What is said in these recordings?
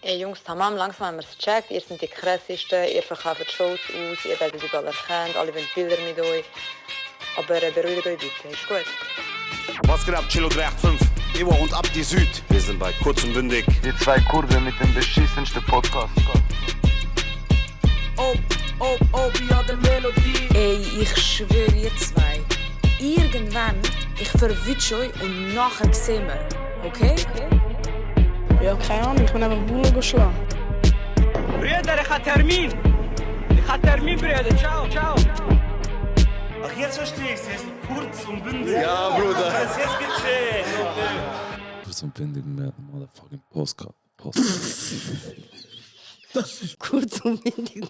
Ey Jungs, tamam, langsam haben wir es gecheckt. Ihr seid die krassesten, ihr verkauft Shows aus, ihr werdet überall erkannt, alle wollen Bilder mit euch. Aber beruhigt euch bitte, ist gut. Was geht ab, Chilo 385? Ewa und Abdi Süd. Wir sind bei Kurz und Bündig. Die zwei Kurven mit dem beschissensten Podcast. ja, der Melodie. Ey, ich schwöre ihr zwei. Irgendwann, ich verwünsche euch und nachher sehen wir. Okay? Ja, keine Ahnung, ich bin einfach Bullen geschlagen. Brüder, ich habe Termin, Brüder. Ciao. Ach, jetzt verstehe ich es. Jetzt kurz und bündig. Ja, Bruder. Jetzt gecheckt. Kurz und bündig mit motherfucking Postcard. Das ist kurz und windig,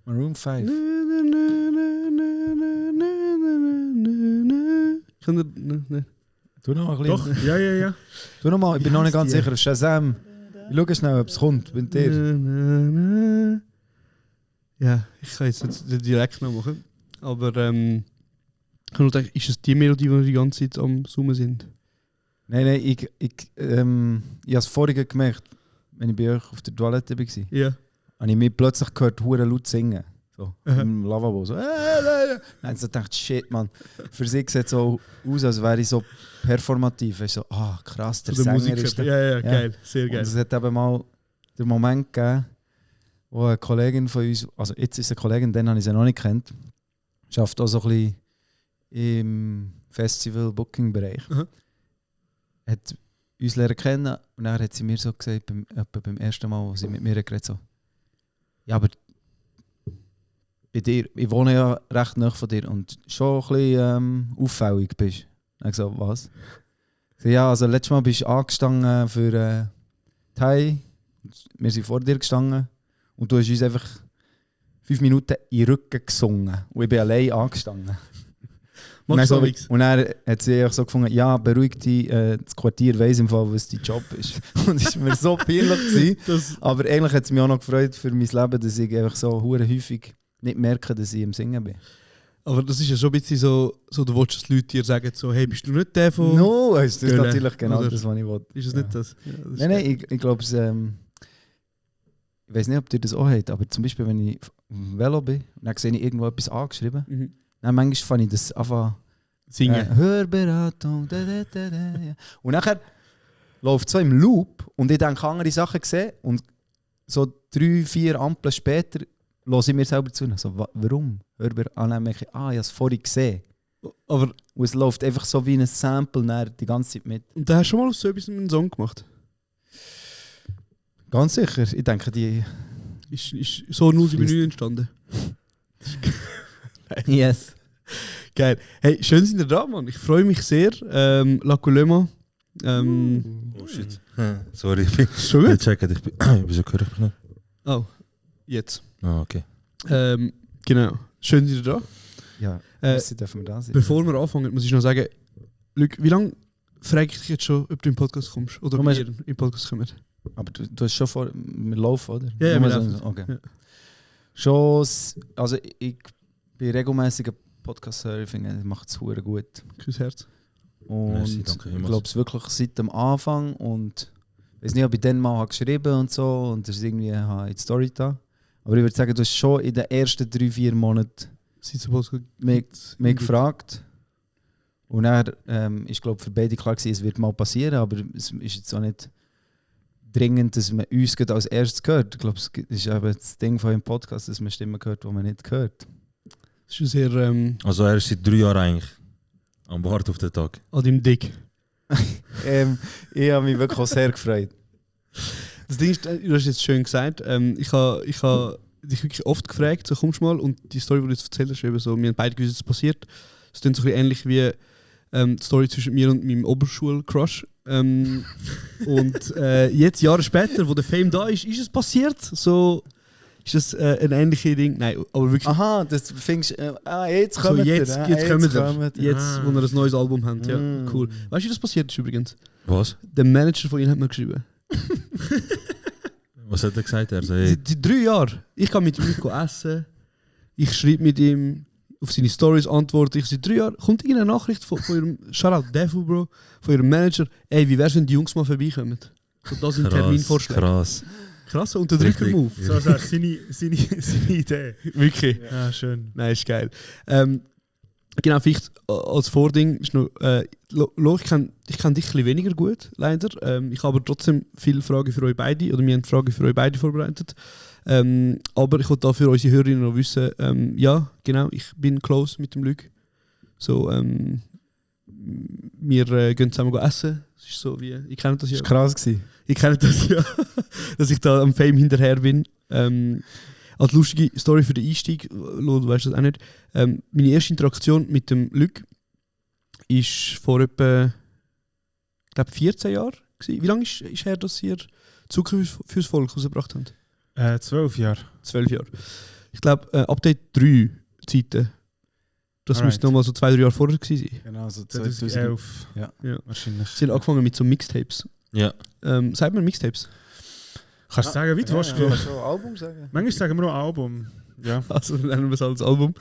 Maroon 5. Tu noch mal ein bisschen. Doch, ja. Tu noch mal, ich bin noch nicht ganz sicher. Shazam. Ich schau schnell, ob es kommt. Bin dir. Ja, ich kann jetzt nicht den Direkt noch machen. Aber ich habe nur gedacht, ist es die Melodie, die wir die ganze Zeit am Zoomen sind? Nein, ich habe es vorhin gemerkt, wenn ich bei euch auf der Toilette war. Ja. Habe ich mich plötzlich gehört, hure laut singen. So, im Lavabo. So, Dann so gedacht, shit, man. Für sie sieht es so aus, als wäre ich so performativ. Ich so, krass, der Sänger ist da. Ja, geil, sehr geil. Und es hat eben mal den Moment gegeben, wo eine Kollegin von uns, also jetzt ist eine Kollegin, den habe ich sie noch nicht kennt, schafft auch so ein bisschen im Festival-Booking-Bereich. Hat uns lernen kennen und dann hat sie mir so gesagt, beim ersten Mal, wo sie mit mir geredet so, ja, aber bei dir, ich wohne ja recht nahe von dir und schon ein bisschen auffällig bist. Dann habe ich gesagt, was? Sie, ja, also letztes Mal bist du angestanden für Thai. Wir sind vor dir gestanden und du hast uns einfach 5 Minuten in den Rücken gesungen. Und ich bin allein angestanden. Und dann hat sie auch so gefunden, ja, beruhig dich, das Quartier weiss im Fall, was dein Job ist. Und es war mir so peinlich. Aber eigentlich hat es mich auch noch gefreut für mein Leben, dass ich einfach so hure häufig nicht merke, dass ich im Singen bin. Aber das ist ja schon ein bisschen so du willst, dass die Leute dir sagen, so, hey, bist du nicht der von... No, das ist natürlich genau oder? Das, was ich will. Ist es nicht das? Ja, das nein, ich glaube es... ich weiß nicht, ob ihr das auch habt, aber zum Beispiel, wenn ich im Velo bin und dann sehe ich irgendwo etwas angeschrieben, dann manchmal fange ich das einfach singen. Hörberatung, ja. Und nachher läuft es so im Loop und ich denke andere Sachen gesehen und so 3-4 Ampeln später höre ich mir selber zu. So, warum? Ich habe es vorhin gesehen. Aber und es läuft einfach so wie ein Sample die ganze Zeit mit. Und da hast du schon mal so etwas mit einem Song gemacht? Ganz sicher. Ich denke, die... Ist so 079 entstanden? Yes. Geil. Hey, schön sind ihr da, Mann. Ich freue mich sehr. La Colema. Oh shit. Sorry, ich schon gut? Wieso höre ich mich nicht? Oh, jetzt. Ah, okay. Genau. Schön sind ihr da. Ja, dürfen wir da sein. Bevor wir anfangen, muss ich noch sagen, Luc, wie lange frage ich dich jetzt schon, ob du im Podcast kommst? Oder ob wir im Podcast kommen? Aber du hast schon vor... Wir laufen, oder? Ja, wir laufen. Okay. Ja. Schon... Also ich bin regelmäßiger Podcast-Hörer, ich finde, das macht es verdammt gut. Küss Herz. Und merci, danke, ich glaube es wirklich seit dem Anfang und ich weiß nicht, ob ich dann mal geschrieben und so und das ist irgendwie in die Story da. Aber ich würde sagen, du hast schon in den ersten 3-4 Monaten mich gefragt. Und dann ist glaube für beide klar gewesen, es wird mal passieren, aber es ist jetzt auch nicht dringend, dass man uns als erstes hört. Ich glaube, es ist eben das Ding von einem Podcast, dass man Stimmen hört, die man nicht hört. Das ist sehr... Also er ist seit 3 Jahren eigentlich am Warten auf den Tag. An deinem Dick. Ich habe mich wirklich auch sehr gefreut. Das Ding ist, du hast jetzt schön gesagt, ich habe dich wirklich oft gefragt, so kommst du mal, und die Story, die du jetzt erzählt hast, eben so, wir haben beide gewusst, was passiert. Es klingt so ein bisschen ähnlich wie die Story zwischen mir und meinem Oberschul-Crush. Und jetzt, Jahre später, wo der Fame da ist es passiert. So ist das ein ähnliches Ding. Nein, aber wirklich. Aha, das findest jetzt kommen so, jetzt kommen wir. Jetzt, wo wir ein neues Album haben. Ja, cool. Weißt du, wie das passiert ist übrigens? Was? Der Manager von ihnen hat mir geschrieben. Was hat er gesagt? Er sagt, die 3 Jahre. Ich kann mit ihm essen. Ich schreibe mit ihm. auf seine Stories antworte ich seit 3 Jahren. Kommt irgendeine Nachricht von ihrem Shoutout Defu, Bro, von ihrem Manager. Ey, wie wär's, wenn die Jungs mal vorbeikommen? So, das sind Terminvorschläge. Krass. Krass, Unterdrücker-Move. So ist seine Idee. Wirklich. Ja, schön. Nein, ist geil. Genau, vielleicht als Vording ist noch, Lo, ich kenn dich ein bisschen weniger gut, leider. Ich habe aber trotzdem viele Fragen für euch beide, oder wir haben Fragen für euch beide vorbereitet. Aber ich wollte da für unsere Hörerinnen noch wissen, ja, genau, ich bin close mit dem Luc. So, wir gehen zusammen essen. Das ist so wie, ich kenne das ja. Das war krass. Ich kenne das ja, dass ich da am Fame hinterher bin. Als lustige Story für den Einstieg, Lo, du weißt das auch nicht. Meine erste Interaktion mit dem Luc ist vor etwa, ich glaube, 14 Jahren. Wie lange ist her, dass ihr Zukunft fürs Volk rausgebracht habt? 12 Jahre. 12 Jahre. Ich glaube, Update 3 Zeiten. Das müsste nochmal so 2-3 Jahre vorher gewesen sein. Genau, so 2011. Ja. Wahrscheinlich. Sie haben angefangen mit so Mixtapes. Ja. Sagt man Mixtapes? Kannst du sagen, wie du willst? Ja, schon ein Album sagen. Manchmal sagen wir noch Album. Ja. Also nennen wir es als Album.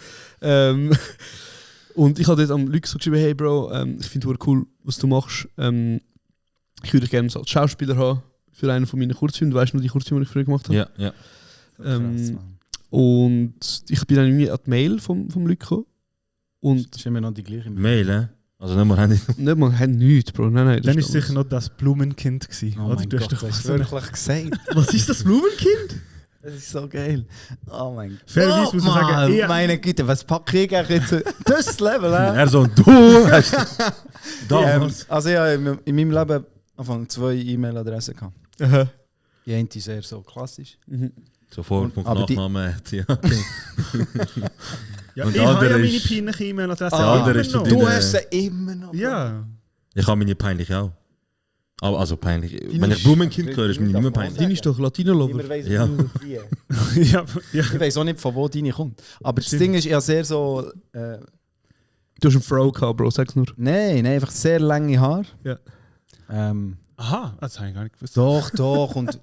Und ich habe dort am Luc so geschrieben, hey Bro, ich finde es cool, was du machst. Ich würde dich gerne als Schauspieler haben für einen von meinen Kurzfilmen. Du weißt noch die Kurzfilme, die ich früher gemacht habe? Ja, ja. Und ich bin dann irgendwie an die Mail vom Luc gekommen. Und das ist immer noch die gleiche Mail, ne? Also nicht mal Handy. Nicht mal, haben nichts, Bro. Nein, Dann war es sicher noch das Blumenkind gewesen. Oh oder? mein Du hast Gott, doch das so hast eine- du wirklich gesagt. Was ist das Blumenkind? Das ist so geil. Oh mein Gott. Fairerweise muss man sagen, Mann, ich- meine Güte, was packe ich eigentlich jetzt? Das Level, Er so, du hast damals. Also ich habe in meinem Leben Anfang 2 E-Mail-Adressen gehabt. Aha. Die eine ist sehr so klassisch. So Vorpunkt, Aber die- Nachname. Ja, okay. Ja, Und ich der habe ja andere meine ist- peinliche E-Mail-Adresse. Der andere ist immer so noch. Du deine- hast sie immer noch. Ja. Ich habe meine peinlich auch. Aber also peinlich. Wenn ist- ich Blumenkind höre, ist meine nicht mehr peinlich. Deine ist doch Latino-Lover. Niemand weiss Ja. nicht, wie. ja, ja. Ich weiß auch nicht, von wo deine kommt. Aber Stimmt. das Ding ist ja sehr so... Du hast eine Frau gehabt, Bro, sag's nur. Nein, einfach sehr lange Haare. Ja. Aha, das habe ich gar nicht gewusst. Doch. Und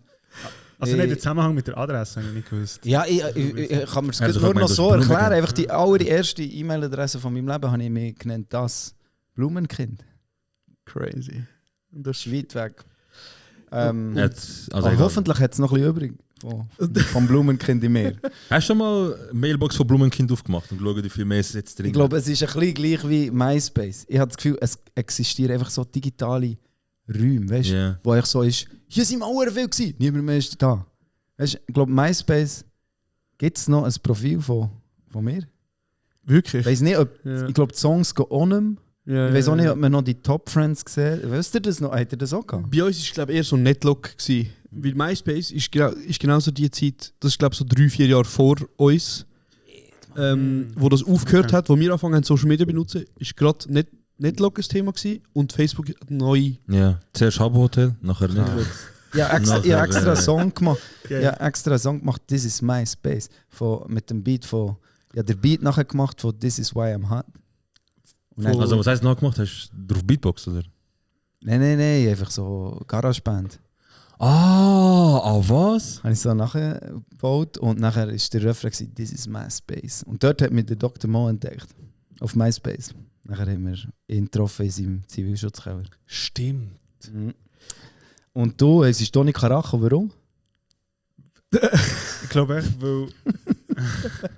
Also nicht den Zusammenhang mit der Adresse habe ich nicht gewusst. ja, ich kann mir das Also, nur ich meine, noch das so Blumenkind. erklären. Einfach die allererste E-Mail-Adresse von meinem Leben habe ich mir genannt, das Blumenkind. Crazy. Und das Das ist weit weg. Jetzt, Aber also, hoffentlich hat es noch ein bisschen übrig vom Blumenkind in mir. hast du schon mal eine Mailbox von Blumenkind aufgemacht und geschaut, wie viel mehr es jetzt drin Ich glaube, es ist ein bisschen gleich wie MySpace. Ich habe das Gefühl, es existieren einfach so digitale Räume, weißt du? Ja. Wo ich so ist, hier sind wir auch viel gewesen, niemand mehr ist da. Weißt du, ich glaube, MySpace gibt es noch ein Profil von mir. Wirklich? Ich weiß nicht, ob, Ja. ich glaube, die Songs gehen auch nicht mehr. Ja, Ich weiß auch nicht, ja. ob man noch die Top Friends gesehen hat. Weißt ihr das noch? Habt ihr das auch gehabt? Bei uns war es glaube eher so ein Netlog. Gewesen. Weil MySpace ist genauso die Zeit, das ist glaube so 3-4 Jahre vor uns, wo das aufgehört hat, wo wir angefangen haben Social Media zu benutzen, ist gerade Netlog ein Thema gewesen und Facebook hat neu. Ja, zuerst Habbo-Hotel, nachher nicht. Ja, ich habe Nachher, extra einen Song gemacht. Geil. Ja, extra einen Song gemacht, This is MySpace. Mit dem Beat von. Ja, der Beat nachher gemacht von This is why I'm hot. Und dann, Also was hast du nachgemacht? Hast du drauf Beatbox, oder? nein, einfach so GarageBand. Was? Habe ich so nachher gebaut und nachher ist der Refrain gewesen, This is MySpace. Und dort hat mich der Dr. Mo entdeckt. Auf MySpace. Nachher haben wir ihn getroffen in seinem Zivilschutzkeller. Stimmt. Und du, es ist Toni Karacho, warum? Ich glaube echt, weil...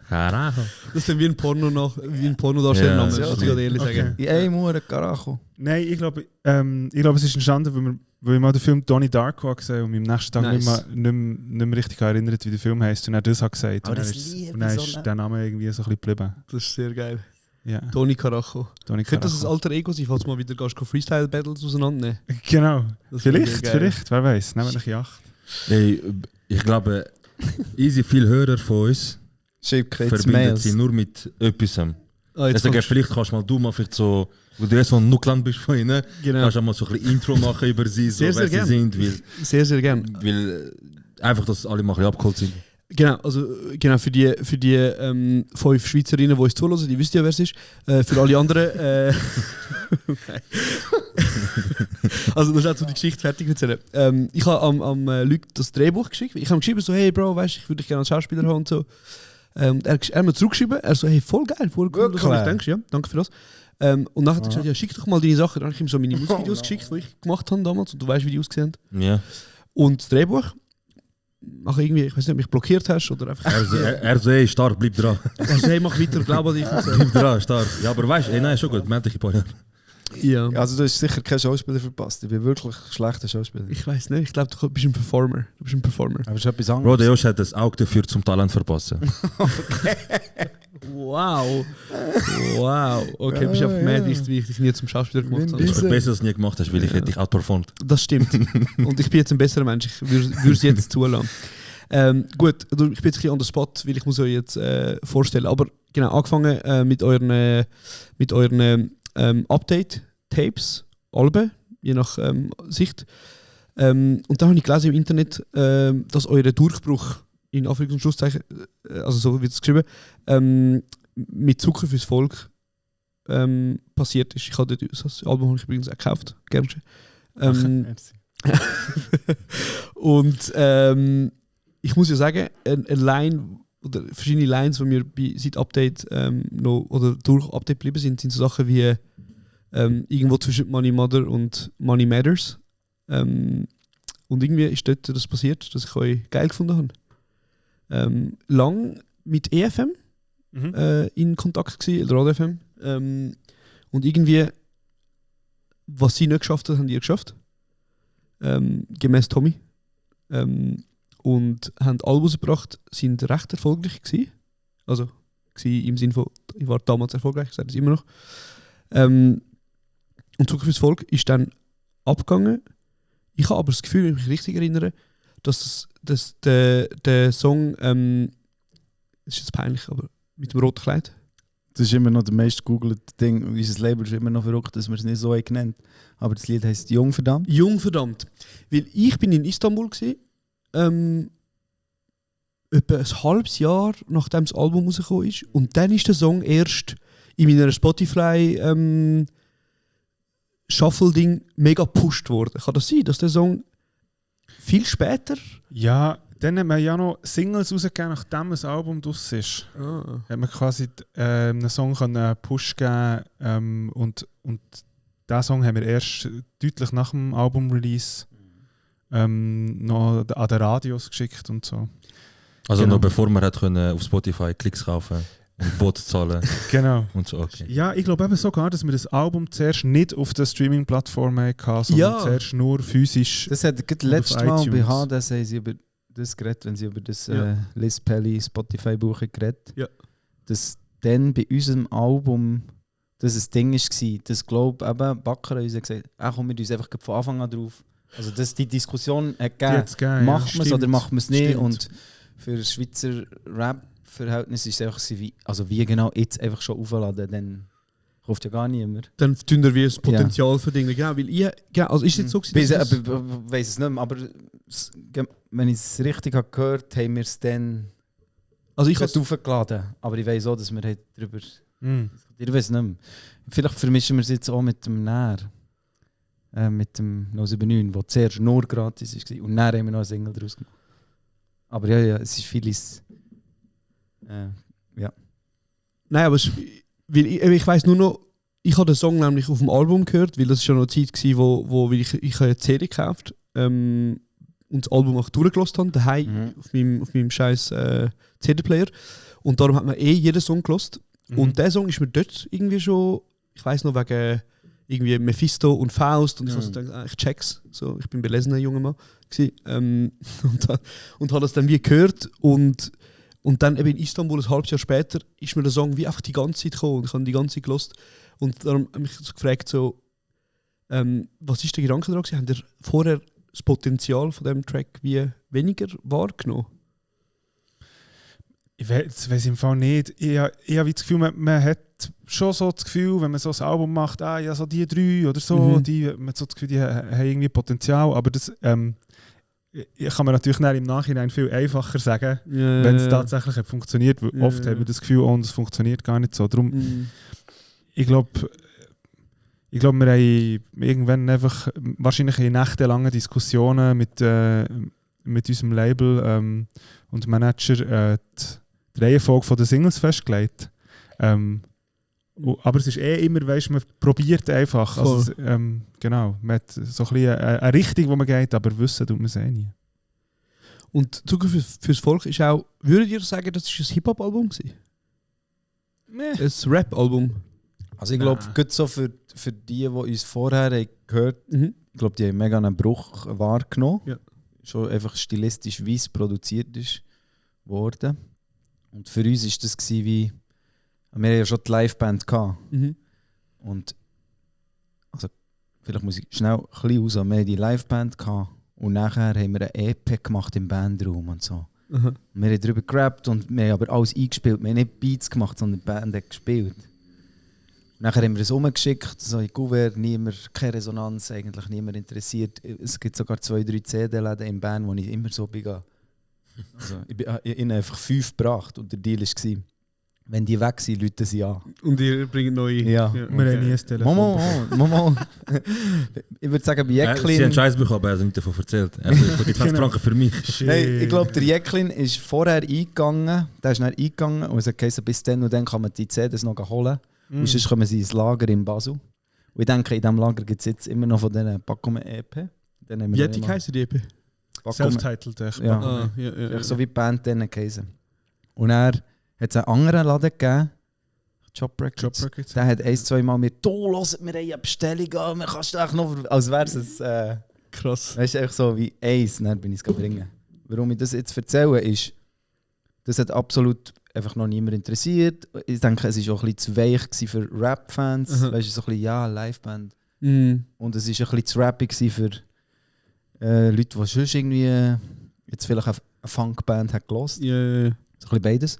Carajo. Das ist dann wie ein Pornodarsteller, Ja, muss ich gerade ehrlich okay. sagen. In einem Monat Karacho. Nein, ich glaube, es ist entstanden, weil ich mal den Film Donnie Darko gesehen und mich am nächsten Tag Nice. nicht mehr richtig erinnert, wie der Film heisst. Und er das hat gesagt. Aber Und dann das ist, liebe und dann ich ist so, ne? der Name irgendwie so ein bisschen geblieben. Das ist sehr geil. Ja. Toni Karacho. Donnie Könnte das ein Karacho. alter Ego sein, falls du mal wieder Freestyle-Battles auseinandernehmen? Genau. Das wäre Vielleicht, geil. vielleicht. Wer weiß. Nehmen wir in Acht. Hey, ich glaube, easy viele Hörer von uns Schreibt jetzt verbinden Mails. sie nur mit etwas. Ah, jetzt Also, kommst- vielleicht kannst du mal vielleicht so, wo du erst so ein Nuckland bist von ihnen, Genau. kannst du auch mal so ein bisschen Intro machen über sie, so, Sehr, sehr wer sie gern. sind, Sehr, sehr gern. weil einfach, dass alle mal ein bisschen abgeholt sind. Genau, für die 5 Schweizerinnen, die uns zuhören, die wissen ja, wer es ist. Für alle anderen. Also, das ist auch so die Geschichte fertig erzählen. Ich habe am Luc das Drehbuch geschickt. Ich habe geschrieben, so, hey Bro, weißt, ich würde dich gerne als Schauspieler haben und so. Er hat mir zurückgeschrieben, er so, hey, voll geil, voll cool, Wirklich? was du denkst, ja, danke für das. Und nachher hat er gesagt, ja, schick doch mal deine Sachen. Dann habe ich ihm so meine Musikvideos geschickt, die ich gemacht habe damals, und du weißt, wie die ausgesehen haben. Ja. Und das Drehbuch, mach irgendwie, ich weiß nicht, ob du mich blockiert hast oder einfach... Er so, ey, stark, bleib dran. Er so, hey, mach weiter, glaub an dich. Und so. Bleib dran, stark. Ja, aber weißt du, ey, nein, schon gut, männliche paar Jahre. Ja. Also du hast sicher keinen Schauspieler verpasst. Ich bin wirklich ein schlechter Schauspieler. Ich weiß nicht, ich glaube, du bist ein Performer. Aber es ist etwas Bro, anderes. der Josh hat das Auge dafür zum Talent verpassen. Wow. Wow. Okay, bist einfach mehr dicht, wie ich dich nie zum Schauspieler gemacht habe. Ich bin besser, dass du nie gemacht hast, weil ich hätte dich outperformt. Das stimmt. Und ich bin jetzt ein besserer Mensch. Ich würde es jetzt zulassen. Gut, ich bin jetzt ein bisschen on the spot, weil ich muss euch jetzt vorstellen. Aber genau, angefangen mit euren Update-Tapes, Alben, je nach Sicht. Und dann habe ich gelesen im Internet, dass euer Durchbruch in Anführungs- und Schlusszeichen, also so wird es geschrieben, mit Zucker fürs Volk passiert ist. Ich habe das Album habe ich übrigens auch gekauft, gerne. Und ich muss ja sagen, eine Line oder verschiedene Lines, die mir seit Update noch oder durch Update geblieben sind so Sachen wie irgendwo zwischen Money Mother und Money Matters. Und irgendwie ist dort das passiert, dass ich euch geil gefunden habe. Lang mit EFM in Kontakt gewesen, Eldorado FM. Und irgendwie, was sie nicht geschafft hat, haben die geschafft. Gemäß Tommy. Und haben Albums gebracht, sind recht erfolgreich gewesen. Also im Sinne von, ich war damals erfolgreich, ich sage das immer noch. Und Zucker fürs Volk ist dann abgegangen. Ich habe aber das Gefühl, wenn ich mich richtig erinnere, dass der Song, das ist jetzt peinlich, aber mit dem roten Kleid. Das ist immer noch der meist gegoogelte Ding. Unser Label ist immer noch verrückt, dass wir es nicht so genannt haben. Aber das Lied heisst Jung verdammt. Jung verdammt. Weil ich bin in Istanbul gewesen, etwa ein halbes Jahr nachdem das Album rausgekommen ist. Und dann ist der Song erst in meiner Spotify Shuffle-Ding mega gepusht worden. Kann das sein, dass der Song viel später... Ja, dann hat man ja noch Singles rausgegeben, nachdem das Album draus ist. Hat man quasi einen Song einen Push geben und diesen Song haben wir erst deutlich nach dem Album-Release noch an den Radios geschickt und so. Also Genau. noch bevor man hat können auf Spotify Klicks kaufen und Bots zahlen. Genau. Und so, okay. Ja, ich glaube eben sogar, dass wir das Album zuerst nicht auf den Streaming-Plattformen hatten, sondern Ja. zuerst nur physisch. Das hat das auf letzte Mal bei iTunes. HDS haben sie über das geredet, wenn sie über das Ja. Liz Pelly Spotify-Buch geredet. Ja. Dass dann bei unserem Album das ein Ding war. Das glaube ich eben, Bakker hat uns gesagt, kommen wir uns einfach von Anfang an drauf. Also das, die Diskussion hat gegeben, hat's gegeben, ja. macht man es oder Stimmt. macht man es nicht. Stimmt. Und für Schweizer Rap-Verhältnisse ist es einfach so wie, also wie genau jetzt einfach schon aufladen, dann kauft ja gar niemand. Dann tun wir das Potenzial für Dinge. Genau, weil ich, genau, also ist jetzt so gewesen, dass Ich weiß es nicht mehr, aber wenn ich es richtig habe gehört habe, haben wir es dann also ich aufgeladen. Aber ich weiß auch, dass wir darüber... Mm. Ich weiß nicht mehr. Vielleicht vermischen wir es jetzt auch mit dem Nähr. Mit dem 079, der zuerst nur gratis war. Und dann haben wir noch eine Single daraus gemacht. Aber ja, es ist vieles... ja. Nein, aber weil ich weiss nur noch, ich habe den Song nämlich auf dem Album gehört, weil das war ja noch eine Zeit gewesen, wo weil ich eine CD gekauft und das Album auch durchgelassen habe, daheim auf meinem scheiß CD-Player. Und darum hat man jeden Song gehört. Und der Song ist mir dort irgendwie schon, ich weiss noch, wegen irgendwie Mephisto und Faust und ich habe so gedacht, ich check's. So, ich bin ein belesener junger Mann gewesen, und habe das dann wie gehört und dann eben in Istanbul ein halbes Jahr später ist mir der Song wie einfach die ganze Zeit gekommen und ich habe die ganze Zeit gehört. Und darum habe ich mich gefragt, so, was ist der Gedanke daran gewesen? Habt ihr vorher das Potenzial von diesem Track wie weniger wahrgenommen? Ich weiß im Fall nicht. Ich habe das Gefühl, man hat schon so das Gefühl, wenn man so ein Album macht, ja, so die 3 oder so, man hat so das Gefühl, die haben irgendwie Potenzial, aber das kann man natürlich im Nachhinein viel einfacher sagen, wenn es tatsächlich hat funktioniert. Weil oft hat man das Gefühl, es funktioniert gar nicht so. Darum, ich glaube, wir haben irgendwann einfach wahrscheinlich in nächtelangen Diskussionen mit unserem Label und Manager die Reihenfolge der Singles festgelegt. Aber es ist immer, weißt, man probiert einfach. Also, genau, man hat so ein bisschen eine Richtung, wo man geht, aber wissen tut man es nie. Und Zukunft fürs Volk ist auch, würdet ihr sagen, das war ein Hip-Hop-Album? Ein Rap-Album? Also ich glaube, gut so für die uns vorher haben gehört, ich glaube, die haben mega einen Bruch wahrgenommen. Ja. Schon einfach stilistisch weiss produziert ist worden. Und für uns war das wie, wir hatten ja schon die Liveband gehabt. Und also, vielleicht muss ich schnell ein bisschen raus, wir hatten die Liveband gehabt und nachher haben wir eine EP gemacht im Bandraum und so. Wir haben darüber gerappt und wir haben aber alles eingespielt. Wir haben nicht Beats gemacht, sondern die Band hat gespielt. Nachher haben wir es umgeschickt, so in Gouverne, niemand, keine Resonanz, eigentlich niemand interessiert. Es gibt sogar 2-3 CD-Läden in Bern, wo ich immer so bin. Also, ich habe ihnen einfach 5 gebracht und der Deal war, wenn die weg sind, rufen sie an. Und ihr bringt neue. Ja. Wir haben nie ein Telefon. Mama. Ich würde sagen, bei Jäcklin... Sie haben Scheiß bekommen, aber er hat nicht davon erzählt. Er hat 20 Franken für mich. Nein, ich glaube, der Jäcklin ist vorher eingegangen, der ist dann eingegangen und es hat gesagt, bis dann und dann kann man die CDs noch holen. Und sonst kommen sie ins Lager in Basel. Und ich denke, in diesem Lager gibt es jetzt immer noch von diesen Packungen EP. Wie hat die geheißen, die EP? Self-titled, echt. Ja. So wie die Band dann geheißen. Und er hat es einen anderen Laden gegeben, Job Records. Der hat 1-2 Mal mir, du hört, wir haben eine Bestellung an, man kannst du echt noch, als wäre es krass. Das ist einfach so wie eins, dann bin ich es bringen. Warum ich das jetzt erzähle, ist, das hat absolut einfach noch niemand interessiert. Ich denke, es war auch ein bisschen zu weich für Rap-Fans. Weißt du, so ein bisschen, ja, Liveband. Und es war ein bisschen zu rappig für Leute, die sonst irgendwie jetzt vielleicht eine Funkband haben gehört. So ein bisschen beides.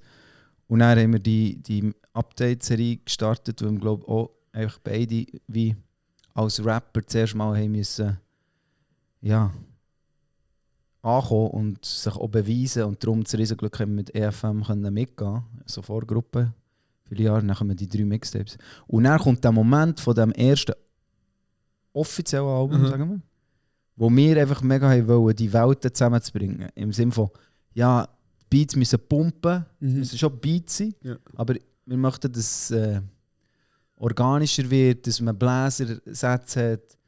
Und dann haben wir die Update-Serie gestartet, wo wir, glaube ich, auch einfach beide wie als Rapper zuerst mal haben müssen, ja, ankommen und sich auch beweisen. Und darum das Riesenglück haben wir mit EFM mitgehen, so Vorgruppe, viele Jahre, dann kommen die 3 Mixtapes. Und dann kommt der Moment von dem ersten offiziellen Album, sagen wir, wo wir einfach mega wollen, die Welten zusammenzubringen. Im Sinne von, ja, die Beats müssen pumpen, müssen schon Beats sein, aber wir möchten, dass es organischer wird, dass man Bläsersätze hat,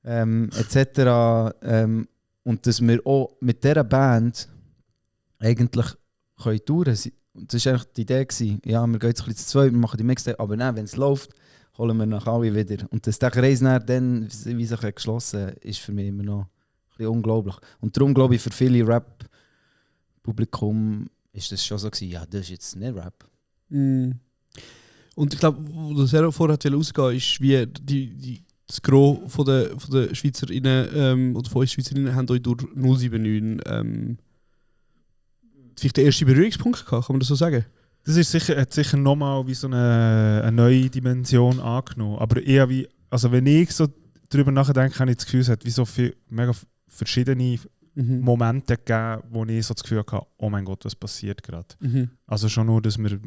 etc. Und dass wir auch mit dieser Band eigentlich touren können. Und das war eigentlich die Idee. Ja, wir gehen jetzt ein bisschen zu zweit, wir machen die Mixtape, aber nein, wenn es läuft, holen wir nach alle wieder. Und dass der Kreis dann wie sich geschlossen ist für mich immer noch ein bisschen unglaublich. Und darum glaube ich, für viele Rap-Publikum ist das schon so gewesen, ja, das ist jetzt nicht Rap. Und ich glaube, wo das er vorher rausgehen ist, wie das Gros von der Schweizerinnen oder von uns Schweizerinnen haben euch durch 079 vielleicht den ersten Berührungspunkt gehabt, kann man das so sagen? Das ist hat sicher nochmal wie so eine neue Dimension angenommen. Aber eher wie, also wenn ich so darüber nachdenke, habe ich das Gefühl, es hat wie so viele mega verschiedene Momente gegeben, wo ich so das Gefühl hatte, oh mein Gott, was passiert gerade. Also schon nur, dass wir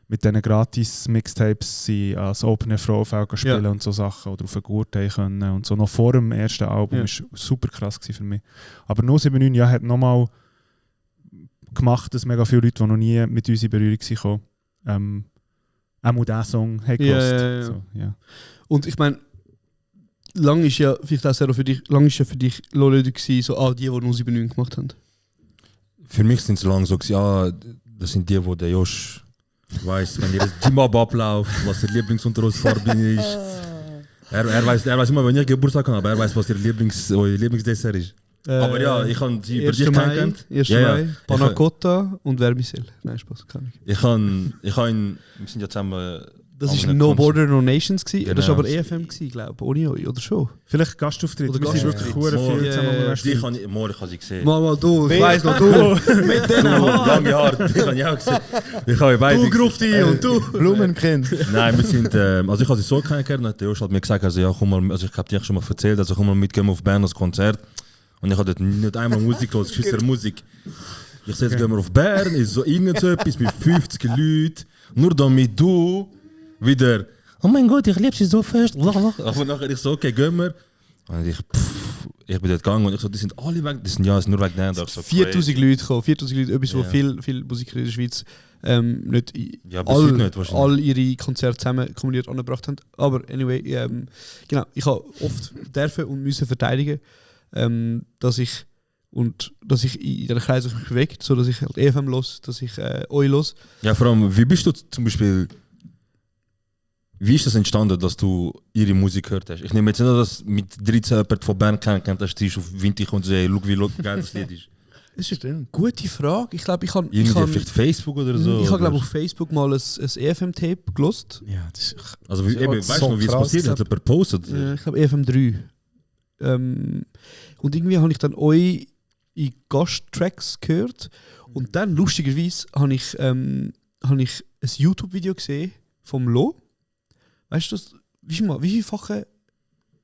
mit diesen Gratis-Mixtapes als Open Frauenfeld spielen und so Sachen oder auf eine Gurte können und so. Noch vor dem ersten Album war super krass für mich. Aber 079 ja, hat nochmal gemacht, dass mega viele Leute, die noch nie mit uns in Berührung waren, auch diesen Song haben gehört. So, ja. Und ich meine, lang ist ja vielleicht auch sehr für dich, Leute gewesen, so die 079 gemacht haben? Für mich sind es lang so, ja, das sind die der Josh weiss, wenn ihr das Gym-Up abläuft, was der Lieblingsunterhosfarbe ist. Er weiß immer, wenn ich Geburtstag habe, aber er weiß, was ihr Lieblingsdessert ist. Aber ja, ich habe sie über dich kennengelernt. 1. Mai, Panna Cotta und Vermicell. Nein, Spaß, kann ich. Ich habe ihn, wir sind ja zusammen... Das war No Border, No Nations. Genau. Das war aber EFM, glaube ich, ohne euch, oder schon? Vielleicht Gastauftritt. Oder wir sind wirklich viel zusammen. Ich habe sie gesehen. Mal, du, ich weiss noch, du. Mit denen lange Haare, die habe ich auch gesehen. Ich habe beide. Du Grufti und du. Blumenkind. Nein, wir sind, also ich habe sie so kennengelernt und der Josh hat mir gesagt, also ja, komm mal, also ich habe dir schon mal erzählt, also komm mal mitgehen auf Bern, das Konzert. Und ich habe dort nicht einmal Musik gehört, es ist Musik. Ich sage, jetzt gehen wir auf Bern, ist so irgend so etwas mit 50 Leuten, nur damit du wieder, oh mein Gott, ich liebe sie so fest. Aber nachher ich so, okay, gehen wir. Und ich bin dort gegangen und ich so, die sind alle weg, die sind ja nur weg da. So 4000 Leute gekommen, 4000 Leute, etwas, wo viele Musiker in der Schweiz nicht Ja, bis heute nicht wahrscheinlich. all ihre Konzerte zusammen kombiniert angebracht haben. Aber anyway, genau, ich habe oft dürfen und müssen verteidigen, dass ich in diesen Kreisen mich bewegt, so dass ich halt EFM los, dass ich euch los. Ja, vor allem, wie bist du zum Beispiel... Wie ist das entstanden, dass du ihre Musik gehört hast? Ich nehme jetzt nicht an, dass mit 13 jemand von Bern kennengelernt hast, dass du auf Winter und sagst, schau, wie geil das Lied ist. Das ist eine gute Frage. Ich glaube, Irgendwie vielleicht Facebook oder so? Ich habe glaube auf Facebook mal ein EFM-Tape gelost. Ja, das ist... Also, weißt du so noch, wie es krass, passiert hat? Jemand postet? Ich glaube EFM 3. Und irgendwie habe ich dann euch in Gasttracks gehört. Und dann, lustigerweise, habe ich ein YouTube-Video gesehen vom Lo. Weißt du, wie vielfache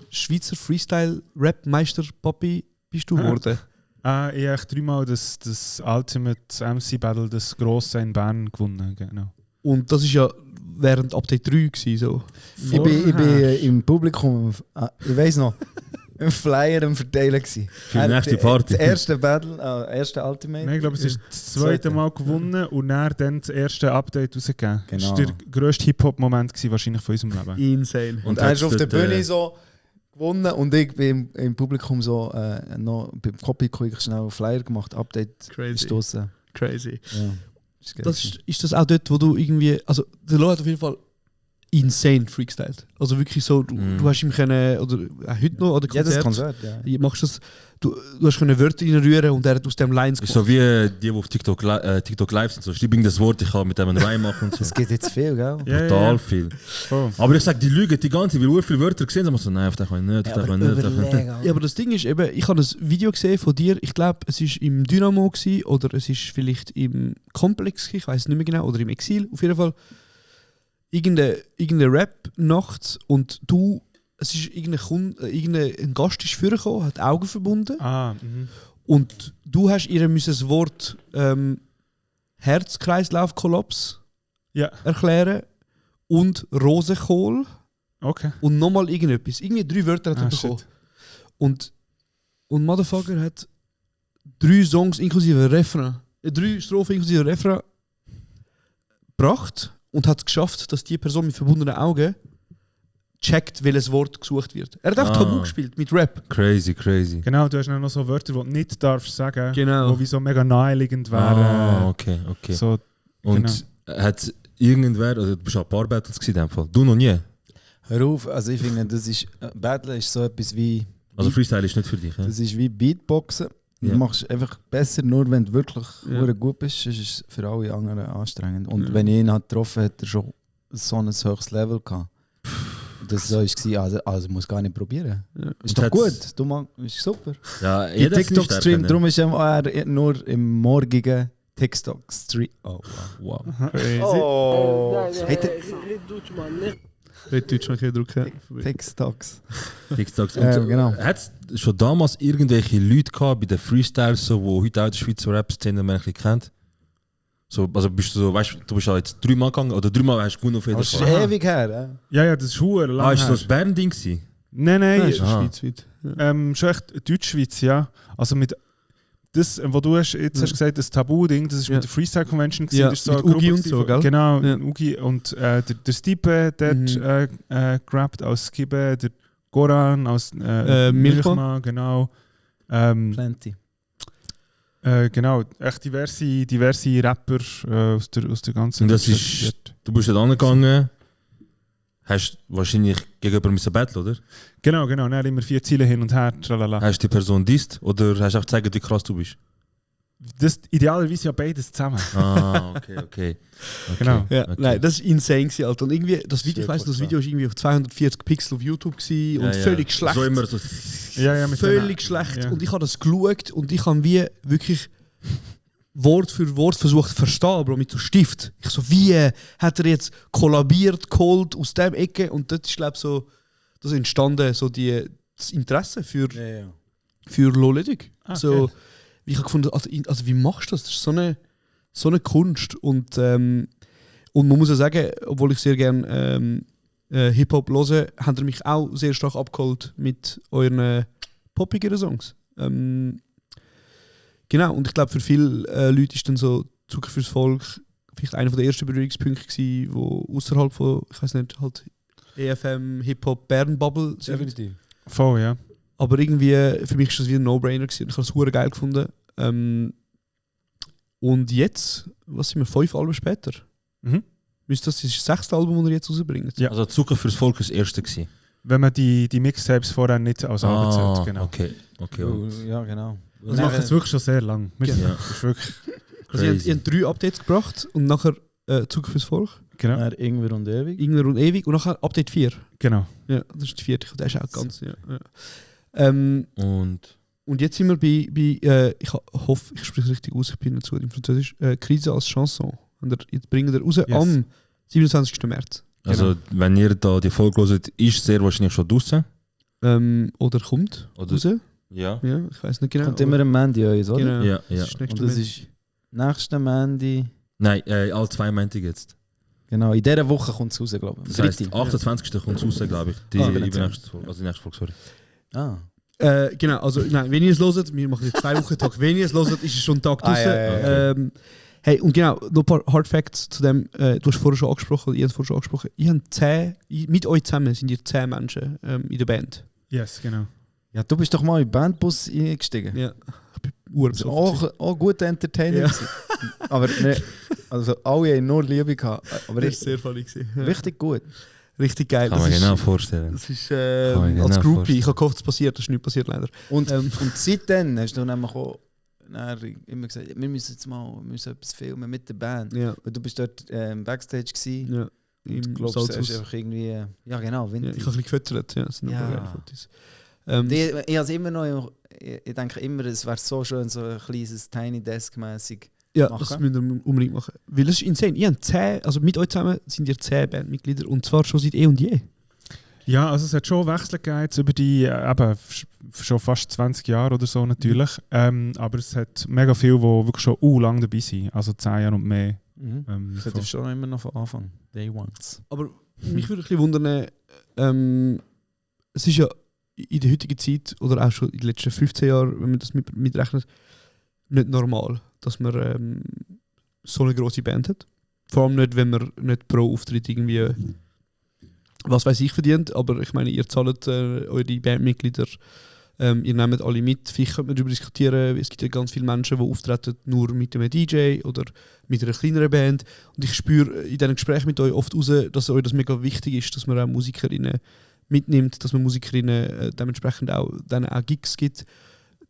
Schweizer Freestyle-Rap-Meister Papi bist du geworden? Ich habe 3-mal das Ultimate MC Battle, das grosse in Bern gewonnen. Genau. Und das war ja während Update 3 gewesen, so. Ich bin im Publikum, ich weiss noch, ein Flyer am Verteilen gewesen. Für die nächste Party. Das erste Battle, erste Ultimate. Nein, ich glaube, es ist das zweite Mal gewonnen und dann das erste Update rausgegeben. Genau. Das war der grösste Hip-Hop-Moment wahrscheinlich von unserem Leben. Insane. Und er ist auf der Bühne so gewonnen und ich bin im Publikum so noch beim Copy schnell einen Flyer gemacht, Update gestoßen. Crazy. Ja, ist das auch dort, wo du irgendwie, also der Lo hat auf jeden Fall insane freestylt. Also wirklich so, du hast ihm können, oder heute noch, oder Konzert. Jedes Konzert, ja. Machst das, du hast können Wörter reinrühren und er hat aus dem Lines gemacht. So wie die auf TikTok live sind, so schreib das Wort, ich kann mit dem einen Reim machen und so. Es geht jetzt viel, gell? Brutal viel. Oh. Aber ich sage, die lügen die ganze Zeit, weil viele Wörter gesehen haben, so, nein, auf den kann ich nicht, auf den kann ich nicht. Ja, aber das Ding ist eben, ich habe ein Video gesehen von dir, ich glaube, es war im Dynamo gewesen, oder es ist vielleicht im Komplex, ich weiß nicht mehr genau, oder im Exil, auf jeden Fall. Irgendeine Rap-Nacht und du, es ist irgendein Gast ist vorgekommen, hat die Augen verbunden und du hast ihr das Wort Herzkreislauf-Kollaps erklären und Rosenkohl und nochmal irgendetwas. Irgendwie 3 Wörter hat er bekommen. Und Motherfucker hat 3 Songs inklusive Refrain, 3 Strophen inklusive Refrain gebracht. Und hat es geschafft, dass die Person mit verbundenen Augen checkt, welches Wort gesucht wird. Er hat auch Tabu gespielt mit Rap. Crazy. Genau, du hast noch so Wörter, die du nicht darfst sagen, genau. Die wie so mega naheliegend wären. Okay. So, und hat irgendwer, also du bist auch ein paar Battles in dem Fall, du noch nie? Hör auf, also ich finde, Battle ist so etwas wie... Also Freestyle ist nicht für dich, ja? Das ist wie Beatboxen. Du machst einfach besser, nur wenn du wirklich gut bist, sonst ist es für alle anderen anstrengend. Und wenn ich ihn getroffen hat er schon so ein hohes Level gehabt. Das so war, also muss gar nicht probieren. Ja. Ist doch gut, ist super. Ja, die TikTok-Stream, darum ist er nur im morgigen TikTok-Stream. Oh, wow. Crazy. Oh. Red Deutsch noch drücken. TikToks. Genau. Hat es schon damals irgendwelche Leute gehabt bei den Freestyles, so, die heute auch die Schweizer Rap-Szene man kennt? So, also bist du so, weißt du, bist jetzt 3-mal gegangen oder 3-mal hast du gewonnen auf jeden Fall? Das ist ewig her, Ja, das ist verdammt lang her. Ist das Bern-Ding gewesen? Nein. Schweizweit. Schon echt Deutschschweiz, ja. Also mit das, was du hast gesagt, das Tabu-Ding, das ist mit der Freestyle-Convention gewesen. Ja, das ist so mit Ugi und so, gell? Genau, Ugi und der Stipe, der gerappt aus Skibe, der Goran aus Milchma, genau. Plenty. Genau, echt diverse Rapper aus der ganzen Und das ist, du bist dort angegangen, hast wahrscheinlich gegenüber müssen Battle, oder? Genau, dann immer 4 Ziele hin und her, tralala. Hast du die Person disst oder hast du auch gezeigt, wie krass du bist? Das idealerweise ja beides zusammen. Okay. Genau. Ja, okay. Nein, das war insane, Alter. Und irgendwie, das Video, ich weiss, das Video war irgendwie auf 240 Pixel auf YouTube und völlig schlecht. So immer so. Völlig schlecht. Und ich habe das geschaut und ich habe wie wirklich Wort für Wort versucht zu verstehen, Bro, mit so Stift. Ich so, wie hat er jetzt kollabiert, geholt aus dem Ecke? Und das ist, glaube ich, so, das ist entstanden, so das Interesse für Loledig. So, ich habe gefunden, also wie machst du das? Das ist so eine Kunst. Und man muss ja sagen, obwohl ich sehr gerne Hip-Hop höre, habt ihr mich auch sehr stark abgeholt mit euren poppigeren Songs. Genau, und ich glaube, für viele Leute ist dann so Zucker fürs Volk vielleicht einer der ersten Berührungspunkte gewesen, wo außerhalb von, ich weiß nicht, halt EFM, Hip-Hop, Bern-Bubble sind. Definitiv. Voll, ja. Aber irgendwie, für mich ist das wie ein No-Brainer gewesen. Ich habe es super geil gefunden. Und jetzt, was sind wir, 5 Alben später? Mhm. Müsste das 6. Album, das ihr jetzt rausbringt? Ja. Also Zucker fürs Volk ist das erste gewesen. Wenn man die Mixtapes vorher nicht als Album zählt, genau. Okay. Ja, genau. Wir machen es wirklich schon sehr lang. Genau. Ja. Das ist wirklich, Also ihr habt 3 Updates gebracht und nachher Zucker fürs Volk, genau. Ingwer und ewig. Ingwer und ewig und nachher Update 4. Genau. Ja, das ist die 4. Der ist auch ganz. Ja. Und jetzt sind wir bei ich hoffe, ich spreche es richtig aus, ich bin nicht so gut im Französisch. Krise als Chanson. Und jetzt bringen wir raus am 27. März. Also, wenn ihr da die Folge hört, ist sehr wahrscheinlich schon draußen. Oder kommt raus. Ja. Ja, ich weiß nicht genau. Kommt immer am Mandy an uns, oder? Genau. Ja, Das ja. ist nächste Und das Woche. ist nächsten Mandy. Nein, alle 2 Montag jetzt. Genau, in dieser Woche kommt es raus, glaube ich. Das heisst, 28. kommt es raus, glaube ich. Die übernächste Folge. Also die nächste Folge, sorry. Ah. Genau, also nein, wenn ihr es hört, wir machen jetzt 2 Wochen Tag. Wenn ihr es hört, ist es schon ein Tag draußen. ja. Hey, und genau, noch ein paar Hard Facts zu dem. Du hast vorher schon angesprochen, ihr habt vorher schon angesprochen. Mit euch zusammen sind ihr 10 Menschen in der Band. Yes, genau. Ja, du bist doch mal in den Bandbus eingestiegen. Ja, ich bin Das war auch guter Entertainer. Ja. gewesen. Aber ne, also alle haben nur Liebe gehabt. Aber das war richtig, sehr funny gewesen. Ja. richtig gut. Richtig geil. Kann man genau vorstellen. Das ist Kann man genau als Groupie. vorstellen. Ich habe gehofft, es passiert, das ist nicht passiert leider. Und seitdem hast du nämlich auch immer gesagt, wir müssen etwas filmen mit der Band. Ja. Und du bist dort Backstage gewesen. Ja. Ich Im glaube, es Salzhaus. ist einfach irgendwie... Ja genau, Ja, Winter. ich habe ein bisschen gefüttert, ja, das sind ein paar Ja. geile Fotos. Ich habe immer noch... Ich denke immer, es wäre so schön, so ein kleines Tiny Desk-mäßig. Ja, machen. das müssen wir unbedingt machen. Weil das ist insane. Ihr habt 10, also mit euch zusammen sind ihr 10 Bandmitglieder und zwar schon seit eh und je. Ja, also es hat schon Wechsel gegeben jetzt über die schon fast 20 Jahre oder so natürlich. Aber es hat mega viele, die wirklich schon lange dabei sind. Also 10 Jahre und mehr. Das hätte ich schon immer noch von Anfang. Day ones. Aber mich würde ein bisschen wundern, es ist ja in der heutigen Zeit oder auch schon in den letzten 15 Jahren, wenn man das mitrechnet, nicht normal, dass man so eine grosse Band hat. Vor allem nicht, wenn man nicht pro Auftritt irgendwie was weiß ich verdient, aber ich meine, ihr zahlt eure Bandmitglieder, ihr nehmt alle mit. Vielleicht könnte man darüber diskutieren, es gibt ja ganz viele Menschen, die auftreten nur mit einem DJ oder mit einer kleineren Band. Und ich spüre in diesen Gesprächen mit euch oft raus, dass euch das mega wichtig ist, dass man auch Musikerinnen mitnimmt, dass man Musikerinnen dementsprechend auch dann auch Gigs gibt.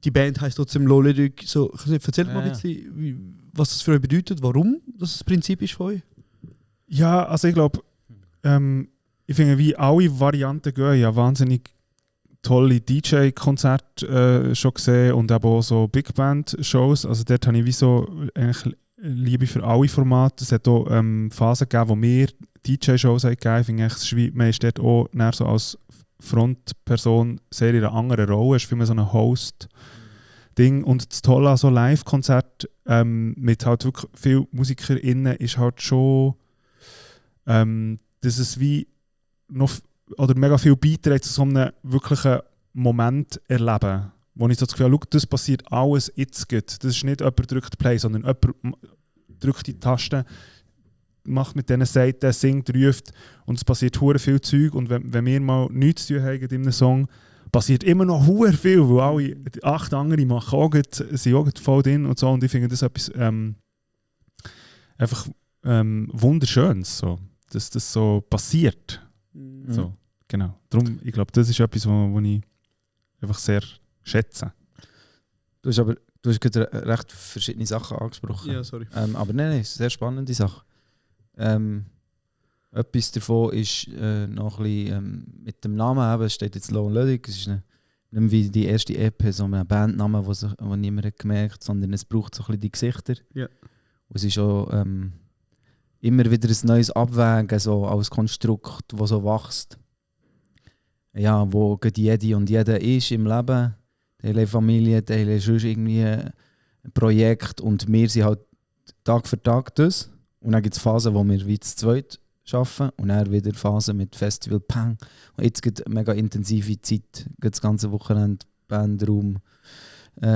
Die Band heisst trotzdem Lollyrig. So, erzählt mal ein bisschen, was das für euch bedeutet, warum das Prinzip ist von euch. Ja, also ich glaube, ich finde, wie alle Varianten gehen, ja wahnsinnig tolle DJ-Konzerte schon gesehen und eben auch so Big Band-Shows. Also dort habe ich wie so eigentlich Liebe für alle Formate. Es hat auch Phasen gegeben, wo wir DJ-Shows gegeben. Ich finde, es ist wie, man ist dort auch so als Frontperson sehr in einer anderen Rolle. Es ist vielmehr so ein Host-Ding. Und das Tolle an so Live-Konzerten mit halt wirklich vielen MusikerInnen ist halt schon, dass es wie noch oder mega viel beiträgt zu so einem wirklichen Moment erleben. Wo ich so das Gefühl habe, das passiert alles jetzt gut. Das ist nicht jemand drückt Play, sondern jemand drückt die Taste, macht mit diesen Seiten, singt, ruft und es passiert hure viel Zeug. Und wenn wir mal nichts zu tun haben in einem Song, passiert immer noch hure viel, weil alle 8 andere machen auch gut, sind auch gut voll drin und so. Und ich finde das etwas einfach Wunderschönes, so, dass das so passiert. So, genau. Darum, ich glaube, das ist etwas, wo ich einfach sehr schätze. Du hast gerade recht verschiedene Sachen angesprochen. Ja, sorry. Aber nein, es ist eine sehr spannende Sache. Etwas davon ist noch ein bisschen mit dem Namen, es steht jetzt Low & Ludwig, es ist nicht mehr wie die erste EP, so ein Bandname, den niemand hat gemerkt, sondern es braucht so ein bisschen die Gesichter. Ja. Und es ist auch immer wieder ein neues Abwägen so als Konstrukt, das so wächst. Ja, wo jede und jeder ist im Leben. Teile Familie, Teile sonst irgendwie ein Projekt und wir sind halt Tag für Tag das. Und dann gibt es Phasen, wo wir wie zu zweit arbeiten und dann wieder Phasen mit Festival Pang. Und jetzt gibt es eine mega intensive Zeit, das ganze Wochenende Bandraum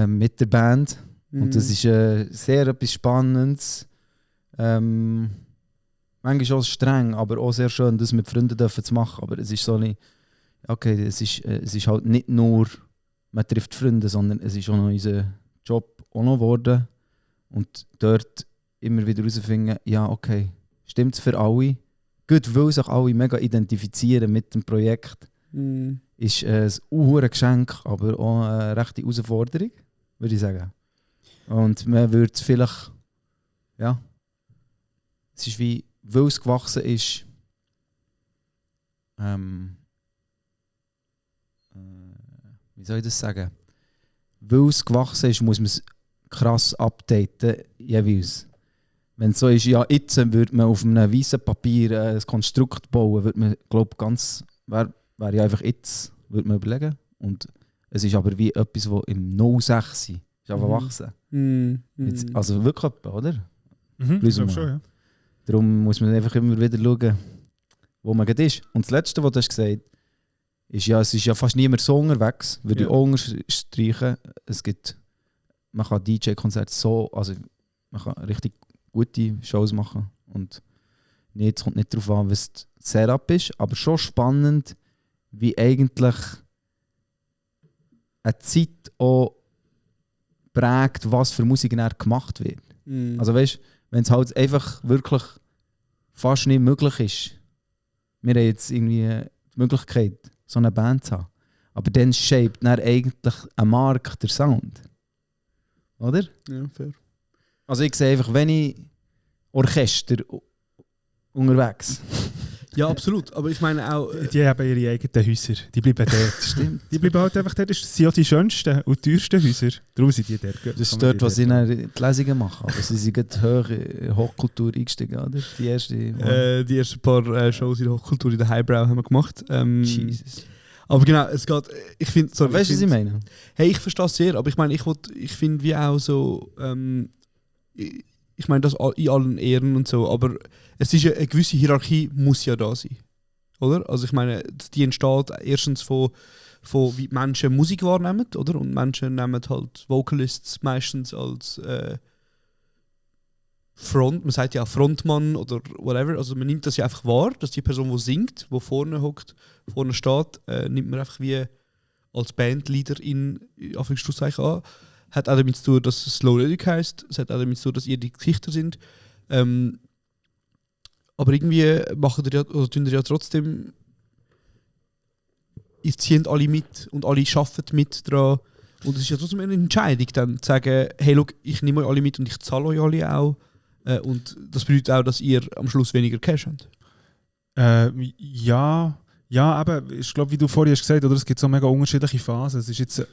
mit der Band. Und das ist sehr etwas Spannendes. Manchmal auch streng, aber auch sehr schön, das mit Freunden dürfen zu machen. Aber es ist so nicht, okay, es ist halt nicht nur, man trifft Freunde, sondern es ist auch noch unser Job auch noch geworden. Und dort immer wieder herausfinden, ja, okay, stimmt es für alle? Gut, weil sich alle mega identifizieren mit dem Projekt, ist ein unhuere Geschenk, aber auch eine rechte Herausforderung, würde ich sagen. Und man würde es vielleicht, ja, es ist wie, weil es gewachsen ist, wie soll ich das sagen? Weil es gewachsen ist, muss man es krass updaten, jeweils. Wenn es so ist, ja, jetzt würde man auf einem weißen Papier ein Konstrukt bauen, würde man, glaube ich, wäre ja einfach jetzt, würde man überlegen. Und es ist aber wie etwas, das im 06 ist einfach gewachsen. Jetzt, also wirklich, oder? Ich glaube schon, ja. Darum muss man einfach immer wieder schauen, wo man gerade ist. Und das Letzte, was du hast gesagt hast, ist ja, es ist ja fast niemand so unterwegs, würde ich auch unterstreichen. Man kann DJ-Konzerte so, also man kann richtig gute Shows machen. Und es kommt nicht darauf an, was das Setup ist, aber schon spannend, wie eigentlich eine Zeit auch prägt, was für Musik gemacht wird. Also weißt du, wenn es halt einfach wirklich fast nicht möglich ist, wir haben jetzt irgendwie die Möglichkeit, so eine Band zu haben, aber dann shaped dann eigentlich ein Markt der Sound. Oder? Ja, fair. Also ich sehe einfach, wenn ich Orchester unterwegs. Ja, absolut. Aber ich meine auch... Die haben ihre eigenen Häuser. Die bleiben dort. Stimmt. Die bleiben halt einfach dort. Das sind ja die schönsten und teuersten Häuser. Darum sind die dort. Das ist dort, was sie dann die Lesungen machen. Aber sie sind gerade hoch in Hochkultur eingestiegen, oder? Die ersten paar Shows in der Hochkultur in der Highbrow haben wir gemacht. Jesus. Aber genau, es geht... Ich finde... Weißt du, was ich meine? Hey, ich verstehe es sehr, aber ich meine, ich finde wie auch so... ich meine das in allen Ehren und so, aber es ist eine gewisse Hierarchie muss ja da sein, oder? Also ich meine, die entsteht erstens von wie Menschen Musik wahrnehmen, oder? Und Menschen nehmen halt Vocalists meistens als Front, man sagt ja auch Frontmann oder whatever, also man nimmt das ja einfach wahr, dass die Person, die singt, die vorne hockt, vorne steht, nimmt man einfach wie als Bandleader in Anführungszeichen an. Hat auch damit zu tun, dass es Slow Lyric heisst. Es hat auch damit zu tun, dass ihr die Gesichter sind. Aber irgendwie tun ihr ja trotzdem. Ihr ziehen alle mit und alle arbeiten mit dran. Und es ist ja trotzdem eine Entscheidung, dann zu sagen: Hey, look, ich nehme euch alle mit und ich zahle euch alle auch. Und das bedeutet auch, dass ihr am Schluss weniger Cash habt. Ja, aber ich glaube, wie du vorhin hast gesagt, oder, es gibt so mega unterschiedliche Phasen. Es ist jetzt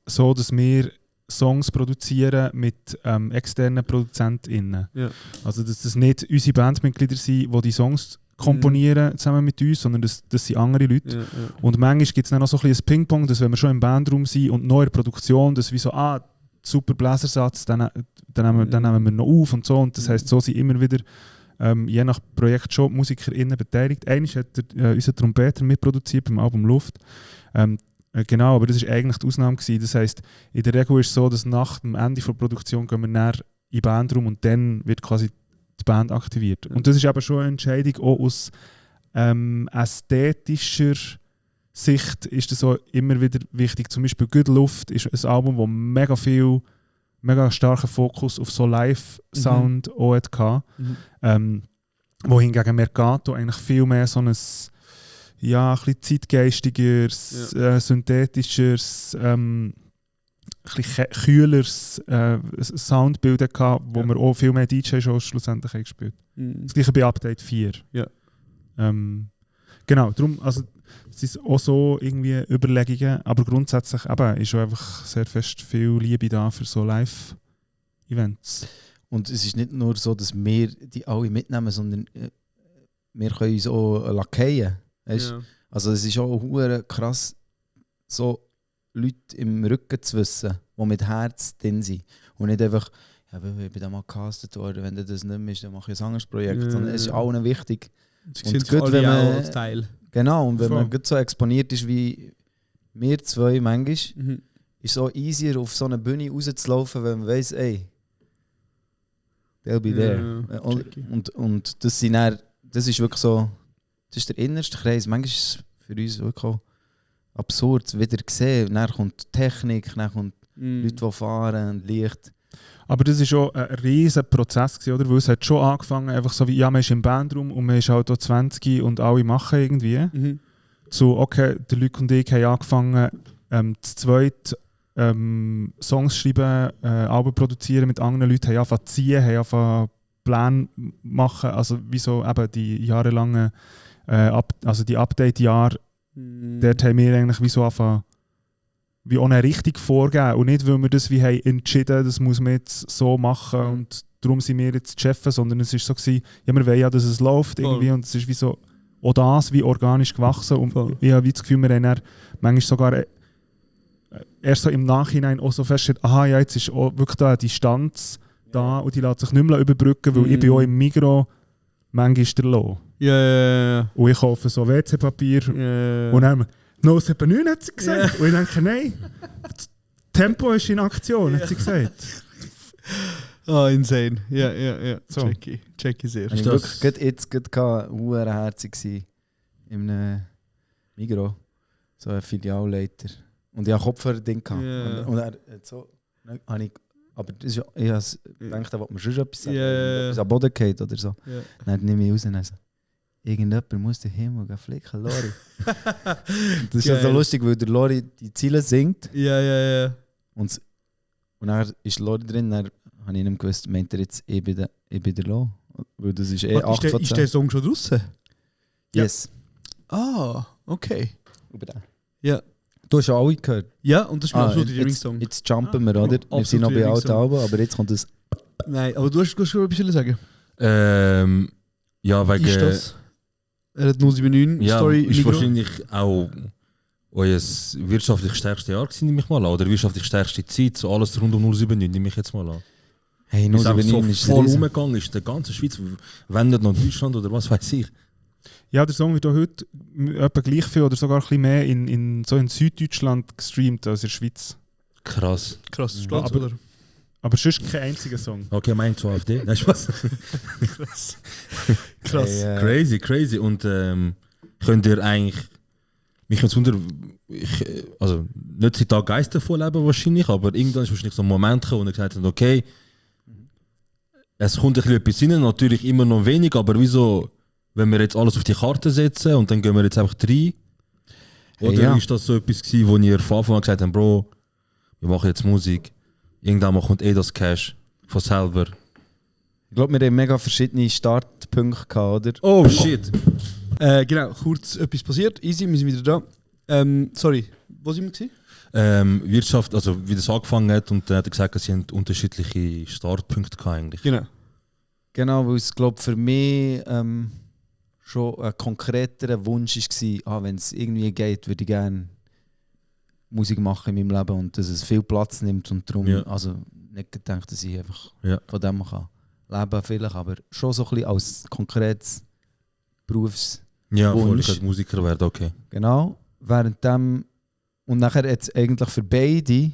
so, dass wir Songs produzieren mit externen ProduzentInnen. Ja. Also dass das nicht unsere Bandmitglieder sind, die die Songs komponieren zusammen mit uns, sondern das sind andere Leute. Ja. Und manchmal gibt es dann noch so ein bisschen Ping-Pong, dass wenn wir schon im Bandraum sind und neue Produktion, dass wie so, super Bläsersatz, dann nehmen wir noch auf und so. Und das heisst, so sind immer wieder je nach Projekt schon MusikerInnen beteiligt. Einmal hat unser Trompeter mitproduziert beim Album Luft. Genau, aber das war eigentlich die Ausnahme gewesen. Das heisst, in der Regel ist es so, dass nach dem Ende der Produktion gehen wir näher in den Bandraum und dann wird quasi die Band aktiviert. Und das ist aber schon eine Entscheidung, auch aus ästhetischer Sicht ist das auch immer wieder wichtig. Zum Beispiel Good Luft ist ein Album, das mega starken Fokus auf so Live-Sound auch hatte. Wohingegen Mercato eigentlich viel mehr so ein bisschen zeitgeistigeres, synthetischeres, ein bisschen kühleres Soundbild hatte, wo wir auch viel mehr DJ-Shows schlussendlich haben gespielt. Das gleiche bei Update 4. Ja. Genau, darum, also es sind auch so irgendwie Überlegungen, aber grundsätzlich eben, ist auch einfach sehr fest viel Liebe da für so Live-Events. Und es ist nicht nur so, dass wir die alle mitnehmen, sondern wir können uns auch lackieren. Ja. Also es ist auch verdammt krass, so Leute im Rücken zu wissen, die mit Herz drin sind. Und nicht einfach, ja, ich bin da mal gecastet worden, wenn das nicht mehr ist, dann mache ich ein anderes Projekt. Sondern es ist allen wichtig. Sie und gut, wenn man als Teil. Genau, und wenn man gut so exponiert ist wie wir zwei manchmal, ist es so easier, auf so eine Bühne rauszulaufen, wenn man weiss, ey, they'll be there. Und das sind dann, das ist wirklich so, das ist der innerste Kreis. Manchmal ist es für uns wirklich auch absurd, wieder gesehen. Dann kommt Technik, dann kommt Leute, die fahren und Licht. Aber das war schon ein riesiger Prozess, oder? Weil es hat schon angefangen, einfach so wie, ja, man ist im Bandraum und man ist halt auch 20 und alle machen irgendwie. So, okay, der Luc und ich haben angefangen, zu zweit Songs schreiben, Alben produzieren mit anderen Leuten, haben angefangen zu ziehen, haben angefangen Pläne machen, also wie so eben die jahrelangen, also die Update-Jahre, dort haben wir eigentlich wie so angefangen, wie auch eine Richtung vorgeben und nicht, weil wir das wie haben entschieden, das muss man jetzt so machen und darum sind wir jetzt die Chefs, sondern es war so gewesen, ja, wir wollen ja, dass es läuft irgendwie und es ist wie so, auch das wie organisch gewachsen und ich habe das Gefühl, wir haben dann manchmal sogar erst so im Nachhinein auch so festgestellt, aha, ja, jetzt ist auch wirklich da eine Distanz da und die lässt sich nicht mehr überbrücken, weil ich bin auch im Migros manchmal der Lohn. Ja. Und ich kaufe so WC-Papier und dann «No 79» hat sie gesagt. Und ich denke, nein, das Tempo ist in Aktion, hat sie gesagt. Insane. Ja. So. Checky sehr. Ich war wirklich jetzt herzig in einem Migros, so ein Filialleiter. Und ich hatte Kopfhörer-Ding. Und er hat so, aber das ist ja, ich habe gedacht, da wollte man schon etwas sagen, etwas am Boden geht oder so. Dann nehme ich raus und so, irgendjemand muss den Himmel flicken, Lori. Das ist ja so lustig, weil der Lori die Ziele singt. Ja. Und dann ist Lori drin, dann habe ich nicht gewusst, meint er jetzt, ich bin der Lo? Weil das ist 8 von 10. Ist der Song schon draussen? Yes. Okay. Über den. Ja. Du hast schon alle gehört. Ja, und das ist mein absoluter Lieblingssong. Jetzt jumpen wir, oder? Wir sind noch bei alten Alben, aber jetzt kommt das. Nein, aber du hast schon etwas sagen. Ja, wegen... Ist das? Er hat 079 ja, Story. Ist wahrscheinlich auch euer wirtschaftlich stärkstes Jahr gewesen, nehme ich mal an. Oder wirtschaftlich stärkste Zeit, so alles rund um 079, nehme ich jetzt mal an. Hey, 079 ist so voll umgegangen ist, der ganze Schweiz, wenn nicht noch Deutschland oder was weiß ich. Ja, der Song wird auch heute etwa gleich viel oder sogar ein bisschen mehr in Süddeutschland gestreamt als in der Schweiz. Krass. Stolz, aber, oder? Aber sonst kein einziger Song. Okay, mein 2FD. Nein, Spaß. Krass. Hey, crazy. Und könnt ihr eigentlich, mich jetzt wundern, also nicht seit Tag geistervoll leben wahrscheinlich, aber irgendwann ist wahrscheinlich so ein Moment gekommen, wo ihr gesagt habt, okay, es kommt ein bisschen etwas rein, natürlich immer noch wenig, aber wieso, wenn wir jetzt alles auf die Karte setzen und dann gehen wir jetzt einfach rein? Oder ist das so etwas gewesen, wo ihr von Anfang an gesagt habt, Bro, wir machen jetzt Musik, irgendwann mal kommt das Cash von selber? Ich glaube, wir haben mega verschiedene Startpunkte gehabt, oder? Oh shit! Genau, kurz etwas passiert. Easy, wir sind wieder da. Sorry, wo sind wir gewesen? Wirtschaft, also wie das angefangen hat und dann hat er gesagt, sie haben unterschiedliche Startpunkte gehabt eigentlich. Genau, weil es glaube für mich schon ein konkreterer Wunsch war, wenn es irgendwie geht, würde ich gerne Musik machen in meinem Leben und dass es viel Platz nimmt und darum, also nicht gedacht, dass ich einfach von dem kann leben vielleicht, aber schon so ein bisschen als konkretes Berufswunsch. Ja, voll, ich könnte Musiker werden, okay. Genau, währenddem und nachher jetzt eigentlich für beide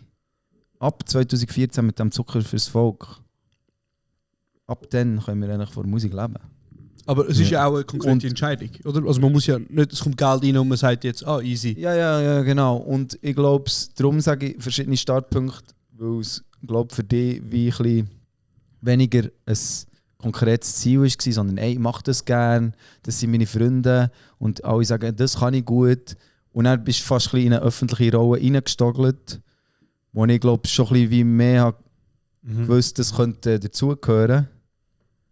ab 2014 mit dem Zucker fürs Volk, ab dann können wir eigentlich von Musik leben. Aber es ist ja auch eine konkrete Entscheidung, oder? Also man muss ja nicht, es kommt Geld rein und man sagt jetzt, easy. Ja, genau. Und ich glaube, darum sage ich verschiedene Startpunkte, weil es, glaube für dich wie ein bisschen weniger ein konkretes Ziel war, sondern ey, ich mache das gerne, das sind meine Freunde und alle sagen, das kann ich gut. Und dann bist du fast ein bisschen in eine öffentliche Rolle reingestogelt, wo ich glaube schon ein bisschen wie mehr gewusst, das könnte dazugehören.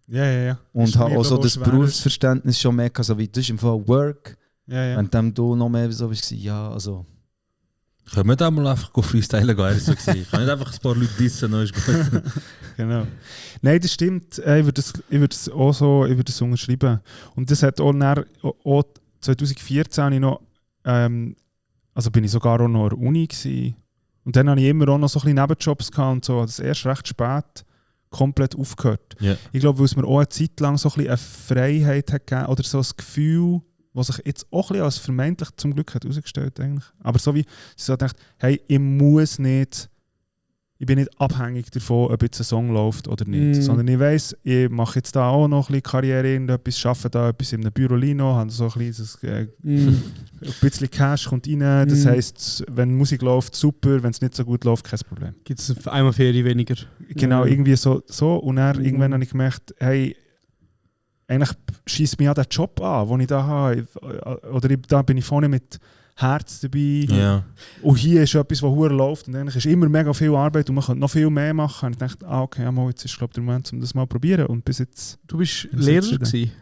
Ja. Und habe auch so das Berufsverständnis schon mehr gehabt, so wie das ist im Fall Work. Ja. Und dann du noch mehr so bist, ja, also. Können wir da mal einfach freestylen gehen? So ich kann nicht einfach ein paar Leute dissen, dann ist gut. Genau. Nein, das stimmt. Ich würde das auch so unterschreiben. Und das hat auch 2014 habe ich noch, also bin ich sogar auch noch an der Uni gewesen. Und dann habe ich immer auch noch so ein bisschen Nebenjobs gehabt und so. Das erst recht spät komplett aufgehört. Yeah. Ich glaube, weil es mir auch eine Zeit lang so ein bisschen eine Freiheit hat gegeben oder so ein Gefühl, was sich jetzt auch ein bisschen als vermeintlich zum Glück hat herausgestellt eigentlich. Aber so wie ich so dachte, hey, ich muss nicht ich bin nicht abhängig davon, ob jetzt ein Song läuft oder nicht. Sondern ich weiss, ich mache jetzt da auch noch ein bisschen Karriere, irgendetwas, arbeite da etwas in einem Bürolino, habe so ein bisschen, ein bisschen Cash kommt rein. Das heisst, wenn Musik läuft, super, wenn es nicht so gut läuft, kein Problem. Gibt es einmal Ferien weniger? Genau, irgendwie so. Und dann irgendwann habe ich gemerkt, hey, eigentlich schießt mich auch der Job an, den ich da habe. Oder da bin ich vorne mit Herz dabei. Ja. Und hier ist etwas, das verdammt läuft. Und eigentlich ist immer mega viel Arbeit und man könnte noch viel mehr machen. Und ich dachte, okay, jetzt ist der Moment, um das mal zu probieren. Und bis jetzt... Du bist Lehrer gewesen?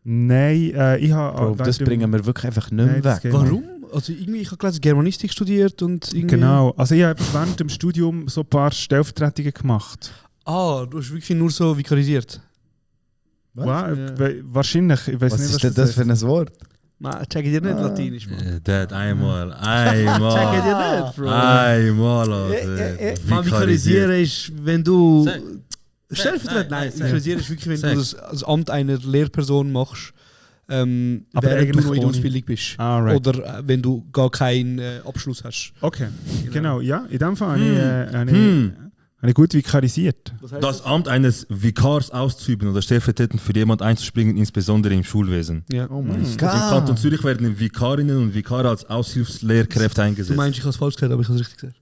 Nein, ich habe... Bro, das bringen wir wirklich einfach nicht mehr weg. Warum? Also irgendwie, ich habe gelesen, Germanistik studiert und irgendwie... Genau, also ich habe während dem Studium so ein paar Stellvertretungen gemacht. Ah, du hast wirklich nur so vikarisiert? Wow, wahrscheinlich, ich weiß Was nicht, ist denn das für ein Wort? Man, check dir nicht Latinisch, Mann. Dad, einmal. Check dir nicht, Bro. Einmal, Alter. Vikarisieren ist, wenn du... Sag. Stellvertretend? Nein, Sag. vikarisieren ist wirklich, wenn Sag. du das Amt einer Lehrperson machst, Aber während du eigentlich noch in der ohne. Ausbildung bist. Right. Oder wenn du gar keinen Abschluss hast. Okay, genau. Ja, in dem Fall habe ich gut vikarisiert. Das Amt eines Vikars auszuüben oder stellvertretend für jemanden einzuspringen, insbesondere im Schulwesen. Ja. Oh mein Im Kanton Zürich werden Vikarinnen und Vikare als Aushilfslehrkräfte Du eingesetzt. meinst, ich habe es falsch gesagt, aber ich habe es richtig gesagt.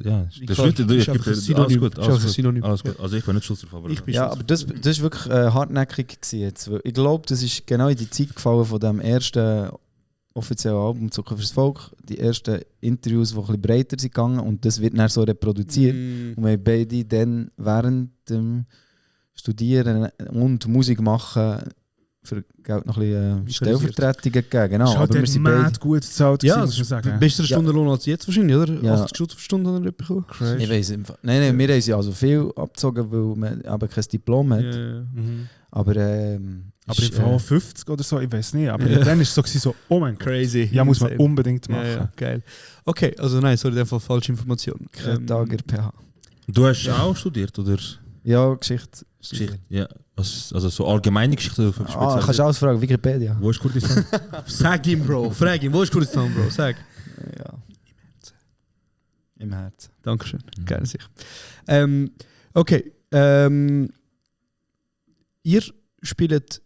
Ja, das Vikar stimmt. ist einfach ein Synonym. Alles gut, Ist einfach ein alles Synonym. gut. Alles gut. Also ich bin nicht schuld drauf, aber... Ich bin Ja, schuld. aber das ist wirklich hartnäckig gewesen jetzt. Ich glaube, das ist genau in die Zeit gefallen von dem ersten offiziellen Album «Zucker fürs Volk». Die ersten Interviews, die ein bisschen breiter sind gegangen und das wird dann so reproduziert. Und wir haben beide dann während dem Studieren und Musik machen für Geld noch ein bisschen Stellvertretungen gegeben. Genau, Ist halt aber wir sind beide... mad gut bezahlt, Ja, muss man sagen. bessere Stundenlohn als jetzt wahrscheinlich, oder? Ja. 80 Stunden pro Stunde haben wir bekommen. Ich weiss im Fall. Nein, wir haben sie also viel abgezogen, weil man aber kein Diplom hat. Ja. Mhm. Aber Aber im Fall 50 oder so, ich weiß nicht. Aber dann war es so, oh mein Gott. Crazy. Ja, muss man Insane. unbedingt machen. Ja, geil. Okay, also nein, sorry, einfach falsche Information. Tager PH. Du hast auch studiert, oder? Ja, Geschichte. Geschichte. Ja. Also so allgemeine Geschichte oder Kannst du alles fragen, Wikipedia. Wo ist Kurdistan? Sag ihm, Bro. Frag ihn, wo ist Kurdistan, Bro? Sag. Ja. Im Herzen. Dankeschön. Gerne sicher. Okay. Ihr spielt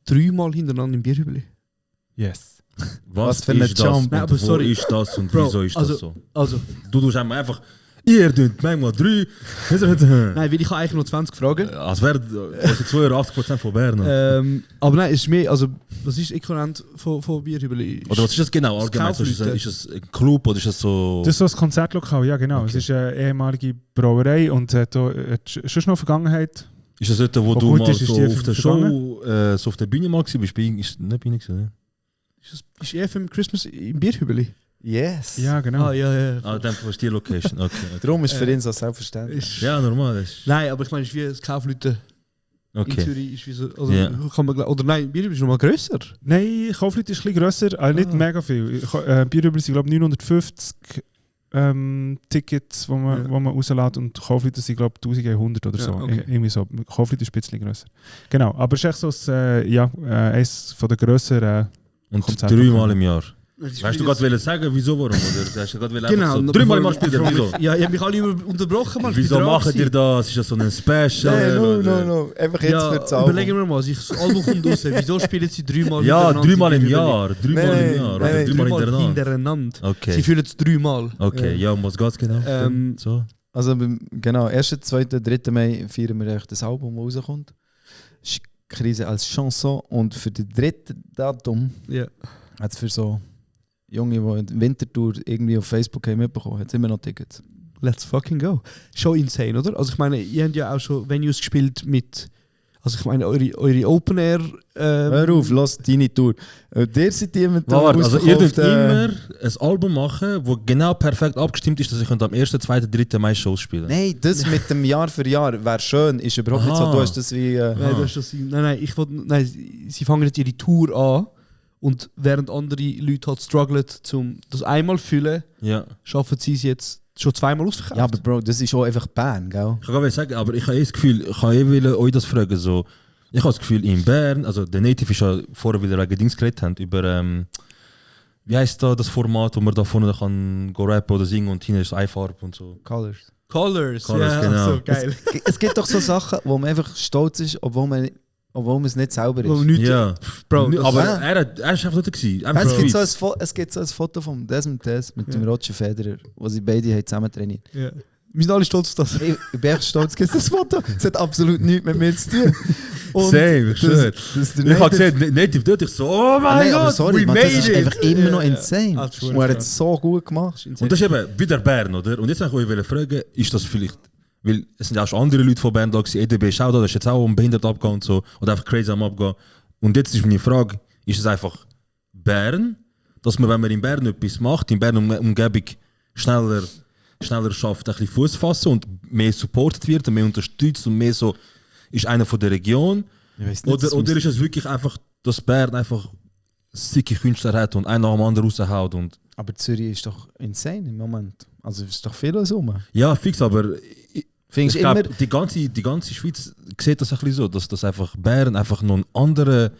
3-mal hintereinander im Bierhübeli. Yes. Was für eine ist das? Jump. Und Aber wo sorry. ist das und Bro, wieso ist also- das so? Also, Du tust einfach, ihr tut manchmal 3. nein, weil ich habe eigentlich nur 20 Fragen. Als wäre also 82% von Bern. Aber nein, es ist mehr, also, was ist äquivalent von Bierhübeli? Oder was ist das genau? Allgemein, so, ist es ein Club oder ist es so... Das ist so ein Konzertlokal, ja genau. Okay. Es ist eine ehemalige Brauerei und hat schon noch Vergangenheit. Ist das dort, wo Wo du gut mal ist, ist so die auf der vergangen? Show, so auf der Bühne mal gewesen bist? Ist nicht Bühne gewesen, Ist EFM Christmas im Bierhübeli? Yes. Ja, genau. Ah, ja. Ah, dann ist die Location. Okay. Darum ist für ihn so selbstverständlich. Ist, Ja, normal. Das ist, Nein, aber ich meine, es ist wie das Kaufleute in okay. Zürich. Ist wie so, also, Ja. kann man, oder nein, Bierhübeli ist noch mal grösser. Nein, Kaufleute ist ein bisschen grösser, nicht mega viel. Bierüber sind glaube ich 950 Tickets, wo man rauslässt und Kaufleute sind glaube ich 1100 oder so. Ja, okay. Irgendwie so. Kaufleute ist ein bisschen grösser. Genau, aber es ist echt so eines von der grösseren Und Konzerte. 3-mal im Jahr. Weißt du gerade wollen sagen, wieso, warum? Oder hast du gerade wollen Genau. einfach so 3-mal im Jahr spielen, wieso? Ja, ich habe mich alle unterbrochen, Mann. Wieso machen ihr das? Ist das so ein Special? No. Einfach jetzt Ja, für das Album. überlegen wir mal, das Album kommt raus. Wieso spielen sie 3-mal Ja, hintereinander 3-mal im Bierhübeli? Jahr. 3-mal im Jahr. Oder 3-mal hintereinander. Sie Okay. fühlen es 3-mal. Okay, ja, um was geht's genau? So. Also genau, 1., 2., 3. Mai feiern wir echt das Album, das rauskommt. Krise als Chanson und für das 3. Datum Ja. hat es für so Junge, die in Wintertour irgendwie auf Facebook haben mitbekommen, hat es immer noch Tickets. Let's fucking go. Schon insane, oder? Also ich meine, ihr habt ja auch schon Venues gespielt mit... Also ich meine, eure Open Air... Hör auf, lass deine Tour. Der seid ihr mit dem Warte, also ihr dürft ausverkauften- immer ein Album machen, das genau perfekt abgestimmt ist, dass ich am 1., 2., 3. Mai Shows spielen. Nein, das mit dem Jahr für Jahr wäre schön, ist überhaupt nicht so. Aha. Du hast das wie... Nein, du hast das, nein, sie fangen jetzt ihre Tour an und während andere Leute halt strugglen, um das einmal zu füllen, Ja. schaffen sie es jetzt schon 2-mal ausverkauft. ja, aber Bro, das ist auch einfach Bern, gell? Ich kann gar sagen, aber ich habe das Gefühl, ich wollte euch das fragen. So, ich habe das Gefühl, in Bern, also der Native ist ja vorher wieder wegen Dings geredet haben, über, wie heisst da das Format, wo man da vorne kann go rappen oder singen und hinten ist Eifarbe und so. Colors. Colors, Colors, genau. so geil. Es gibt doch so Sachen, wo man einfach stolz ist, obwohl man es nicht selber ist. Wo man nicht, Ja. Bro, Aber Ja. er ist einfach nicht gewesen. Einfach Es gibt, Schweiz. es gibt so ein Foto von Desmond Tess mit dem Roger Federer, wo sie beide haben zusammen trainiert. ja. Wir sind alle stolz auf das. Ich bin echt stolz, es gibt das Foto. Es hat absolut nichts mit mir zu tun. Und Same, ich schwör. das Ich habe gesehen, Native dort, ich so, oh mein Nein, aber Gott, sorry, we man, made das ist it! einfach immer noch Ja, ja. insane. Ah, das ist Und er hat es so gut gemacht. Und das ist eben wieder Bern, oder? Und jetzt wollte ich euch fragen, ist das vielleicht, weil es sind ja auch schon andere Leute von Bern da gewesen, EDB ist auch da, das ist jetzt auch behindert abgegangen und so, oder einfach crazy am abgehen. Und jetzt ist meine Frage, ist es einfach Bern, dass man, wenn man in Bern etwas macht, in Bern Umgebung schneller schafft, ein bisschen Fuß fassen und mehr supportet wird und mehr unterstützt und mehr so ist einer von der Region? Ich weiss nicht, Oder ist es wirklich einfach, dass Bern einfach sicke Künstler hat und einer nach dem anderen raushaut? Und aber Zürich ist doch insane im Moment. Also es ist doch viel rum. ja, fix, aber Findest ich du immer... glaube, die ganze Schweiz sieht das ein bisschen so, dass das einfach Bern einfach noch ein anderer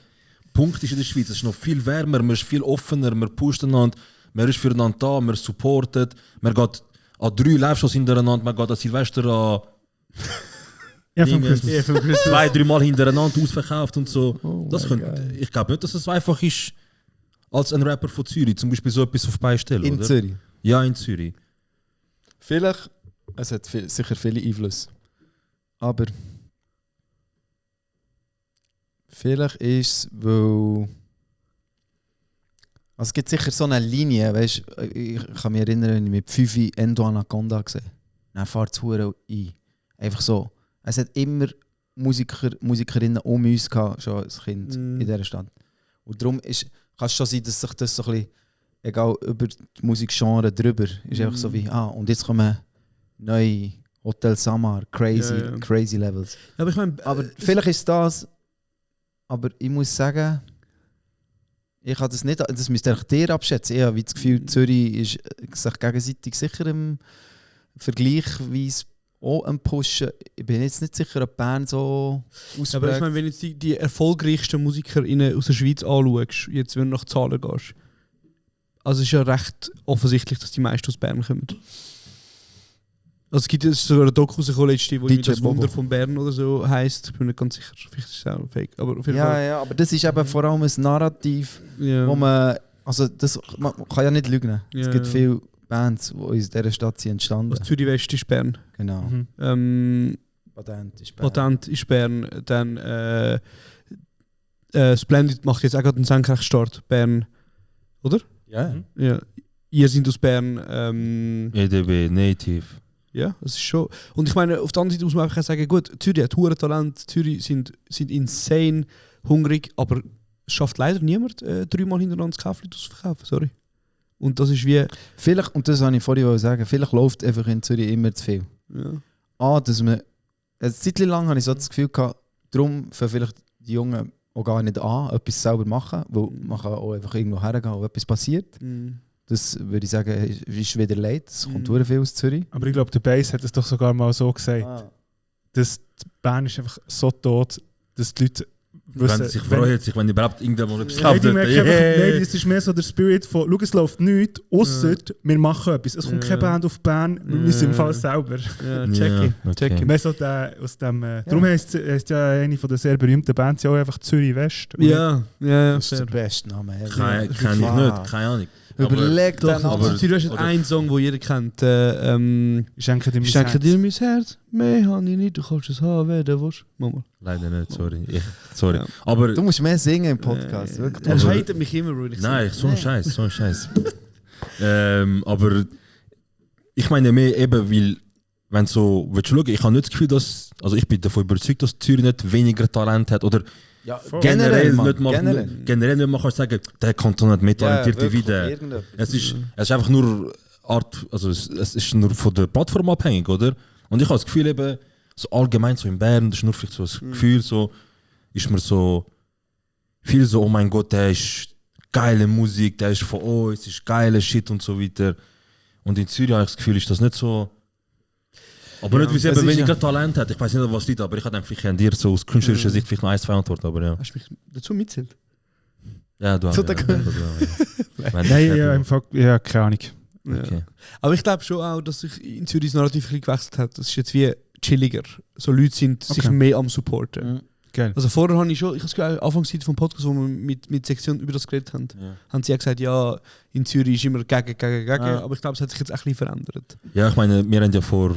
Punkt ist in der Schweiz. Es ist noch viel wärmer, man ist viel offener, man pusht einander, man ist füreinander da, man supportet, man geht an 3 Live-Shows hintereinander, man geht an Silvester an Ja, vom Dinge, Christmas. 2-3 Mal hintereinander ausverkauft und so. Oh Das my könnte, God. ich glaube nicht, dass es so einfach ist, als ein Rapper von Zürich zum Beispiel so etwas auf beistellen, In oder? Zürich. Ja, in Zürich. Vielleicht, es hat sicher viele Einflüsse. Aber vielleicht ist es, weil... Also es gibt sicher so eine Linie, weißt, ich kann mich erinnern, wenn ich mit 5 Endo Anaconda gesehen habe. Dann fährt es verdammt ein. Einfach so. Es hat immer Musikerinnen um uns gehabt, schon als Kind in dieser Stadt. Und darum kann es schon sein, dass sich das so ein bisschen, egal über die Musikgenre drüber, ist einfach so wie, und jetzt kommen neue Hotel Samar, crazy Levels. Aber ich meine, Aber vielleicht ist das, aber ich muss sagen, ich kann das nicht, das müsst ihr dir abschätzen. Ich habe das Gefühl, Zürich ist sich gegenseitig sicher im Vergleichweise auch am Pushen. Ich bin jetzt nicht sicher, ob Bern so ausprägt. aber ich meine, wenn du jetzt die erfolgreichsten MusikerInnen aus der Schweiz anschaust, jetzt wenn du nach Zahlen gehst, also es ist ja recht offensichtlich, dass die meisten aus Bern kommen. Also es gibt jetzt sogar eine Doku rausgekommen letzte, wo DJ das Wunder Bobo. von Bern oder so heisst. Ich bin nicht ganz sicher, vielleicht ist es auch fake. Aber auf jeden Fall. Ja, aber das ist eben vor allem ein Narrativ, Ja. wo man, also man kann ja nicht lügen. Ja, Es gibt ja. viele Bands, die in dieser Stadt sind entstanden. Also Zürich West ist Bern. Genau. Mhm. Patent ist Bern. Patent ist Bern. Dann Splendid macht jetzt auch gerade einen Senkrechtstart. Bern. Oder? Ja. Ja. Ihr seid aus Bern. EDB, Native. Ja, das ist schon. Und ich meine, auf der anderen Seite muss man einfach sagen, gut, Zürich hat hohes Talent, Zürich sind insane hungrig, aber es schafft leider niemand, 3 Mal hintereinander das Kaufleute auszuverkaufen, sorry. Und das ist wie... Vielleicht, und das wollte ich vorhin sagen, vielleicht läuft einfach in Zürich immer zu viel. Ja. Dass man, eine Zeit lang habe ich so das Gefühl gehabt, darum fangen vielleicht die Jungen auch gar nicht an, etwas selber machen, weil man kann auch einfach irgendwo hergehen, wo etwas passiert. Das würde ich sagen, ist wieder leid. Es kommt sehr viel aus Zürich. Aber ich glaube, der Bass hat es doch sogar mal so gesagt, dass die Bern ist einfach so tot, dass die Leute Wenn sie sich freuen, wenn überhaupt irgendjemand etwas Nein, die kauft. merken einfach, nein, das ist mehr so der Spirit von, schau, es läuft nichts, ausser wir machen etwas. Es kommt keine Band auf Bern, wir müssen im Fall selber. Ja, check okay. Mehr so aus dem, darum heisst ja eine von der sehr berühmten Bands ja auch einfach Zürich West. Ja, Das ist der beste Name. Kenn ich nicht, keine Ahnung. Überleg Doch, den aber Namen. Zürich hat einen Song, den jeder kennt. Ich schenke dir mein Ich schenke dir Herz. mein Herz, mehr habe ich nicht, du kannst es haben, wer du willst. Mama. Leider nicht, sorry. Sorry. Ja. Aber Du musst mehr singen im Podcast. Wirklich. Er hatet mich immer, würde ich nein, so ein Scheiß. Aber ich meine mehr eben, weil, wenn so, willst du schauen, ich habe nicht das Gefühl, dass, also ich bin davon überzeugt, dass Zürich nicht weniger Talent hat oder Ja, generell Mann, nicht mal, generell nicht mal kannst sagen, der Kanton hat mehr talentierte wie der. Es ist einfach nur Art, also es ist nur von der Plattform abhängig, oder? Und ich habe das Gefühl eben, so allgemein so in Bern, das ist nur vielleicht so das Gefühl, so ist mir so viel so, oh mein Gott, der ist geile Musik, der ist von uns, ist geile Shit und so weiter. Und in Zürich habe ich das Gefühl, ist das nicht so. Aber nicht, weil sie es eben ist weniger ja- Talent hat. Ich weiß nicht, was liegt, aber ich hatte vielleicht an dir so aus künstlerischer Sicht vielleicht noch 1, 2 Antworten, aber ja. Hast du mich dazu mitzählt? Ja, du hast So, ja, da- ja, Nein, ja, im Fall, ja, keine Ahnung. Okay. Aber ich glaube schon auch, dass sich in Zürich das Narrativ ein bisschen gewechselt hat. Das ist jetzt wie chilliger. So Leute sind sich mehr am Supporten. Geil. Also vorher habe ich schon, ich habe es gehört, Anfangszeit vom Podcast, wo wir mit Sektion über das geredet haben, haben sie ja gesagt, ja, in Zürich ist immer gegen. Aber ich glaube, es hat sich jetzt auch ein bisschen verändert. Ja, ich meine, wir haben ja vor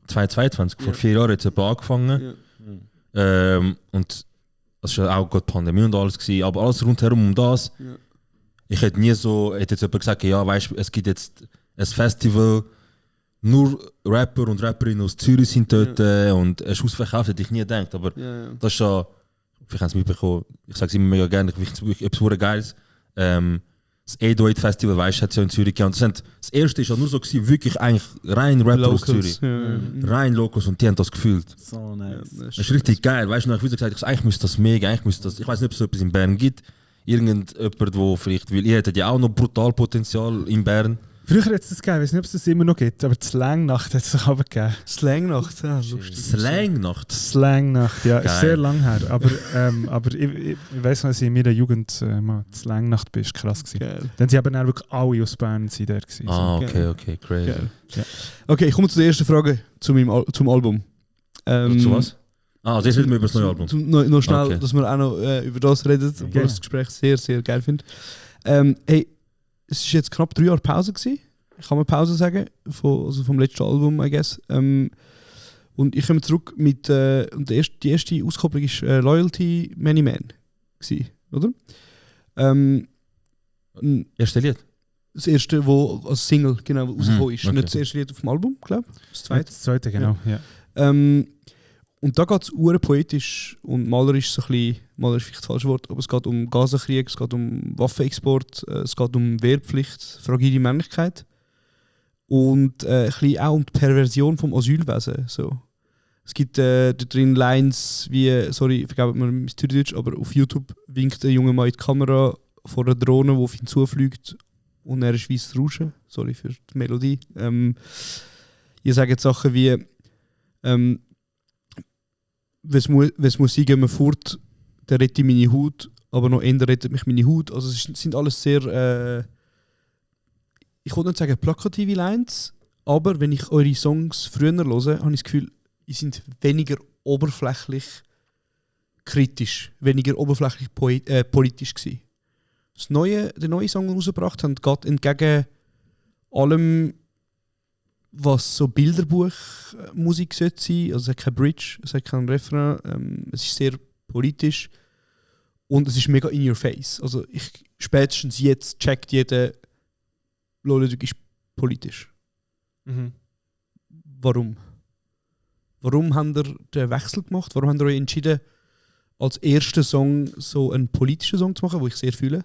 2022, vor 4 Jahren jetzt etwa angefangen. Und das war ja auch gerade Pandemie und alles gewesen, aber alles rundherum um das. Ja. Ich hätte nie so, hätte jetzt jemand gesagt, ja, weißt du, es gibt jetzt ein Festival, nur Rapper und Rapperinnen aus Zürich sind dort und es ist ausverkauft, hätte ich nie gedacht. Aber das ist ja, vielleicht haben Sie es mitbekommen, ich sage es immer mega gerne, ich finde es etwas Geiles. Das 808 Festival, weißt du, hat es ja in Zürich gegeben. Das erste war ja nur so gewesen, wirklich eigentlich rein Rapper Locals, aus Zürich. Rein Locals und die haben das gefühlt. So nice. Das ist richtig geil, weißt du, ich habe gesagt, eigentlich müsste das mega, ich weiß nicht, ob es so etwas in Bern gibt. Irgendjemand, der vielleicht will, ihr hättet ja auch noch brutal Potenzial in Bern. Früher hat es das gegeben, ich weiß nicht, ob es das immer noch gibt, aber die Slangnacht hat es doch aber gegeben. Slangnacht, ja, lustig. Slangnacht, ja, ist sehr lang her. Aber ich weiss noch, dass ich in meiner Jugend mal die Slangnacht bin, ist krass gewesen. Dann sind aber wirklich alle aus Bern da gewesen. Okay, crazy. Ja. Okay, ich komme zur ersten Frage zum Album. Zu was? Also jetzt reden wir über das neue Album. Noch schnell, dass wir auch noch über das reden, weil ich das Gespräch sehr, sehr geil finde. Hey, es war jetzt knapp 3 Jahre Pause gewesen. Ich kann mal Pause sagen, vom letzten Album, I guess. Und ich komme zurück mit, und die erste Auskopplung war Loyalty Many Men gewesen, oder? Erste Lied? Das erste, das als Single genau rausgekommen ist. Okay. Nicht das erste Lied auf dem Album, glaube ich. Das zweite, genau, ja. Und da geht es poetisch und malerisch, so ein bisschen, malerisch vielleicht das falsche Wort, aber es geht um Gazankrieg, es geht um Waffenexport, es geht um Wehrpflicht, fragile Männlichkeit und ein bisschen auch um die Perversion vom Asylwesen. So. Es gibt dort drin Lines wie, sorry, vergebt mir mein Deutsch, aber auf YouTube winkt ein junger Mann in die Kamera vor einer Drohne, die auf ihn zufliegt und er ist weiss Rauschen. Sorry für die Melodie. Ihr sagt jetzt Sachen wie «Wes muss sein, gehen wir fort, der rettet meine Haut, aber noch eher rettet mich meine Haut.» Also es sind alles sehr, ich will nicht sagen plakative Lines, aber wenn ich eure Songs früher höre, habe ich das Gefühl, die sind weniger oberflächlich kritisch, weniger oberflächlich politisch gewesen. Der neue Song, den wir rausgebracht haben, geht entgegen allem, was so Bilderbuchmusik sollte sein. Also es hat kein Bridge, es hat kein Refrain, es ist sehr politisch und es ist mega in your face. Also spätestens jetzt checkt jeder, Lolleduk ist politisch. Mhm. Warum? Warum habt ihr den Wechsel gemacht? Warum habt ihr euch entschieden, als ersten Song so einen politischen Song zu machen, den ich sehr fühle?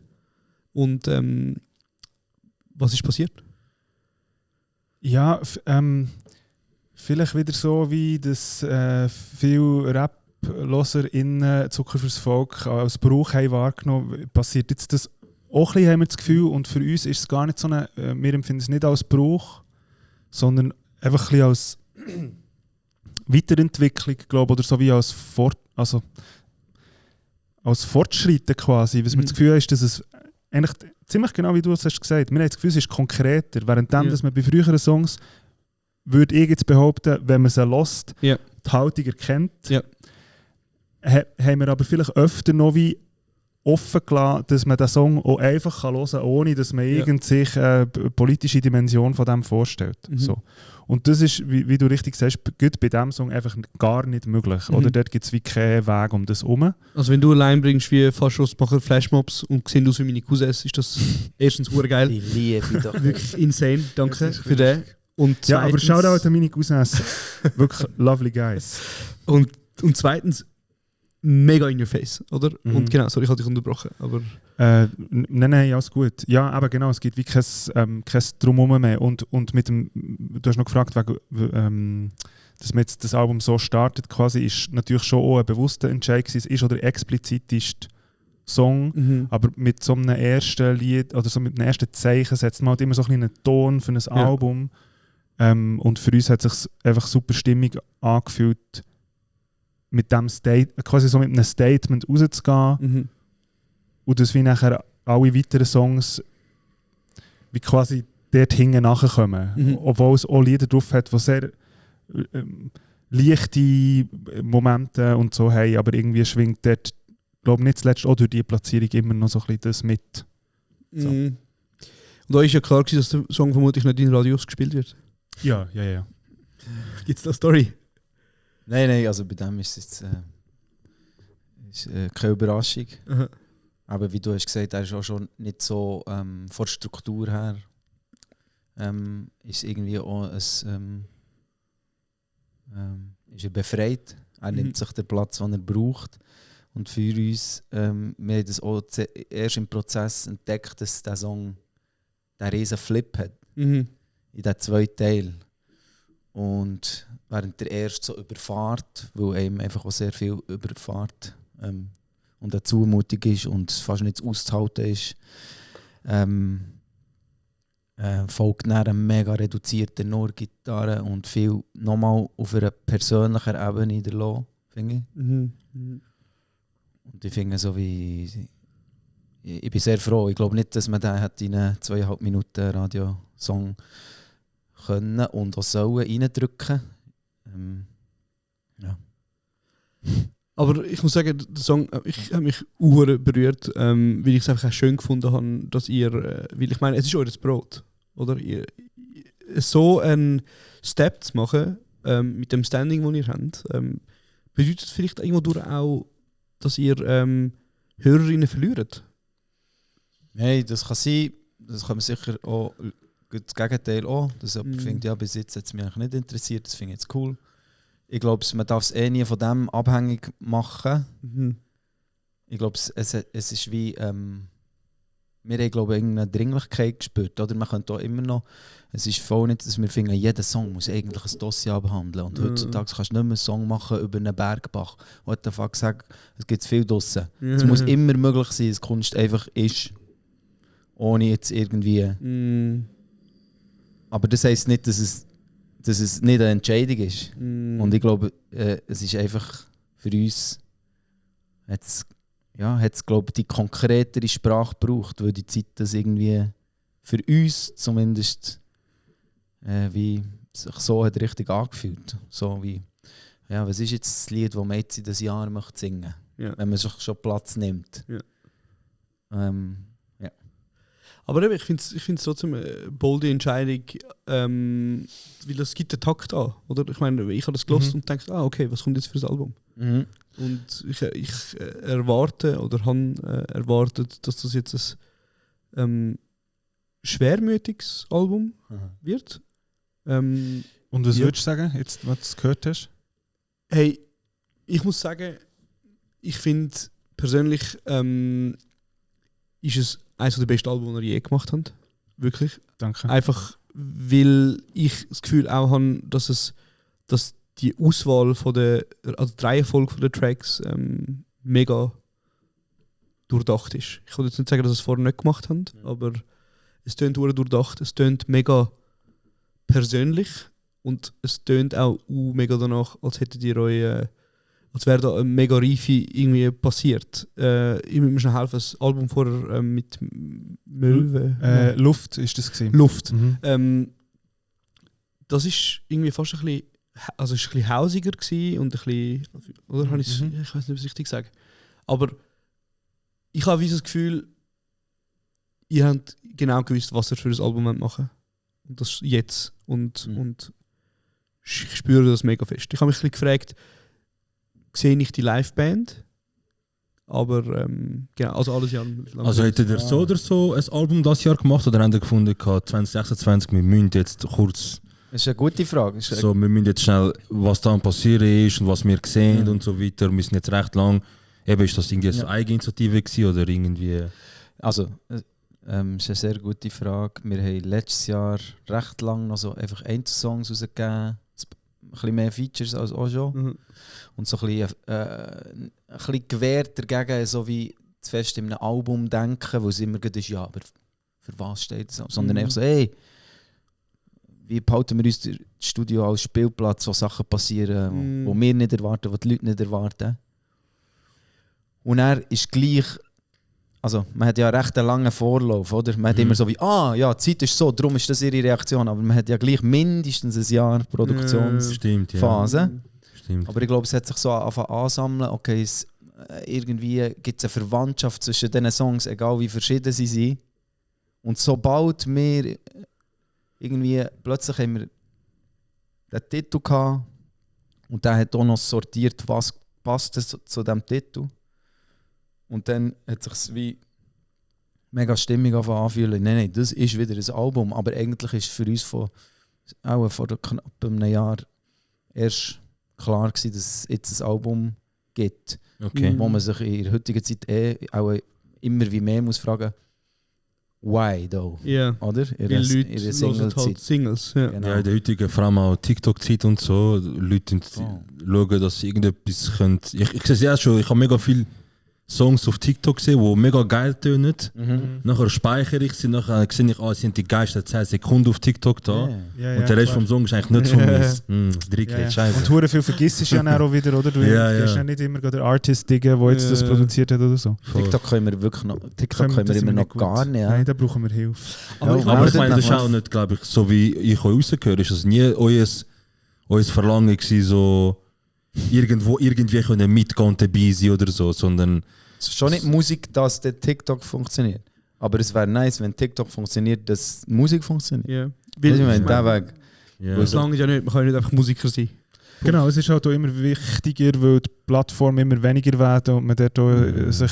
Und was ist passiert? Ja, vielleicht wieder so, wie das viel Rap-LoserInnen Zucker fürs Volk als Brauch haben wahrgenommen, passiert jetzt das auch ein bisschen, haben wir das Gefühl, und für uns ist es gar nicht so eine, wir empfinden es nicht als Brauch, sondern einfach ein bisschen als Weiterentwicklung, glaube ich, oder so wie als Fortschritte quasi. Was wir das Gefühl haben, ist, dass es eigentlich ziemlich genau wie du es hast gesagt, wir haben das Gefühl, es ist konkreter, währenddem, dass man bei früheren Songs, würde ich jetzt behaupten, wenn man sie hört, die Haltung erkennt, haben wir aber vielleicht öfter noch wie offen gelassen, dass man den Song auch einfach hören kann, ohne dass man sich eine politische Dimension von dem vorstellt. So. Und das ist, wie du richtig sagst, bei diesem Song einfach gar nicht möglich. Oder dort gibt es wie keinen Weg um das herum. Also wenn du allein bringst wie Faschosmacher Flashmobs und sehen aus wie meine Cousins, ist das erstens urgeil. Ich liebe doch. Wirklich insane, danke für den. Und ja, aber schau da an meine Cousins. Wirklich lovely guys. Und zweitens, mega in your face, oder? Und genau, sorry, ich habe dich unterbrochen. Aber nein, alles gut. Ja, aber genau, es gibt wie kein Drumherum mehr. Und mit dem, du hast noch gefragt, wegen, dass man jetzt das Album so startet, quasi, ist natürlich schon auch ein bewusster Entscheid gewesen. Es ist oder explizit ist Song, aber mit so einem ersten Lied oder so mit einem ersten Zeichen setzt man halt immer so einen Ton für ein Album. Und für uns hat es sich einfach super stimmig angefühlt, mit dem quasi so mit einem Statement rauszugehen und dass wie nachher alle weiteren Songs wie quasi dort hinten nachkommen. Obwohl es auch Lieder drauf hat, die sehr leichte Momente und so haben, aber irgendwie schwingt dort, glaube nicht zuletzt auch durch die Platzierung immer noch so ein bisschen das mit. So. Und da ist ja klar gewesen, dass der Song vermutlich nicht in Radios gespielt wird. Ja. Gibt es da eine Story? Nein, also bei dem ist es jetzt keine Überraschung. Aha. Aber wie du hast gesagt, er ist auch schon nicht so von der Struktur her ist irgendwie auch ist er befreit. Er nimmt sich den Platz, den er braucht. Und für uns, wir haben das auch erst im Prozess entdeckt, dass der Song einen riesen Flip hat. In den 2 Teil. Und während der erste so überfahrt, weil einem einfach auch sehr viel überfahrt und eine Zumutung ist und es fast nicht auszuhalten ist, folgt dann eine mega reduzierte Nur-Gitarre und viel nochmal auf einer persönlichen Ebene der Lo, finde ich. Und ich finde so wie... Ich bin sehr froh. Ich glaube nicht, dass man den hat in einen 2,5 Minuten Radiosong können und auch sollen reindrücken. Ja. Aber ich muss sagen, der Song ich habe mich berührt, weil ich es einfach auch schön gefunden habe, dass ihr, weil ich meine, es ist eures Brot, oder? Ihr so einen Step zu machen, mit dem Standing, das ihr habt, bedeutet vielleicht irgendwo durch auch, dass ihr Hörerinnen verliert? Nein, das kann sein. Das kann man sicher auch, das Gegenteil auch. Das findet ja bis jetzt hat es mich eigentlich nicht interessiert, das finde ich jetzt cool. Ich glaube, man darf es nie von dem abhängig machen. Ich glaube, es ist wie, wir haben, glaube ich, irgendeine Dringlichkeit gespürt. Oder man könnte auch immer noch, es ist voll nicht, dass wir finden, jeder Song muss eigentlich ein Dossier abhandeln. Und heutzutage kannst du nicht mehr einen Song machen über einen Bergbach. What the fuck, es gibt viel draussen. Es muss immer möglich sein, dass Kunst einfach ist. Ohne jetzt irgendwie... Aber das heisst nicht, dass es nicht eine Entscheidung ist. Und ich glaube, es ist einfach für uns, hat es glaube ich, die konkretere Sprache gebraucht, weil die Zeit das irgendwie für uns zumindest wie sich so hat richtig angefühlt. So wie, ja, was ist jetzt das Lied, das man jetzt in das Jahr möchte singen, wenn man sich schon Platz nimmt. Ja. Aber eben, ich finde es trotzdem eine bolde Entscheidung, weil das gibt den Takt an. Oder? Ich meine, ich habe das gehört und denke, okay, was kommt jetzt für das Album? Und ich erwarte oder habe erwartet, dass das jetzt ein schwermütiges Album wird. Und was würdest du sagen, jetzt, was du gehört hast? Hey, ich muss sagen, ich finde persönlich ist es eines der besten Alben, die er je gemacht hat. Wirklich. Danke. Einfach, weil ich das Gefühl auch habe, dass die Auswahl von also die Reihenfolge von den Tracks mega durchdacht ist. Ich würde jetzt nicht sagen, dass sie es vorher nicht gemacht haben, aber es tönt durchdacht, es tönt mega persönlich und es tönt auch mega danach, als hättet ihr euch als wäre da eine mega Reife irgendwie passiert. Ich muss mir schnell helfen, das Album vorher mit Möwe. Luft ist das gewesen. Luft. Das ist irgendwie fast ein bisschen, also ist ein bisschen hausiger gewesen und ein bisschen, oder habe ich weiß nicht, ob ich es richtig sage. Aber ich habe das Gefühl, ihr habt genau gewusst, was ihr für das Album machen wollt. Und das jetzt. Und ich spüre das mega fest. Ich habe mich ein bisschen gefragt, sehe ich die Liveband, aber genau, also alles Jahr. Also hättet ihr so oder so ein Album das Jahr gemacht oder habt ihr gefunden, 2026, wir müssen jetzt kurz... Das ist eine gute Frage. So, wir müssen jetzt schnell, was dann passiert ist und was wir sehen und so weiter, wir müssen jetzt recht lang... Eben, ist das irgendwie eine Eigeninitiative gewesen oder irgendwie... Also, das ist eine sehr gute Frage. Wir haben letztes Jahr recht lang noch so einfach Einzelsongs rausgegeben. Ein bisschen mehr Features als auch schon. Und so ein bisschen gewehrt dagegen, so wie zu fest in einem Album denken, wo es immer gut ist, ja, aber für was steht es? Sondern einfach so, hey, wie behalten wir uns das Studio als Spielplatz, wo Sachen passieren, wo wir nicht erwarten, wo die Leute nicht erwarten. Und er ist gleich, also man hat ja recht einen langen Vorlauf, oder? Man hat immer so wie, ja, die Zeit ist so, darum ist das ihre Reaktion, aber man hat ja gleich mindestens ein Jahr Produktionsphase. Stimmt, ja. Stimmt. Aber ich glaube, es hat sich so angefangen ansammeln, okay, irgendwie gibt es eine Verwandtschaft zwischen diesen Songs, egal wie verschieden sie sind. Und sobald wir irgendwie, plötzlich haben wir den Titel gehabt und der hat auch noch sortiert, was passt zu diesem Titel. Und dann hat es sich wie mega stimmig anfühlen. Nein, das ist wieder ein Album, aber eigentlich ist für uns vor knapp einem Jahr erst klar gewesen, dass es jetzt ein Album gibt, wo man sich in der heutigen Zeit auch immer wie mehr muss fragen, why though? Ja. Oder? Ihre Single-Zeit. Halt Singles, ja. Genau. Ja, in der heutigen, vor allem auch TikTok-Zeit und so, Leute schauen, dass sie irgendetwas können. Ich sehe es ja schon, ich habe mega viele Songs auf TikTok gesehen, die mega geil tönen. Nachher speichere ich sie, nachher sehe ich, sind die geilsten 10 Sekunden auf TikTok da. Ja, und der Rest vom Song ist eigentlich nicht so mies. Scheiße. Und hure viel vergisst du ja dann auch wieder, oder? Du gehst ja nicht immer den Artist diggen, der jetzt das produziert hat oder so. TikTok können wir wirklich noch, können wir immer noch gar nicht. Nein, da brauchen wir Hilfe. Aber ich meine, das ist auch nicht, glaube ich, so wie ich euch rausgehört, ist das nie euer Verlangen gewesen, so irgendwo irgendwie können mitgehen und dabei sein oder so, sondern es ist schon nicht Musik, dass der TikTok funktioniert. Aber es wäre nice, wenn TikTok funktioniert, dass Musik funktioniert. Ja. Weil ich meine, der Weg. Das lange ja nicht, man kann ja nicht einfach Musiker sein. Genau, es ist halt auch immer wichtiger, weil die Plattformen immer weniger werden und man dort auch sich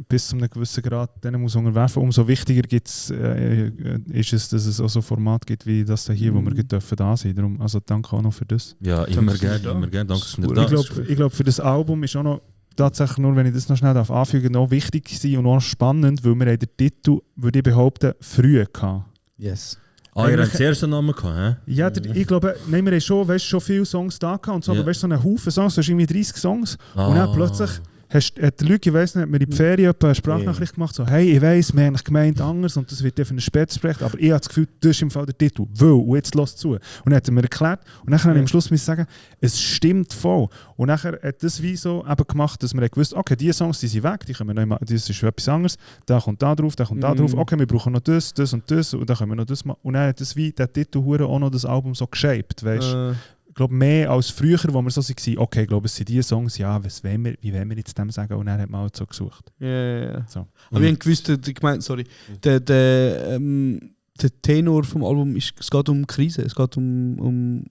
bis zu einem gewissen Grad denen muss unterwerfen. Umso wichtiger ist es, dass es auch so Format gibt wie das hier, wo wir dürfen da sein. Darum, also danke auch noch für das. Ja, immer gerne, danke, dass du da bist. Ich glaube, für das Album ist auch noch tatsächlich, nur wenn ich das noch schnell anfügen darf, noch wichtig gewesen und auch spannend, weil wir den Titel, würde ich behaupten, früh hatten. Yes. Ihr habt den ersten Namen gehabt, hä? Ja, ich glaube, nein, wir haben schon viele Songs da gehabt und so, aber weißt du, so einen Haufen Songs, du hast irgendwie 30 Songs und dann plötzlich hat der Luc, ich weiss nicht, hat mir in die Ferien eine Sprachnachricht gemacht, so, hey, ich weiss, wir haben eigentlich gemeint anders und das wird für ein spätes Projekt, aber ich habe das Gefühl, das ist im Fall der Titel, und jetzt lass zu. Und dann hat er mir erklärt und dann habe ich am Schluss sagen, es stimmt voll. Und dann hat das wie so eben gemacht, dass wir gewusst, okay, diese Songs die sind weg, die können wir noch mal, das ist etwas anderes, da kommt da drauf, da kommt da drauf, okay, wir brauchen noch das und das und dann können wir noch das machen. Und dann hat das wie der Titel auch noch das Album so geshaped, weißt du? Ich glaube, mehr als früher, wo wir so waren, okay, ich glaube, es sind diese Songs, ja, wie wollen wir jetzt dem sagen? Und dann hat man halt so gesucht. Ja. So. Aber ich habe gewusst, der Tenor vom Album ist, es geht um Krise, es geht um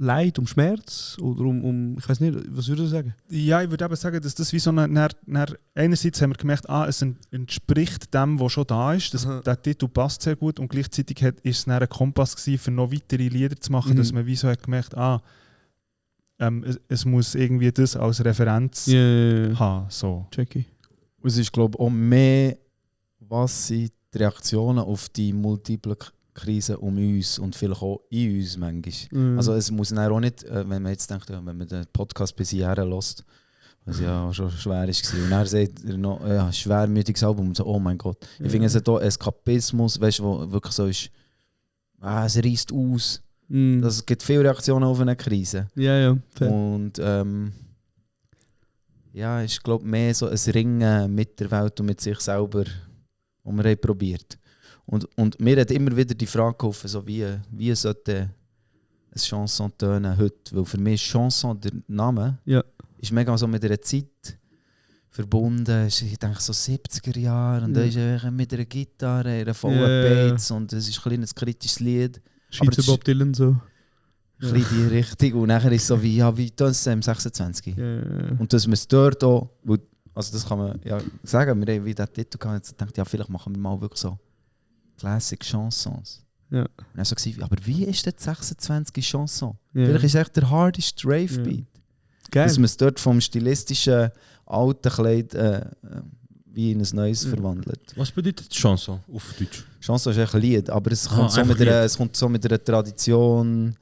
Leid, um Schmerz oder um ich weiß nicht, was würdest du sagen? Ja, ich würde eben sagen, dass das wie so einerseits haben wir gemerkt, es entspricht dem, was schon da ist. Der Titel passt sehr gut und gleichzeitig ist es ein Kompass gewesen, für noch weitere Lieder zu machen, dass man wie so hat gemerkt, es muss irgendwie das als Referenz haben. So. Jackie. Und es ist, glaube ich, auch mehr, was sind die Reaktionen auf die multiplen Krisen um uns und vielleicht auch in uns manchmal. Also es muss dann auch nicht, wenn man jetzt denkt, wenn man den Podcast bis hierher hört, was ja auch schon schwer ist, und dann sagt er noch, ein schwermütiges Album und so, oh mein Gott. Ich finde, es hat auch Eskapismus, weißt du, wo wirklich so ist, es reißt aus. Es gibt viele Reaktionen auf eine Krise. Ja. Fair. Und ist, glaube ich, mehr so ein Ringen mit der Welt und mit sich selber, das wir haben probiert. Und mir hat immer wieder die Frage geholfen, so wie sollte eine Chanson tönen heute? Weil für mich ist Chanson, der Name, ist mega so mit einer Zeit verbunden. Ich denke so 70er Jahre und da ist er mit einer Gitarre, einer vollen Bass und es ist ein kleines kritisches Lied. Schweizer Bob Dylan so. Ein bisschen die Richtung und nachher ist es so wie tönt es im 26. Und dass man es dort auch, also das kann man ja sagen, wir haben wie diesen Titel gehabt und gedacht, vielleicht machen wir mal wirklich so Classic Chansons. Ja. Und dann so gesagt, aber wie ist das 26 Chanson? Vielleicht ist es echt der hardest Rave-Beat. Dass man es dort vom stilistischen alten Kleid wie in ein neues verwandelt. Was bedeutet Chanson auf Deutsch? Chanson ist echt ein Lied, aber es kommt so mit einer Tradition.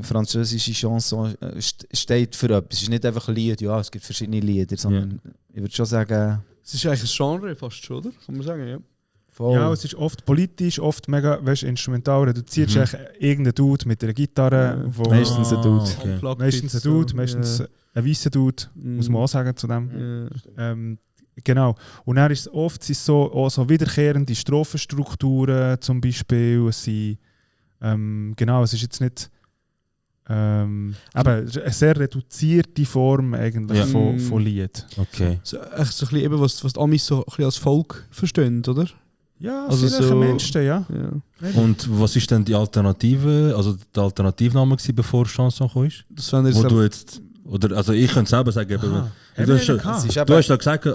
Französische Chanson steht für etwas. Es ist nicht einfach ein Lied, ja, es gibt verschiedene Lieder, sondern ich würde schon sagen... Es ist eigentlich ein Genre fast schon, oder? Kann man sagen, ja. Voll. Ja, es ist oft politisch, oft mega instrumental reduziert. Es ist irgendein Dude mit einer Gitarre. Wo meistens ein Dude. Okay. Meistens ein Dude, meistens ein weißer Dude, muss man auch sagen zu dem. Genau. Und dann ist es oft auch so wiederkehrende Strophenstrukturen zum Beispiel. Es sind, es ist jetzt nicht eben eine sehr reduzierte Form eigentlich von Lied. Okay. So, echt so ein bisschen eben, was die Amis so ein bisschen als Volk verstehen, oder? Ja, also vielleicht so, Menschen, ja. Und was ist denn die Alternative, also der Alternativname gewesen, bevor Chanson kam? Das wenn Wo du jetzt, oder, also ich könnte selber sagen, du hast ja gesagt,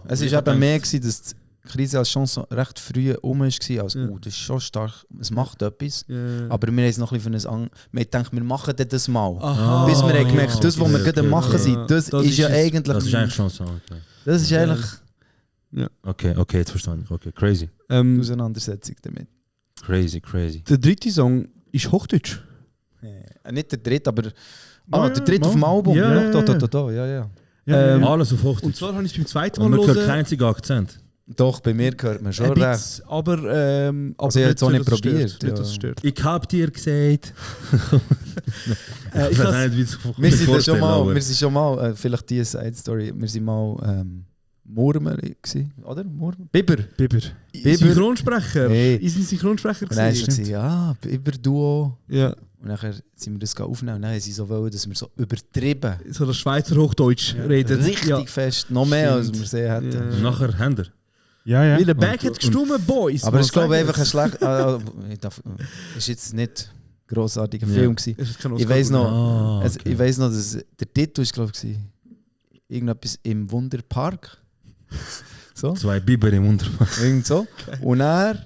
es ist eben mehr gewesen, dass die Krise als Chance recht früh war, als das ist schon stark, es macht etwas, aber wir haben es noch ein bisschen wir denken, wir machen das mal. Bis wir haben gemerkt, das, was wir gerade machen sind, das ist ja eigentlich... Das ist eigentlich Chanson, okay. Das ist eigentlich... Ja. Okay, jetzt verstehe ich. Okay, crazy. Auseinandersetzung damit. Crazy. Der dritte Song ist Hochdeutsch. Nicht der dritte, aber... der dritte auf dem Album. Ja. Alles auf Hochdeutsch. Und zwar habe ich es beim zweiten Mal man hört keinen einzigen Akzent. Doch, bei mir hört man schon recht. Aber also ich habe es auch nicht probiert. Ich habe dir gesagt. Ich weiß nicht, wie es wir sind schon mal, vielleicht diese Side-Story, wir sind mal Murmel gewesen, oder? Biber. Synchronsprecher. Hey. Ist ein Synchronsprecher gewesen? Ja, Biber-Duo. Ja. Und nachher sind wir das aufnehmen und dann haben sie so wollen, dass wir so übertrieben... So das Schweizer Hochdeutsch reden. Richtig fest, noch mehr als wir sehen hätten. Ja. Und nachher Händer. Ja. Weil der Back hat gestummen, Boys. Aber ich glaube einfach ein schlecht... ist jetzt nicht ein grossartiger Film gewesen. Ich weiss noch, ich weiss noch, dass der Titel ist, glaube ich, irgendetwas im Wunderpark. So. 2 Biber im Wunderpark. Irgend so. Und er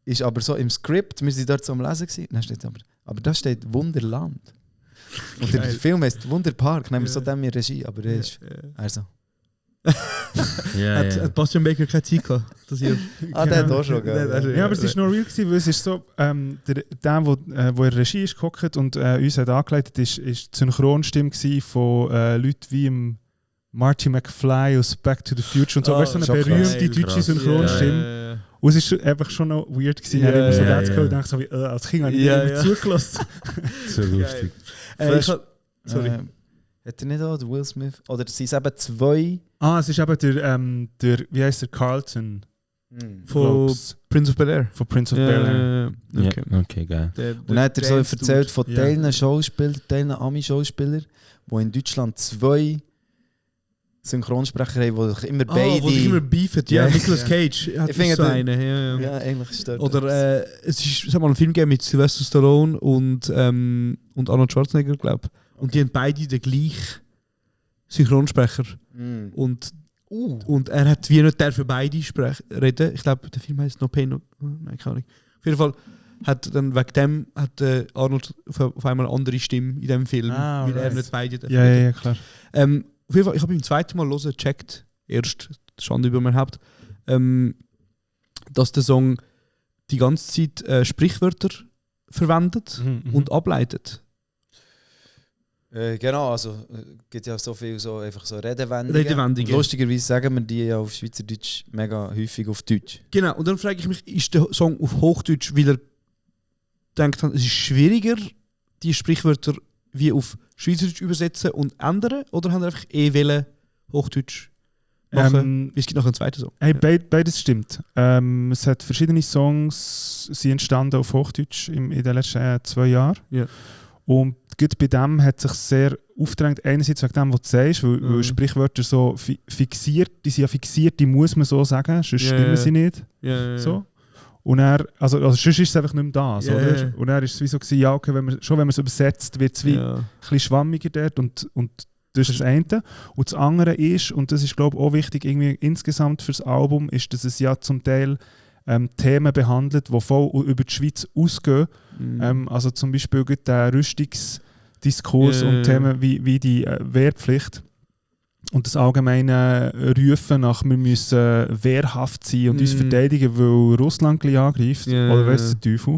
ist aber so im Skript, wir sind dort so am Lesen gewesen, dann steht aber da steht Wunderland. Und der Film heißt Wunderpark, nehmen wir so dem in Regie, aber er ist also. Hat Bastian Baker keine Zeit gehabt? Der hat auch schon, gell? Ja, aber es war noch real gewesen, weil es ist so, der wo in Regie ist gehockt und uns hat angeleitet, ist die Synchronstimme von Leuten wie im Marty McFly aus Back to the Future und so. Weißt du, so eine berühmte deutsche Synchronstimme. Und es war einfach schon noch weird gewesen. Ich habe so das gehört und dachte so, wie, als Kind habe ich immer zugelassen. So lustig. Sorry. Hat er nicht auch Will Smith? Oder sind es eben 2? Es ist eben der wie heißt der, Carlton? Von Prince of Bel-Air. Von Prince of Bel-Air. Okay, geil. Und dann hat er so erzählt von Teilen Schauspielern, Teilen Ami-Schauspieler, die in Deutschland 2 Synchronsprecher haben, die immer beide... die sich immer beefen. Ja, Nicolas Cage hat so eine. Ja, eigentlich stört oder es hat mal einen Film gegeben mit Sylvester Stallone und Arnold Schwarzenegger, glaube ich. Und die haben beide den gleichen Synchronsprecher. Und er hat wie nicht der für beide reden. Ich glaube, der Film heißt No Pain, nein, keine Ahnung. Auf jeden Fall hat dann wegen dem hat Arnold auf einmal eine andere Stimme in dem Film, weil er nicht beide Ja, klar. Auf jeden Fall, ich habe beim zweiten Mal hören gecheckt, erst Schande über mein Haupt, dass der Song die ganze Zeit Sprichwörter verwendet und ableitet. Genau, also es gibt ja so viel so, einfach so Redewendungen. Lustigerweise sagen wir die ja auf Schweizerdeutsch mega häufig auf Deutsch. Genau, und dann frage ich mich, ist der Song auf Hochdeutsch, weil er denkt, es ist schwieriger, die Sprichwörter wie auf Schweizerdeutsch übersetzen und ändern? Oder haben wir einfach wollen Hochdeutsch machen? Es gibt noch einen zweiten Song. Hey, beides stimmt. Es hat verschiedene Songs, sie entstanden auf Hochdeutsch in den letzten 2 Jahren. Ja. Und gerade bei dem hat sich sehr aufgedrängt, einerseits wegen dem, was du sagst, weil Sprichwörter so fixiert, die sind ja fixiert, die muss man so sagen, sonst stimmen sie nicht. So. Und er, also sonst ist es einfach nicht mehr das, oder? Und er ist es wie so gewesen, ja okay, wenn man es übersetzt, wird es wie ein bisschen schwammiger dort und das ist das eine. Und das andere ist, und das ist glaube ich auch wichtig irgendwie insgesamt fürs Album, ist, dass es ja zum Teil Themen behandelt, die voll über die Schweiz ausgehen. Also zum Beispiel der Rüstungsdiskurs und Themen wie die Wehrpflicht und das allgemeine Rufen nach, wir müssen wehrhaft sein und uns verteidigen, weil Russland gleich angreift, oder weiss der Teufel,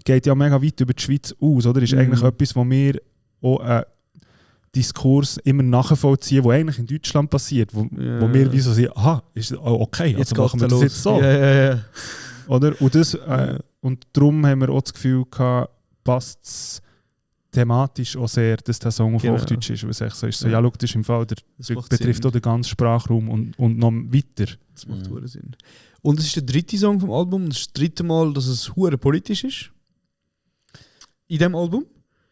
geht ja mega weit über die Schweiz aus, oder? Ist eigentlich etwas, wo wir auch Diskurs immer nachvollziehen, was eigentlich in Deutschland passiert, wo wir wie so sagen, aha, ist okay, jetzt machen wir das jetzt so. Oder? Und darum haben wir auch das Gefühl gehabt, passt es thematisch auch sehr, dass der Song auf Genau. Hochdeutsch ist. Was echt so ist. So, Ja. ja, schau, das ist im Fall, Das der macht betrifft Sinn. auch den ganzen Sprachraum und noch weiter. Das macht hure Sinn. Und es ist der dritte Song vom Album. Das ist das dritte Mal, dass es hure politisch ist. In diesem Album.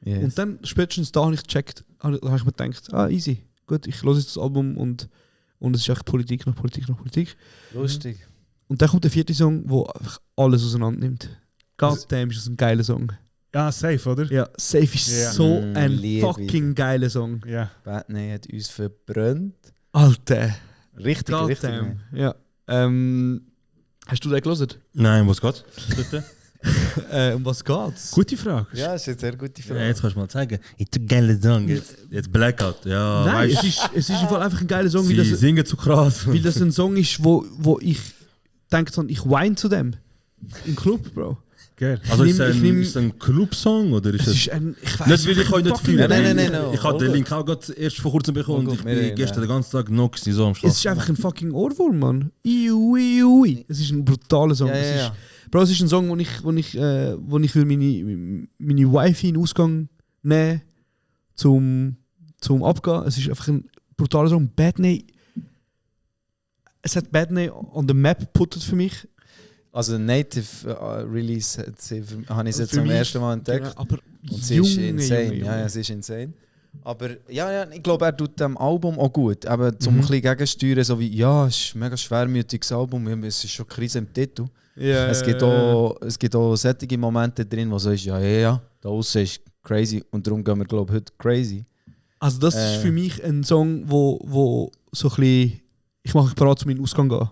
Yes. Und dann spätestens da habe ich gecheckt, habe ich mir gedacht, easy, gut, ich höre jetzt das Album und es ist echt Politik nach Politik nach Politik. Lustig. Und dann kommt der vierte Song, wo einfach alles auseinander nimmt. Goddamn, ist das ein geiler Song. Ja, safe, oder? Ja, Safe ist Ja. so Mm, ein liebe fucking geiler Song. Ja. Batney hat uns verbrannt. Alter. Richtig, richtig. Goddamn. Ja. Hast du den gelesen? Nein, was geht? Bitte? Um was geht's? Gute Frage. Ja, das ist eine sehr gute Frage. Ja, jetzt kannst du mal zeigen. It's a geile Song. Jetzt Blackout. Ja, Nein, weißt, es ist im Fall einfach ein geiler Song, sie singen zu krass. weil das ein Song ist, wo ich denke, ich weine zu dem. Im Club, Bro. Geil. Also Ich nehm- ist es ein Club-Song oder ist Es es... ist ein. Ich weiß Nicht, weil ich euch nicht fucking- fühle. Nein. Ich habe den Link auch gerade erst vor kurzem bekommen und ich bin gestern den ganzen Tag noch so am Es ist Schlafen. einfach ein fucking Ohrwurm, Mann. Iui. Es ist ein brutaler Song. Ja, Es ja, ist, ja. Bro, es ist ein Song, wo ich will meine Wifi in Ausgang nehmen zum Abgehen. Es ist einfach ein brutaler Song. Badney. Es hat Badney on the map geputtet für mich. Also Native Release habe ich es jetzt Für zum mich- ersten Mal entdeckt. Ja, aber Und sie ist Junge, insane. Junge, Ja, Junge. es ist insane. Aber ja, ich glaube, er tut dem Album auch gut. Aber zum ein bisschen gegensteuern, so wie, ja, es ist ein mega schwermütiges Album, es ist schon Krise im Titel. Ja, Es gibt auch solche Momente drin, wo so ist, ja, da außen ist crazy und darum gehen wir, glaube ich, heute crazy. Also das ist für mich ein Song, wo so ein bisschen, ich mache mich bereit, zu meinem Ausgang gehen.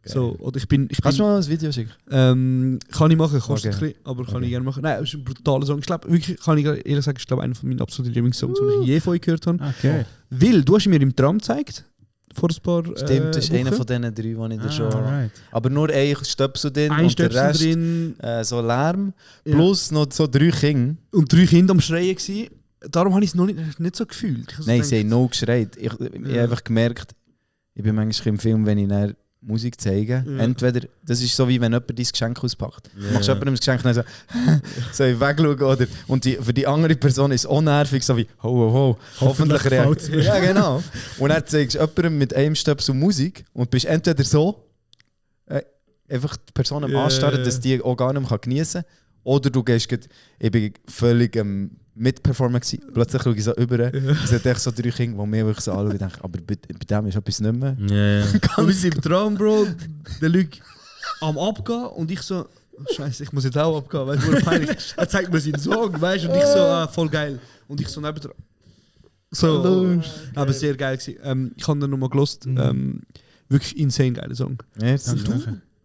So, oder ich bin Kannst du mal ein Video schicken? kann ich machen, kostet Okay. ein bisschen, aber kann ich gerne machen. Nein, es ist ein brutaler Song. Ich glaube, wirklich, kann ich ehrlich sagen, ist einer von meinen absoluten Lieblingssongs, die ich je von euch gehört habe. Okay. Weil, du hast ihn mir im Tram gezeigt, vor ein paar Stimmt, das ist einer Wochen. von diesen drei, die ich dir schon... Alright. Aber nur ein Stöpsel drin Ein und der Stöpsel Rest drin so Lärm. Ja. Plus noch so 3 Kinder. und 3 Kinder am Schreien gewesen. Darum habe ich es noch nicht so gefühlt. Ich habe so Nein, sie haben gedacht, noch geschreit. Ich habe einfach gemerkt, ich bin manchmal im Film, wenn ich dann Musik zeige, Ja. entweder, das ist so wie wenn jemand dein Geschenk auspackt. Du Ja. machst jemandem das Geschenk und dann so ich wegschauen, oder? Und für die andere Person ist es auch nervig, so wie ho, hoffentlich gefällt's mir. Ja, genau. Und dann zeigst du jemandem mit einem Stöpsel Musik und bist entweder so einfach die Person am Ja. Anstarren, dass die auch gar nicht mehr genießen kann, oder du gehst grad, ich bin völlig Mitperformer gewesen. Plötzlich schaue ich so über. Es hat echt so 3 Kinder, die mich wirklich so anschauen und denken, aber bei dem ist etwas nicht mehr. Ja, ja. Und wir sind im Traum, Bro, der Luke am Abgehen und ich so, Scheiße, ich muss jetzt auch abgehen, weißt du, peinlich. Er zeigt mir seinen Song, weißt du, und ich so, voll geil. Und ich so nebendran. So, aber sehr geil gewesen. Ich habe ihn nochmal gelost. Wirklich insane geiler Song. Yes. Und du,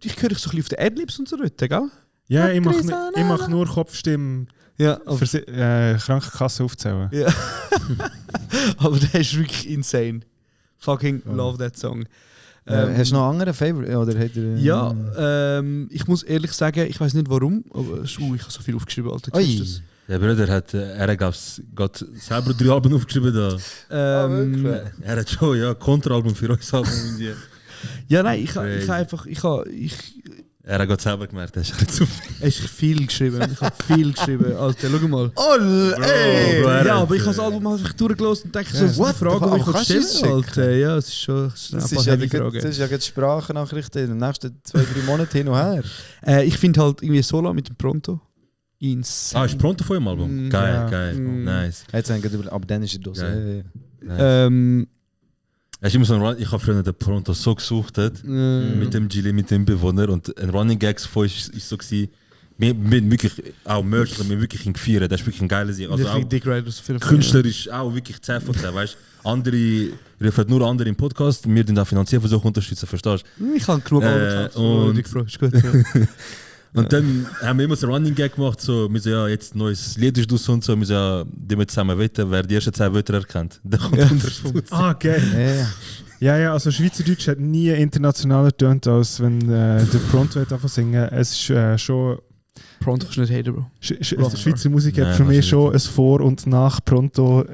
ich höre dich so ein bisschen auf den Adlibs und so weiter, gell? Ja, ich mach nur Kopfstimmen Ja, für Krankenkasse aufzählen. ja. Aber der ist wirklich insane. Fucking love that song. Hast du noch andere Favorite? Oder hat er, Ja, ich muss ehrlich sagen, ich weiß nicht warum, aber ich habe so viel aufgeschrieben, Alter. Ui. Siehst du das? Der Bruder hat, Gott selber 3 Alben aufgeschrieben da. Er hat schon, ja, Kontraalbum für uns Album in die. Ja, nein, ich Crazy. einfach, Er hat Gott selber gemerkt, er ist ein zu viel. es ist viel geschrieben, ich habe viel geschrieben, Alter, schau mal. ey! Bro, er Ja, hat, aber ich habe das Album einfach durchgelassen und denke, so, das ist eine What? Frage, die ich Kannst du es stellen schicken? Alter. Ja, es ist schon Das ein ist, paar ja heavy die, Fragen. das ist ja jetzt Sprachnachrichten in den nächsten 2-3 Monaten hin und her. Ich finde halt irgendwie Sola mit dem Pronto insane. ist Pronto von dem Album? Mm, Geil, ja. geil, nice. Jetzt haben wir aber dann ist er durch. Geil. nice. Ähm, Es ist immer so ein Run, ich habe früher den Pronto so gesucht mit dem Gilly, mit dem Bewohner und ein Running Gags von ist so gewesen, wir wirklich auch Merch, also wir wirklich ihn gefeiert, das ist wirklich ein geiler Sieg. Also ich auch finde Dick Riders auf jeden Fall. künstlerisch auch wirklich 10 von 10, weißt du? Andere, rufen nur andere im Podcast, wir den da finanziell versuchen unterstützen, verstehst du? Ich habe genug gekauft, und- Dick Bro, ist gut. Ja. Und dann haben wir immer so ein Running Gag gemacht, so, wir so, ja, jetzt ein neues Lied ist draus und so, wir so, ja, die wir zusammen wetten, wer die ersten 10 Wörter erkennt, der kommt Ja. unterstützt. Ah, geil. Ja. Ja, also Schweizerdeutsch hat nie internationaler getönt, als wenn der Pronto anfangen singen. Es ist schon... Pronto kannst du nicht haten, Bro. Schweizer Musik hat Nein, für mich kannst du schon ein Vor- und nach Pronto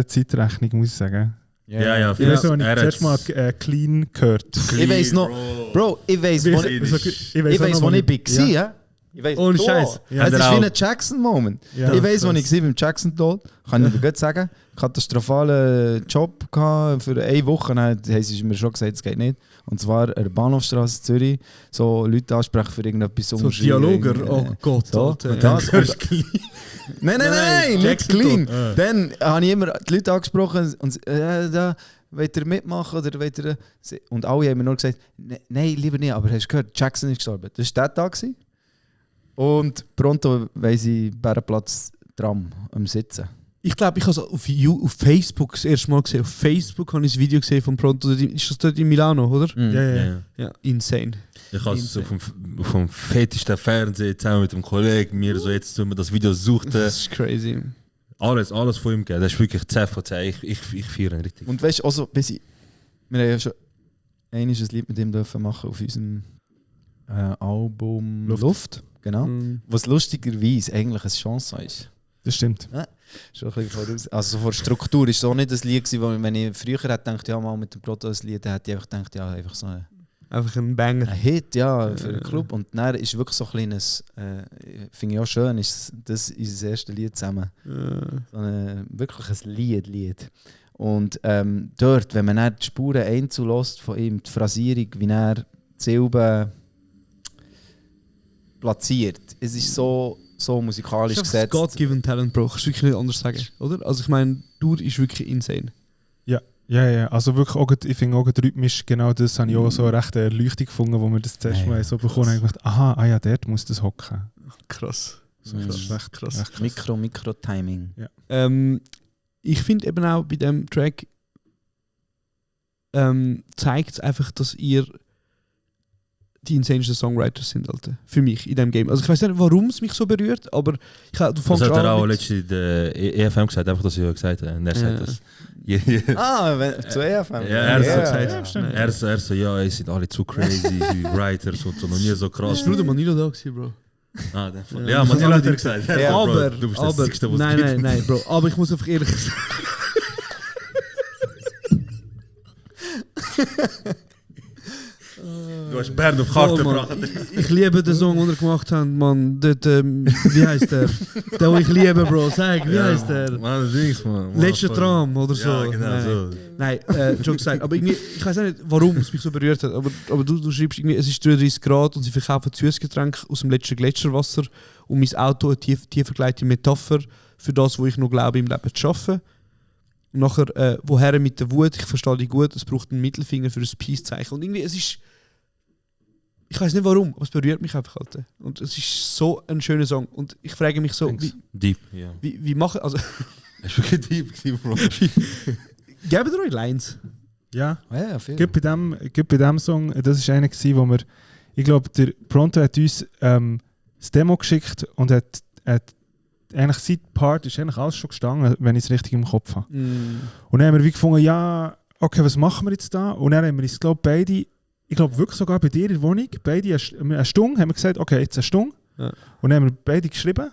Zeitrechnung, muss ich sagen. Ja, Ich weiß auch nicht, er das letzte Mal hat- Clean gehört. Ich weiss noch, Bro, ich weiss, wo ich war, ja. Ich weiss, Ohne Scheiß. Ja, es der ist auch. wie ein Jackson-Moment. Ja, ich weiss, krass. als ich beim Jackson-Tod kann ich dir gut sagen, katastrophalen Job gehabt für 1 Woche. Dann haben sie mir schon gesagt, es geht nicht. Und zwar an der Bahnhofstrasse Zürich, so Leute ansprechen für irgendetwas. So Dialoger, oh Gott. So. Alter. Und das, nein, nicht Jackson clean. Tod. Dann habe ich immer die Leute angesprochen und da wollt ihr mitmachen oder wollt ihr... Und alle haben mir nur gesagt, nein, lieber nicht, aber hast du gehört, Jackson ist gestorben. Das war der Tag. Gewesen. Und pronto weiss ich Bärenplatz Tram am Sitzen. Ich glaube, ich habe es auf Facebook das erste Mal gesehen. Auf Facebook habe ich ein Video gesehen von Pronto. Ist das dort in Milano, oder? Ja. Ja, insane. Ich habe es auf dem fettesten Fernsehen zusammen mit einem Kollegen mir so jetzt das Video suchten. Das ist crazy. Alles von ihm gegeben. Das ist wirklich 10 von 10. Ich feiere ihn richtig. Und weißt du, also, wir haben ja schon ein Lied mit ihm dürfen machen auf unserem Album Luft. Genau. Was lustigerweise eigentlich eine Chance ist. Das stimmt. Schon ein bisschen voraus. Also so von der Struktur ist so nicht das Lied gewesen, wo wenn ich früher hätte gedacht, ja mal mit dem Proto das Lied, dann hätte ich einfach gedacht, ja einfach so Einfach ein Banger. ein Hit, ja, für den Club. Und dann ist wirklich so ein kleines, finde ich auch schön, ist das unser erstes Lied zusammen. So wirklich ein Lied. Und dort, wenn man dann die Spuren einzeln lässt von ihm, die Phrasierung, wie er die Silben platziert, es ist so musikalisch Das ist gesetzt. God-given Talent, Bro. Kannst du wirklich nicht anders sagen, oder? Also ich meine, Dude ist wirklich insane. Ja. Also wirklich, auch, ich finde auch rhythmisch genau das habe ich auch so eine rechte Erleuchtung gefunden, wo wir das zuerst mal so bekommen haben. Ich dachte, ja, dort muss das hocken. Krass. So, das ist echt krass. Echt krass. Mikro-Timing. Ja. Ich finde eben auch bei diesem Track zeigt es einfach, dass ihr die insanesten Songwriters sind, Alter. Für mich in diesem Game. Also ich weiß nicht, warum es mich so berührt, aber du Das fängst hat er an auch mit- letztens in der EFM gesagt, einfach, dass ich gesagt habe. Und er sagt das. Zu EFM? Ja, er Ja, sagt, ja. er so, ja, ihr seid alle zu crazy, Writers und so, noch nie so krass. Ist nur der Manilo da gewesen, Bro. Ah, der Fall. Ja, Manilo hat er gesagt. Ja, Bro, aber, du bist der Sickste, was es gibt. nein, Bro. Aber ich muss einfach ehrlich sagen. Du hast Bern auf Karte Oh, gebracht. Mann. Ich liebe den Song, den er gemacht hat, Mann. Dort, wie heißt der? Der, den ich liebe, Bro. Sag, wie heißt der? Mann, Dings, Mann. Letzter Tram oder so. Ja, genau Nein. so. Nein, Jokes gesagt. Aber irgendwie, ich weiß auch nicht, warum es mich so berührt hat. Aber du schreibst irgendwie, es ist 33 Grad und sie verkaufen Süßgetränke aus dem letzten Gletscherwasser und mein Auto eine tiefer gelegte Metapher für das, wo ich noch glaube, im Leben zu schaffen. Und nachher, woher mit der Wut, ich verstehe dich gut, es braucht einen Mittelfinger für ein Peace-Zeichen. Und irgendwie, es ist... Ich weiß nicht warum, aber es berührt mich einfach, Alter. Und es ist so ein schöner Song. Und ich frage mich so, Deep, ja. wie machen... Also, Es war wirklich deep, gewesen, Bro. gebt ihr euch Lines? Ja. Ja, viel. Gibt bei dem Song, das war einer, wo wir, ich glaube, der Pronto hat uns das Demo geschickt und hat eigentlich sein Part ist eigentlich alles schon gestanden, wenn ich es richtig im Kopf habe. Und dann haben wir wie gefunden, ja, okay, was machen wir jetzt da? Und dann haben wir uns, glaube beide, ich glaube wirklich sogar bei dir in der Wohnung, beide eine Stunde, haben wir gesagt, okay, jetzt eine Stunde. Ja. Und dann haben wir beide geschrieben.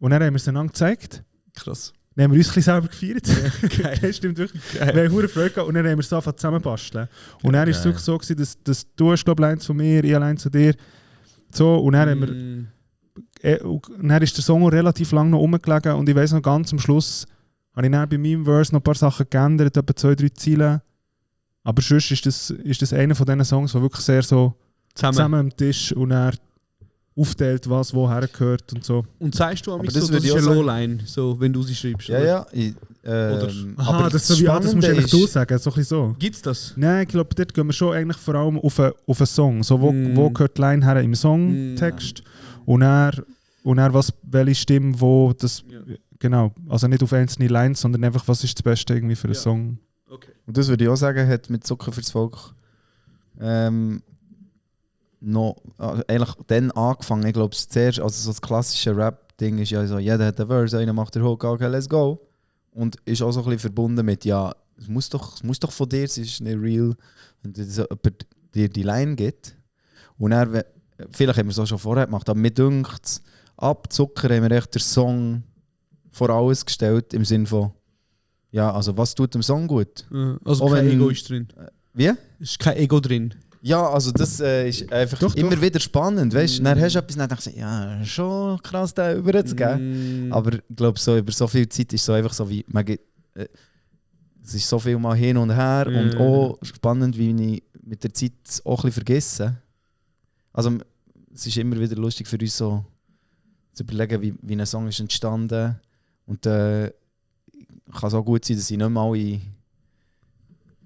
Und dann haben wir es einander gezeigt. Krass. Dann haben wir uns ein bisschen selber gefeiert. Geil. Das stimmt wirklich. Wir haben hure Freude gehabt und dann haben wir es einfach zusammenbasteln. Und dann war es wirklich so, gewesen, dass du hast, glaube ich, eins von mir, ich allein zu dir. So, und dann haben wir... Und dann ist der Song auch relativ lange noch rumgelegen und ich weiss noch, ganz am Schluss habe ich dann bei meinem Verse noch ein paar Sachen geändert, etwa 2-3 Ziele. Aber sonst ist das einer von diesen Songs, der wirklich sehr so zusammen am Tisch und er aufteilt, was woher gehört und so. Und sagst du an mich das so, würde das ich ist auch eine sagen. Lowline, so, wenn du sie schreibst? Ja, oder? ja. Aha, aber das, so wie, das musst Spannende eigentlich du ist- sagen, so ein bisschen so. Gibt's das? Nein, ich glaube, dort gehen wir schon eigentlich vor allem auf einen Song. So, wo gehört die Line her im Songtext und er welche Stimme, wo das... Genau, also nicht auf einzelne Lines, sondern einfach, was ist das Beste irgendwie für einen Song. Okay. Und das würde ich auch sagen, hat mit Zucker fürs Volk noch eigentlich dann angefangen. Ich glaube, zuerst, also so das klassische Rap-Ding ist ja so, jeder hat einen Verse, einer macht den Hook, okay, let's go. Und ist auch so ein bisschen verbunden mit, ja, es muss doch von dir sein, es ist nicht real, wenn jemand dir die Line gibt. Und dann, vielleicht haben wir es auch schon vorher gemacht, aber mir dünkt es, ab Zucker haben wir echt den Song vor alles gestellt, im Sinne von, ja, also was tut dem Song gut? Also Auch kein wenn- Ego ist drin. Wie? Es ist kein Ego drin. Ja, also das ist einfach Doch, immer doch. wieder spannend, weißt du? Dann hast du etwas, dann denkst du, ja, schon krass, da überzugeben. Aber ich glaube, so über so viel Zeit ist so einfach so wie, es ist so viel mal hin und her und auch spannend, wie ich mit der Zeit auch ein bisschen vergesse. Also es ist immer wieder lustig für uns so zu überlegen, wie ein Song ist entstanden und kann es auch gut sein, dass ich nicht mal alle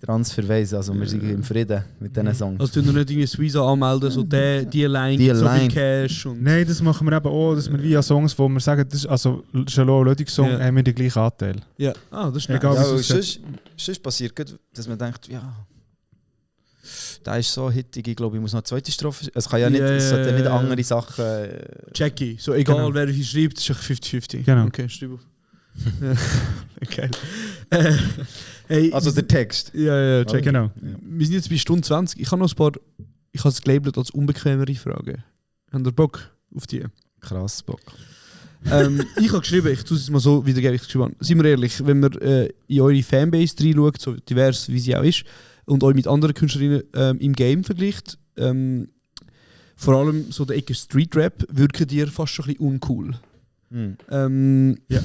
Trans verweisen, also wir sind im Frieden mit diesen Songs. Also du nicht irgendwie Suiza anmelden, so die Line, Die gibt so viel Line. Cash und... Nein, das machen wir eben auch, dass wir via Songs, wo wir sagen, das ist, also Jalou Lödig-Song, Ja. haben wir den gleichen Anteil. Ja, das ist Egal, nice. was Ja, es sonst passiert gut, dass man denkt, ja, da ist so hittig, ich glaube, ich muss noch eine zweite Strophe. Es kann ja nicht, es sollte ja nicht andere Sachen. Jackie, so egal Genau. wer wie schreibt, ist 50-50. Genau. Okay, schreib auf. Okay. Hey, Also der Text. ja, check. Genau. Wir sind jetzt bei Stunde 20. Ich habe noch ein paar, ich habe es gelabelt als unbequemere Fragen. Habt ihr Bock auf die? Krass, Bock. Ich habe geschrieben, ich tue es mal so wiedergeben, ich geschrieben habe. Seien wir ehrlich, wenn man in eure Fanbase reinschaut, so divers wie sie auch ist, und euch mit anderen Künstlerinnen im Game vergleicht, vor allem so der Ecke Street Rap, wirken dir fast schon ein bisschen uncool. Ja.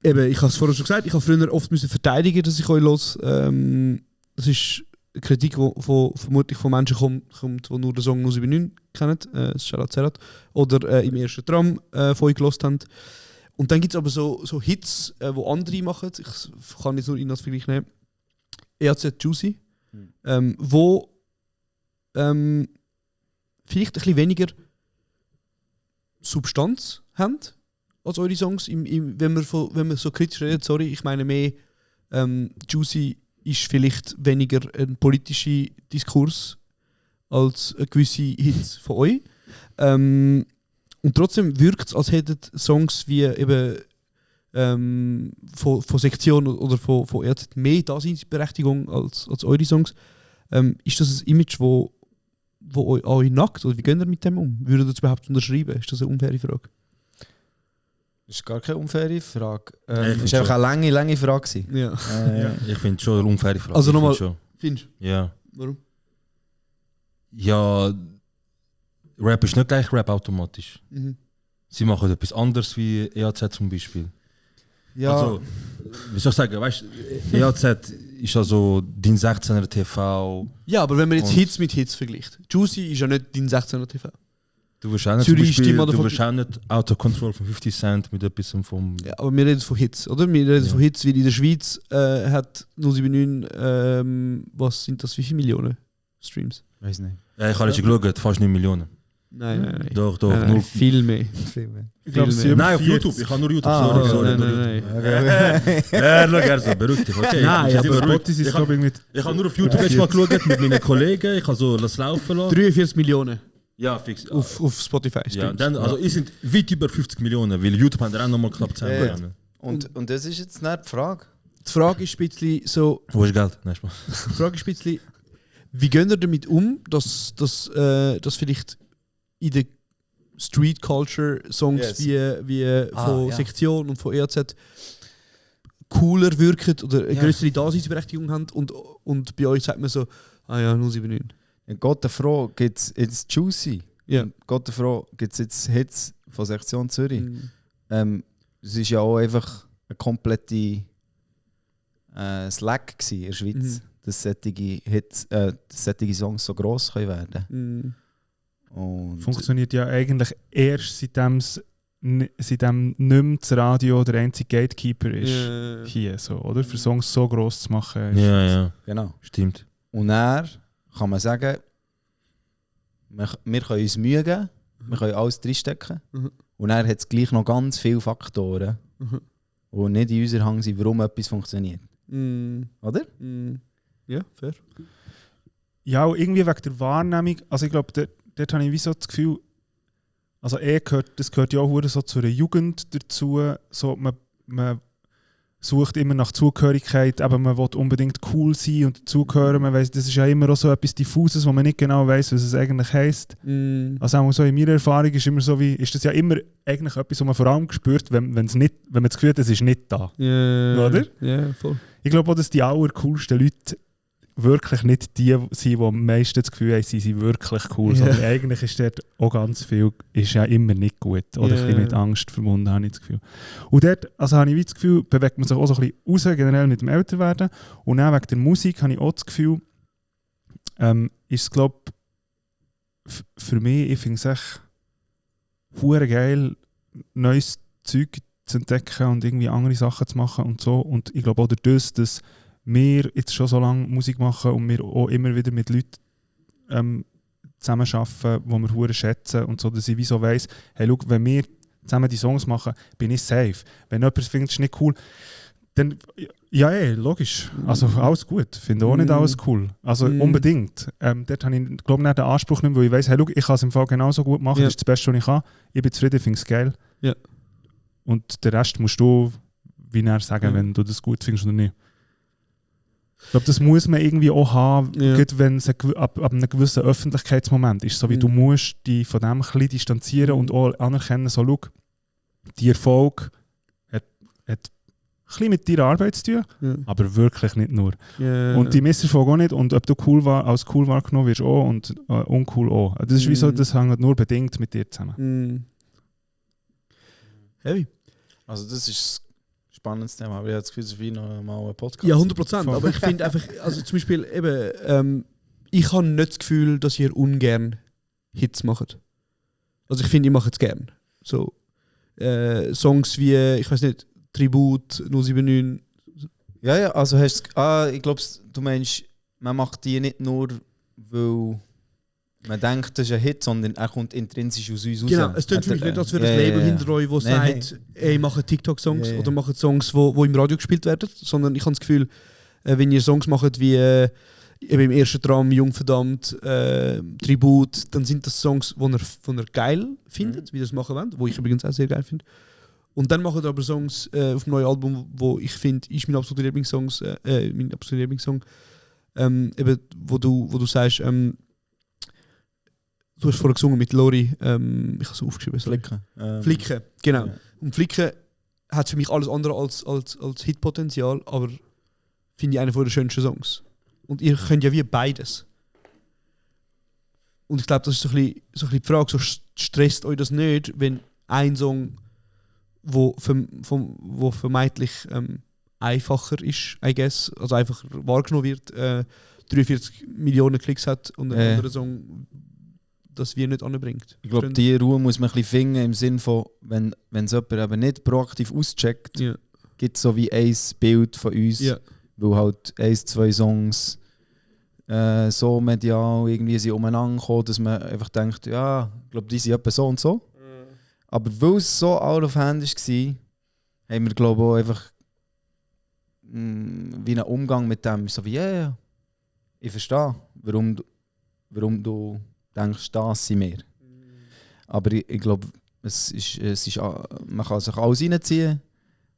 Eben, ich habe es vorher schon gesagt, ich habe früher oft müssen verteidigen, dass ich euch los. Das ist eine Kritik, die vermutlich von Menschen kommt, die nur den Song 079 kennen, das ist Sharat Zerat, oder im ersten Tram von euch gelost haben. Und dann gibt es aber so Hits, die andere machen, ich kann jetzt nur ihn als Vergleich nehmen, EAZ Juicy, wo vielleicht ein bisschen weniger Substanz haben als eure Songs, wenn man so kritisch redet, sorry, ich meine mehr, Juicy ist vielleicht weniger ein politischer Diskurs als gewisse Hits von euch. Und trotzdem wirkt es, als hätten Songs wie eben von Sektion oder von ERZ mehr Daseinsberechtigung als eure Songs. Ist das ein Image, wo euch nackt? Oder wie geht ihr mit dem um? Würdet ihr das überhaupt unterschreiben? Ist das eine unfaire Frage? Das ist gar keine unfaire Frage. Ich Das find war einfach eine lange Frage. gewesen. Ja. Ich finde es schon eine unfaire Frage. Also Ich nochmal, find schon. findest du? Ja. Warum? Ja, Rap ist nicht gleich Rap automatisch. Mhm. Sie machen etwas anderes wie EAZ zum Beispiel. Ja, Also, wie soll ich sagen, weißt du, EAZ ist also dein 16er TV. Ja, aber wenn man jetzt Und- Hits mit Hits vergleicht. Juicy ist ja nicht dein 16er TV. Du wirst auch nicht, Zürich zum Beispiel, Stimme oder du von- wirst auch nicht Auto Control von 50 Cent mit etwas vom... Ja, aber wir reden von Hits, oder? Wir reden von Hits, weil in der Schweiz hat 079, was sind das, wie viele Millionen Streams? weiß nicht. Ja, ich habe jetzt geschaut, fast 9 Millionen. Nein. Doch, doch. Nein, null- viel mehr. Ich glaube, Viel sie mehr. über Nein, auf 40. YouTube. Ich habe nur YouTube. Ah, sorry. nein. Ja, schau, er so, beruhig dich. Okay, Nein, ich, aber bin ruhig. Spotify ist, Ich habe glaube ich, mit ich habe nur auf YouTube jetzt mal geschaut mit meinen Kollegen. Ich habe so das laufen lassen. 43 Millionen Ja, fix. auf Spotify. Ja, Streams. dann, also ich sind weit über 50 Millionen, weil YouTube hat auch nochmal knapp 10 Millionen. Und das ist jetzt nicht die Frage. Die Frage ist ein bisschen so, Wo ist Geld? Nein, Spaß. die Frage ist ein bisschen, wie gehen ihr damit um, dass vielleicht in der Street Culture Songs wie von ja. Sektion und von EAZ cooler wirken oder eine Ja. größere Daseinsberechtigung haben und bei euch sagt man so, ah ja, 079. In Gott der Froh gibt es jetzt Juicy. Ja. In Gott der Froh gibt es jetzt Hits von Sektion Zürich. Es ist ja auch einfach eine komplette Slack gewesen in der Schweiz, dass solche Hits, dass solche Songs so gross können werden. Und funktioniert ja eigentlich erst seitdem nicht mehr das Radio der einzige Gatekeeper ist. Hier so, oder? Für Songs so gross zu machen. Ja, ja, genau. stimmt. Und dann kann man sagen, wir können uns Mühe geben, wir können alles drinstecken. Und dann hat es gleich noch ganz viele Faktoren, die nicht in unserer Hand sind, warum etwas funktioniert. Oder? Ja, fair. Ja, auch irgendwie wegen der Wahrnehmung. Also ich glaube, dort habe ich wie so das Gefühl, also das gehört ja auch so zu einer Jugend dazu. So, man sucht immer nach Zugehörigkeit, aber man will unbedingt cool sein und dazugehören. Man weiss, das ist ja immer auch so etwas Diffuses, wo man nicht genau weiss, was es eigentlich heisst. Also auch so in meiner Erfahrung ist immer so wie, ist das ja immer eigentlich etwas, was man vor allem spürt, wenn man das Gefühl hat, es ist nicht da. Ja, Oder? Ja, voll. Ich glaube auch, dass die allercoolsten Leute wirklich nicht die sind, die am meisten das Gefühl haben, sie sind wirklich cool. Ja. Sondern eigentlich ist dort auch ganz viel, ist ja immer nicht gut. Oder ein bisschen mit Angst verbunden, habe ich das Gefühl. Und dort also habe ich wie das Gefühl, bewegt man sich auch so ein bisschen raus, generell mit dem Älterwerden. Und dann wegen der Musik habe ich auch das Gefühl, ist es, glaube für mich, ich finde es echt hure geil, neues Zeug zu entdecken und irgendwie andere Sachen zu machen und so. Und ich glaube auch dadurch, dass wir jetzt schon so lange Musik machen und wir auch immer wieder mit Leuten zusammenarbeiten, die wir hure schätzen und so, dass ich wie so weiss, hey, schau, wenn wir zusammen die Songs machen, bin ich safe. Wenn jemand findet, es ist nicht cool, dann, ja, logisch. Also alles gut. Ich finde auch nicht alles cool. Also unbedingt. Dort habe ich, glaube ich, den Anspruch nicht mehr, weil ich weiss, hey, schau, ich kann es im Fall genauso gut machen, das ist das Beste, was ich kann. Ich bin zufrieden, finde es geil. Ja. Und den Rest musst du, wie er sagen, wenn du das gut findest oder nicht. Ich glaube, das muss man irgendwie auch haben, gerade wenn es ab einem gewissen Öffentlichkeitsmoment ist. So wie du musst dich von dem ein bisschen distanzieren und auch anerkennen, so schau, die Erfolg hat ein bisschen mit deiner Arbeit zu tun, aber wirklich nicht nur. Und die Misserfolge auch nicht. Und ob du als cool wahrgenommen wirst auch und uncool auch. Das ist wie so, das hängt nur bedingt mit dir zusammen. Heavy. Also das ist ein spannendes Thema, aber ich habe das Gefühl, es ist wie noch mal ein Podcast. Ja, 100%. Aber ich finde einfach, also zum Beispiel eben, ich habe nicht das Gefühl, dass ihr ungern Hits macht. Also ich finde, ich mache es gern. So Songs wie, ich weiß nicht, Tribut, 079. Ja, also ich glaube, du meinst, man macht die nicht nur, weil man denkt, das ist ein Hit, sondern er kommt intrinsisch aus uns raus. Genau, es tut für mich nicht, als wäre ein Label hinter euch, das sagt, ey, macht TikTok-Songs oder macht Songs, die im Radio gespielt werden, sondern ich habe das Gefühl, wenn ihr Songs macht wie eben im ersten Tram, Jungverdammt, Tribut, dann sind das Songs, die ihr geil findet, wie ihr das machen wollt, wo ich übrigens auch sehr geil finde. Und dann macht ihr aber Songs auf dem neuen Album, wo ich finde, ist mein absoluter Lieblingssong, eben, wo du sagst, du hast vorher gesungen mit Lori, ich habe es aufgeschrieben. Flicken, genau. Ja. Und Flicken hat für mich alles andere als Hitpotenzial, aber finde ich einen der schönsten Songs. Und ihr könnt ja wie beides. Und ich glaube, das ist so ein bisschen die Frage, so stresst euch das nicht, wenn ein Song, wo vermeintlich einfacher ist, I guess, also einfach wahrgenommen wird, 43 Millionen Klicks hat und ein anderer Song das wir nicht anbringt. Ich glaube, die Ruhe muss man ein bisschen finden, im Sinne von, wenn es jemand eben nicht proaktiv auscheckt, gibt es so wie ein Bild von uns, weil halt 1-2 Songs so medial irgendwie sind umeinander gekommen, dass man einfach denkt, ja, ich glaube, die sind etwa so und so. Aber weil es so out of hand war, haben wir, glaube ich, auch einfach wie einen Umgang mit dem. So wie, ich verstehe, warum du denkst, das sind wir. Aber ich glaube, man kann sich alles reinziehen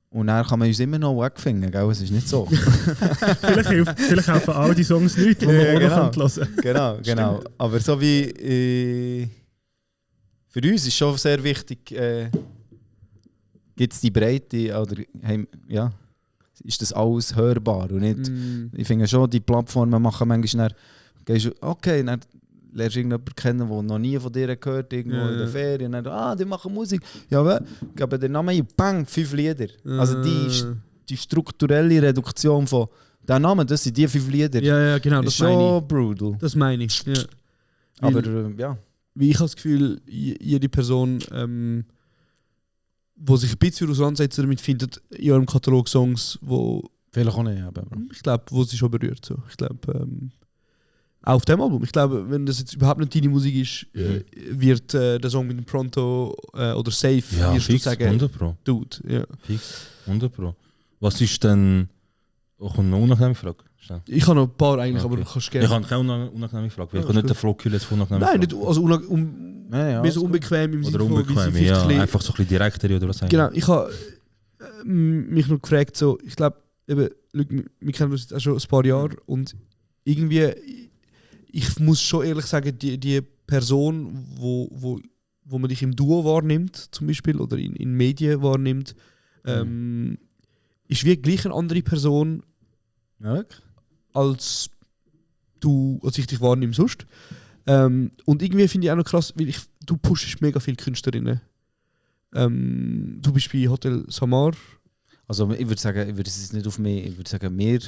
und dann kann man uns immer noch wegfinden, gell? Es ist nicht so. vielleicht helfen all die Songs nicht, die man auch noch hören kann. Genau. Aber so wie für uns ist schon sehr wichtig, gibt es die Breite oder ist das alles hörbar und nicht, ich finde schon, die Plattformen machen manchmal dann lernst du irgendjemanden kennen, der noch nie von dir gehört, irgendwo in der Ferien. Dann, die machen Musik. Ja, aber geben den Namen ein, bang, 5 Lieder. Also die strukturelle Reduktion von den Namen, das sind die 5 Lieder. Ja, genau, das ist schon brutal. Das meine ich, ja. Aber Wie ich habe das Gefühl, jede Person, die sich ein bisschen auseinandersetzt damit, findet in eurem Katalog Songs, wo... Vielleicht auch nicht, aber... Ich glaube, wo sie schon berührt. So. Ich glaube... Auch auf dem Album. Ich glaube, wenn das jetzt überhaupt nicht deine Musik ist, wird der Song mit dem Pronto oder Safe, wirst du sagen, 100 Pro. Dude. Ja. Fix, 100 Pro. Was ist denn... Auch eine unangenehme Frage? Ich habe noch ein paar eigentlich, aber du kannst gerne... Ich habe keine unangenehme Frage. Ich kann nicht den Flow killen von unangenehmen Nein, nicht, also mehr so unbequem im Sinne von, wie sie einfach so ein bisschen direkter oder was. Genau, ich habe mich noch gefragt, so, ich glaube, wir kennen uns jetzt auch schon ein paar Jahre und irgendwie... Ich muss schon ehrlich sagen, die Person, wo man dich im Duo wahrnimmt, zum Beispiel, oder in Medien wahrnimmt, ist wie gleich eine andere Person als ich dich wahrnehme sonst. Und irgendwie finde ich auch noch krass, weil du pushst mega viele Künstlerinnen. Du bist bei Hotel Samar. Also ich würde sagen, ich würde es nicht auf mich, ich würde sagen, wir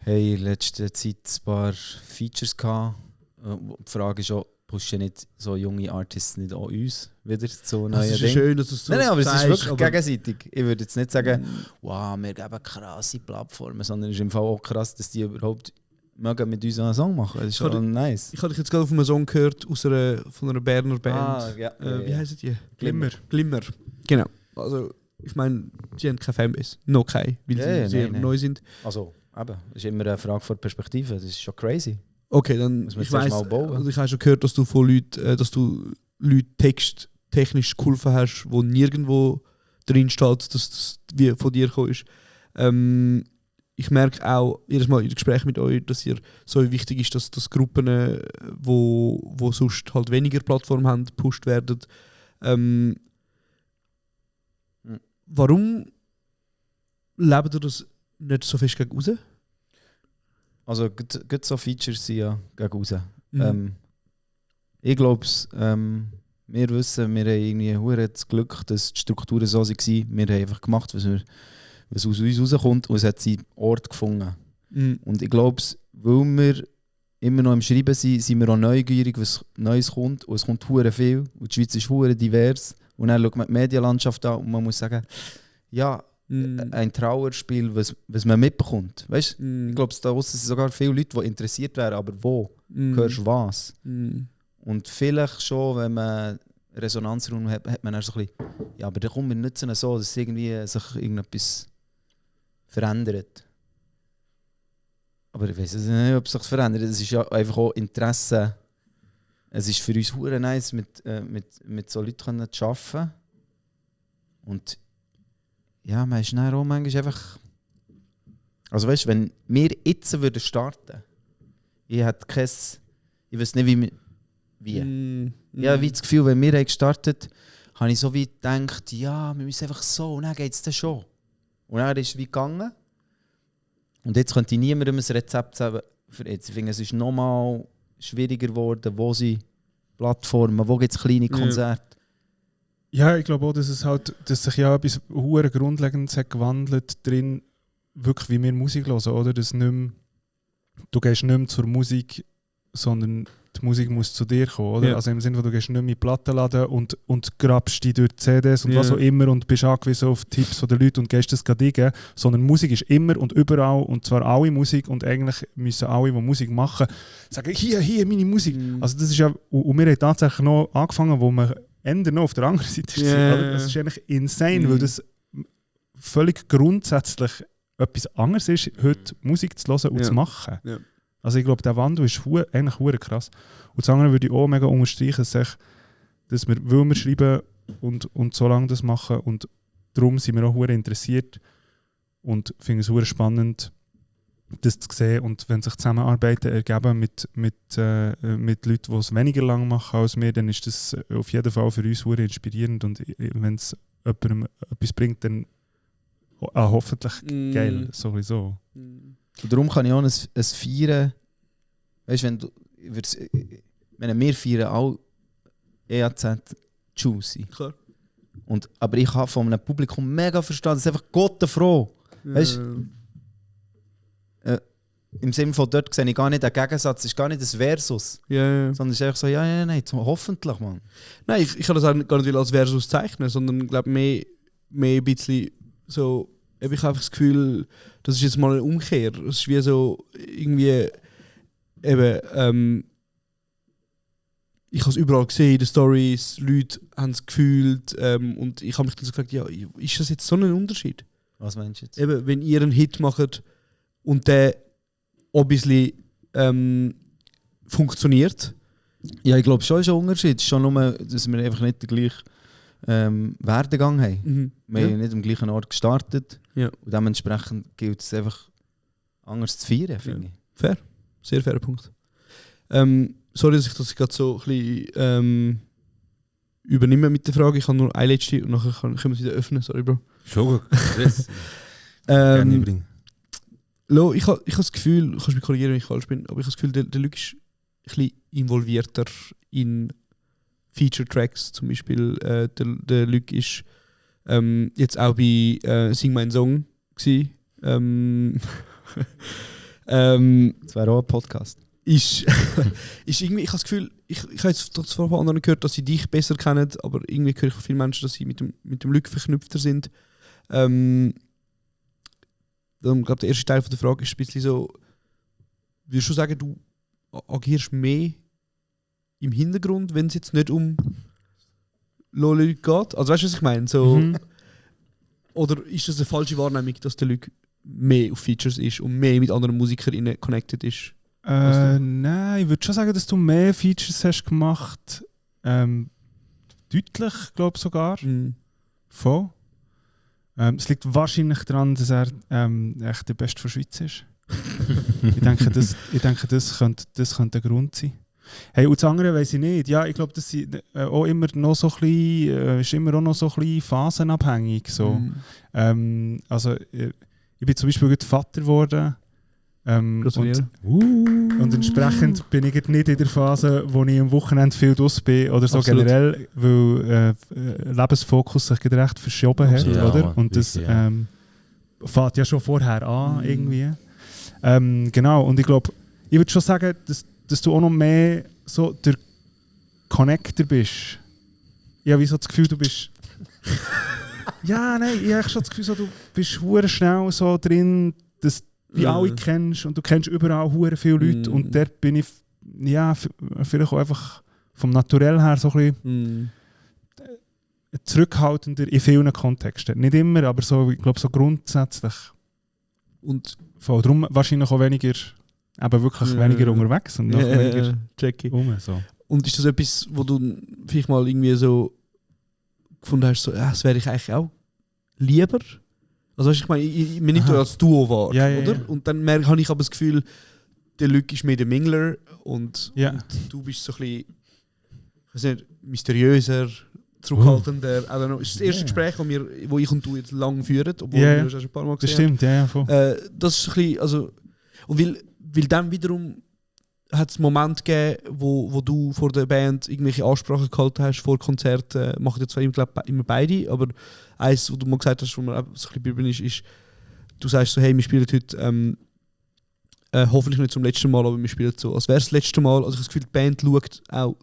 haben in letzter Zeit ein paar Features gehabt. Die Frage ist auch, pushen nicht so junge Artists nicht auch uns wieder zu neuen Dingen? Es ist schön, dass du es so Nein, aber sagst, es ist wirklich aber gegenseitig. Ich würde jetzt nicht sagen, wow, wir geben krasse Plattformen, sondern es ist im Fall auch krass, dass die überhaupt mögen mit uns einen Song machen. Das ist schon nice. Ich habe dich jetzt gerade auf einem Song gehört von einer Berner Band. Ja, wie heißen die? Glimmer. Genau. Also, ich meine, die haben keine Fanbase. Noch keine, weil sie sehr neu sind. Also, eben, das ist immer eine Frage von Perspektive. Das ist schon crazy. Okay, dann Muss man ich zuerst weiss, mal bauen. also ich habe schon gehört, dass du von Leuten, texttechnisch geholfen hast, wo nirgendwo drin steht, dass das wie von dir gekommen ist. Ich merke auch jedes Mal in den Gesprächen mit euch, dass ihr so wichtig ist, dass Gruppen, wo sonst halt weniger Plattformen haben, gepusht werden. Warum lebt ihr das nicht so fest gegen raus? Also, gut so Features sind ja gegen raus. Ich glaube, wir wissen, wir haben irgendwie das Glück, dass die Strukturen so waren. Wir haben einfach gemacht, was aus uns rauskommt, und es hat seinen Ort gefunden. Und ich glaube, weil wir immer noch im Schreiben sind wir auch neugierig, was Neues kommt. Und es kommt hure viel. Und die Schweiz ist hure divers. Und dann schaut man die Medienlandschaft an und man muss sagen, ja, ein Trauerspiel, was man mitbekommt. Weißt? Ich glaube, da draussen sind sogar viele Leute, die interessiert wären, aber wo hörst du was? Und vielleicht schon, wenn man Resonanzraum hat man dann so ein bisschen, ja, aber dann kommt man nicht so, dass irgendwie sich irgendetwas verändert. Aber ich weiß nicht, ob sich verändert. Es ist ja einfach auch Interesse. Es ist für uns hure nice, mit so Leuten zu arbeiten. Und ja, man ist dann auch manchmal einfach. Also weißt du, wenn wir jetzt starten würden, ich weiß nicht wie. Ich habe das Gefühl, wenn wir gestartet haben, habe ich so wie gedacht, ja, wir müssen einfach so, und dann geht es dann schon. Und dann ist es wie gegangen. Und jetzt könnte niemandem ein Rezept sagen für jetzt. Ich finde, es ist nochmal schwieriger geworden, wo sind Plattformen, wo gibt es kleine Konzerte. Ja, ich glaube auch, dass sich ja etwas hure Grundlegendes hat gewandelt drin, wirklich wie wir Musik hören, oder? Dass du gehst nicht mehr zur Musik, sondern die Musik muss zu dir kommen, oder? Ja. Also im Sinne von, du gehst nicht mehr in die Plattenladen und grabst die durch CDs und was auch immer und bist angewiesen auf Tipps der Leute und gehst das gerade eingeben, sondern Musik ist immer und überall, und zwar alle Musik, und eigentlich müssen alle, die Musik machen, sagen, hier meine Musik. Also das ist ja, und wir haben tatsächlich noch angefangen, wo wir ändern noch auf der anderen Seite sind. Oder? Das ist eigentlich insane, weil das völlig grundsätzlich etwas anderes ist, heute Musik zu hören und zu machen. Ja. Also ich glaube, der Wandel ist eigentlich hure krass. Und das andere würde ich auch mega unterstreichen, dass wir, weil wir schreiben und so lange das machen, und darum sind wir auch hure interessiert und finden es hure spannend, das zu sehen. Und wenn sich Zusammenarbeiten ergeben mit Leuten, die es weniger lang machen als wir, dann ist das auf jeden Fall für uns hure inspirierend, und wenn es jemandem etwas bringt, dann hoffentlich geil, sowieso. Und darum kann ich auch ein Feiern, weißt du, wenn wir feiern auch EAZ Juicy. Klar. Aber ich habe von einem Publikum mega verstanden, das ist einfach Gott froh. Weißt du? Im Sinne von dort sehe ich gar nicht den Gegensatz, es ist gar nicht das Versus. Sondern es ist einfach so, nein, hoffentlich, Mann. Nein, ich kann das auch gar nicht als Versus zeichnen, sondern glaube mehr ein bisschen so. Ich habe einfach das Gefühl, das ist jetzt mal eine Umkehr. Es ist wie so irgendwie eben, ich habe es überall gesehen in den Stories, Leute haben es gefühlt, und ich habe mich dann so gefragt, ja, ist das jetzt so ein Unterschied? Was meinst du jetzt? Eben, wenn ihr einen Hit macht und der obviously funktioniert. Ja, ich glaube schon ist ein Unterschied. Es ist schon nur, dass wir einfach nicht den gleichen Werdegang haben. Wir haben nicht am gleichen Ort gestartet. Ja. Und dementsprechend gilt es einfach anders zu feiern, finde ich. Fair. Sehr fairer Punkt. Sorry, dass ich gerade so ein bisschen übernehme mit der Frage. Ich habe nur eine letzte und nachher können wir es wieder öffnen. Sorry, Bro. Schon gut. Gerne bringen. Ich habe das Gefühl, du kannst mich korrigieren, wenn ich falsch bin, aber ich habe das Gefühl, der Luke ist ein bisschen involvierter in Feature-Tracks. Zum Beispiel der Luke ist jetzt auch bei Sing Mein Song gsi. Das wäre auch ein Podcast. Ist irgendwie, ich habe das Gefühl, ich habe jetzt von anderen gehört, dass sie dich besser kennen, aber irgendwie höre ich von vielen Menschen, dass sie mit dem Luke verknüpfter sind. Ich glaube, der erste Teil von der Frage ist ein bisschen so, würdest du sagen, du agierst mehr im Hintergrund, wenn es jetzt nicht um Leute geht? Also weißt du, was ich meine? So, oder ist das eine falsche Wahrnehmung, dass der Luke mehr auf Features ist und mehr mit anderen MusikerInnen connected ist? Nein, ich würde schon sagen, dass du mehr Features hast gemacht. Deutlich, glaube ich sogar. Voll. Es liegt wahrscheinlich daran, dass er echt der Beste der Schweiz ist. ich denke, das könnte ein Grund sein. Hey, und das andere weiss ich nicht. Ja, ich glaube, das auch immer noch so ein bisschen, ist immer auch noch so ein bisschen phasenabhängig. So. Also, ich bin zum Beispiel gerade Vater geworden. Und entsprechend bin ich nicht in der Phase, wo ich am Wochenende viel draus bin oder so. Absolut. Generell, weil Lebensfokus sich recht verschoben hat, ja, oder? Und das fängt ja schon vorher an irgendwie. Genau, und ich glaube, ich würde schon sagen, dass du auch noch mehr so der Connector bist. Ich habe so das Gefühl, du bist... ja, nein, ich habe schon das Gefühl, so, du bist hure schnell so drin, dass wie alle kennst und du kennst überall hure viele Leute und dort bin ich ja, vielleicht auch einfach vom Naturell her so ein bisschen zurückhaltender in vielen Kontexten. Nicht immer, aber so, ich glaube so grundsätzlich. Und darum wahrscheinlich auch weniger, eben wirklich weniger unterwegs und noch weniger rum. So. Und ist das etwas, wo du vielleicht mal irgendwie so gefunden hast, so, das wäre ich eigentlich auch lieber? Also ich meine, wir nicht als Duo war, oder? Ja. Und dann habe ich aber das Gefühl, der Luke ist mehr der Mingler und du bist so ein bisschen, ich weiß nicht, mysteriöser, zurückhaltender. I don't know. Das ist das erste Gespräch, wo ich und du jetzt lang führen, obwohl wir das schon ein paar Mal gesehen haben. Das stimmt, ja, voll. Das ist ein bisschen, also, und weil dann wiederum hat es Momente gegeben, wo du vor der Band irgendwelche Ansprachen gehalten hast, vor Konzerten, machen jetzt zwar immer beide, aber eins, wo du mal gesagt hast, wo man so ein bisschen geblieben ist, du sagst so, hey, wir spielen heute hoffentlich nicht zum letzten Mal, aber wir spielen so, als wäre es das letzte Mal. Also ich habe das Gefühl, die Band schaut auch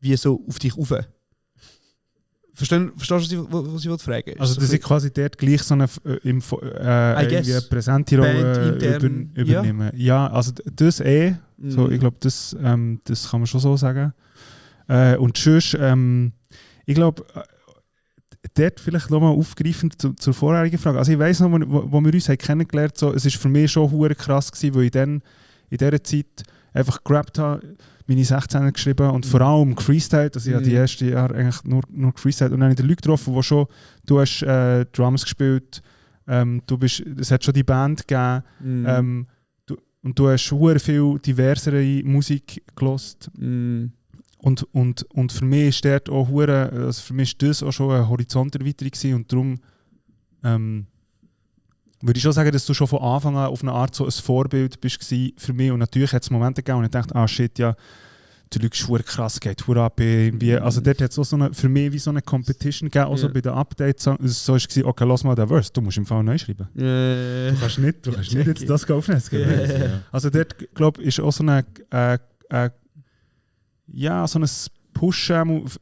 wie so auf dich rauf. Verstehst du, was ich fragen will? Also dass ich quasi dort gleich so eine präsente Rolle übernehmen. Ja, also das so, ich glaube, das kann man schon so sagen. Und sonst, ich glaube, dort vielleicht nochmal aufgreifend zur vorherigen Frage. Also ich weiss noch, wo wir uns kennengelernt haben, so, es war für mich schon hure krass gewesen, weil ich dann in dieser Zeit einfach gerappt habe, meine 16er geschrieben und vor allem gefreestylt. Also ich habe die ersten Jahre eigentlich nur gefreestylt. Und dann habe ich den Leute getroffen, wo schon, du hast Drums gespielt, es hat schon die Band gegeben, und du hast hure viel diversere Musik gehört. Und für mich ist dort auch also für mich ist das auch schon eine Horizonterweiterung gewesen und darum würde ich schon sagen, dass du schon von Anfang an auf eine Art so ein Vorbild bist für mich. Und natürlich hat es Momente gegeben, wo ich dachte, shit, ja, der Luke ist krass, geht ab. Also dort hat es auch für mich wie so eine Competition gegeben, also bei den Updates. So war es, okay, lass mal den Verse, du musst im Fall neu schreiben. Du kannst nicht jetzt das aufnehmen. Also dort, glaube ich, ist auch so eine so ein Push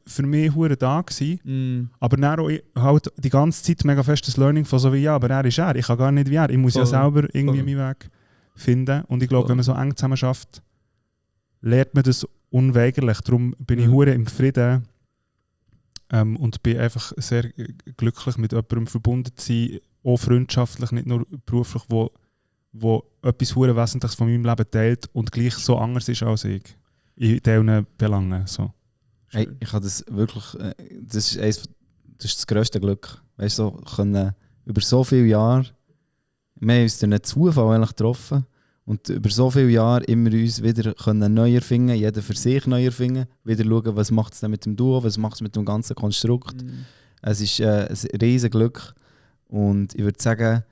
für mich hure da gewesen. Aber dann auch halt die ganze Zeit mega fest das Learning von so wie, aber er ist er, ich kann gar nicht wie er. Ich muss ja selber irgendwie meinen Weg finden. Und ich glaube, wenn man so eng zusammen schafft, lernt man das unweigerlich. Darum bin ich hure im Frieden und bin einfach sehr glücklich, mit jemandem verbunden zu sein, auch freundschaftlich, nicht nur beruflich, wo etwas hure Wesentliches von meinem Leben teilt und gleich so anders ist als ich. In diesen Belangen. So. Hey, ich habe das wirklich, das ist das grösste Glück. Weißt du, können über so viele Jahre, wir haben uns durch einen Zufall eigentlich getroffen und über so viele Jahre immer uns wieder können neu erfinden, jeder für sich neu erfinden, wieder schauen, was macht es denn mit dem Duo, was macht es mit dem ganzen Konstrukt. Es ist ein riesiges Glück und ich würde sagen,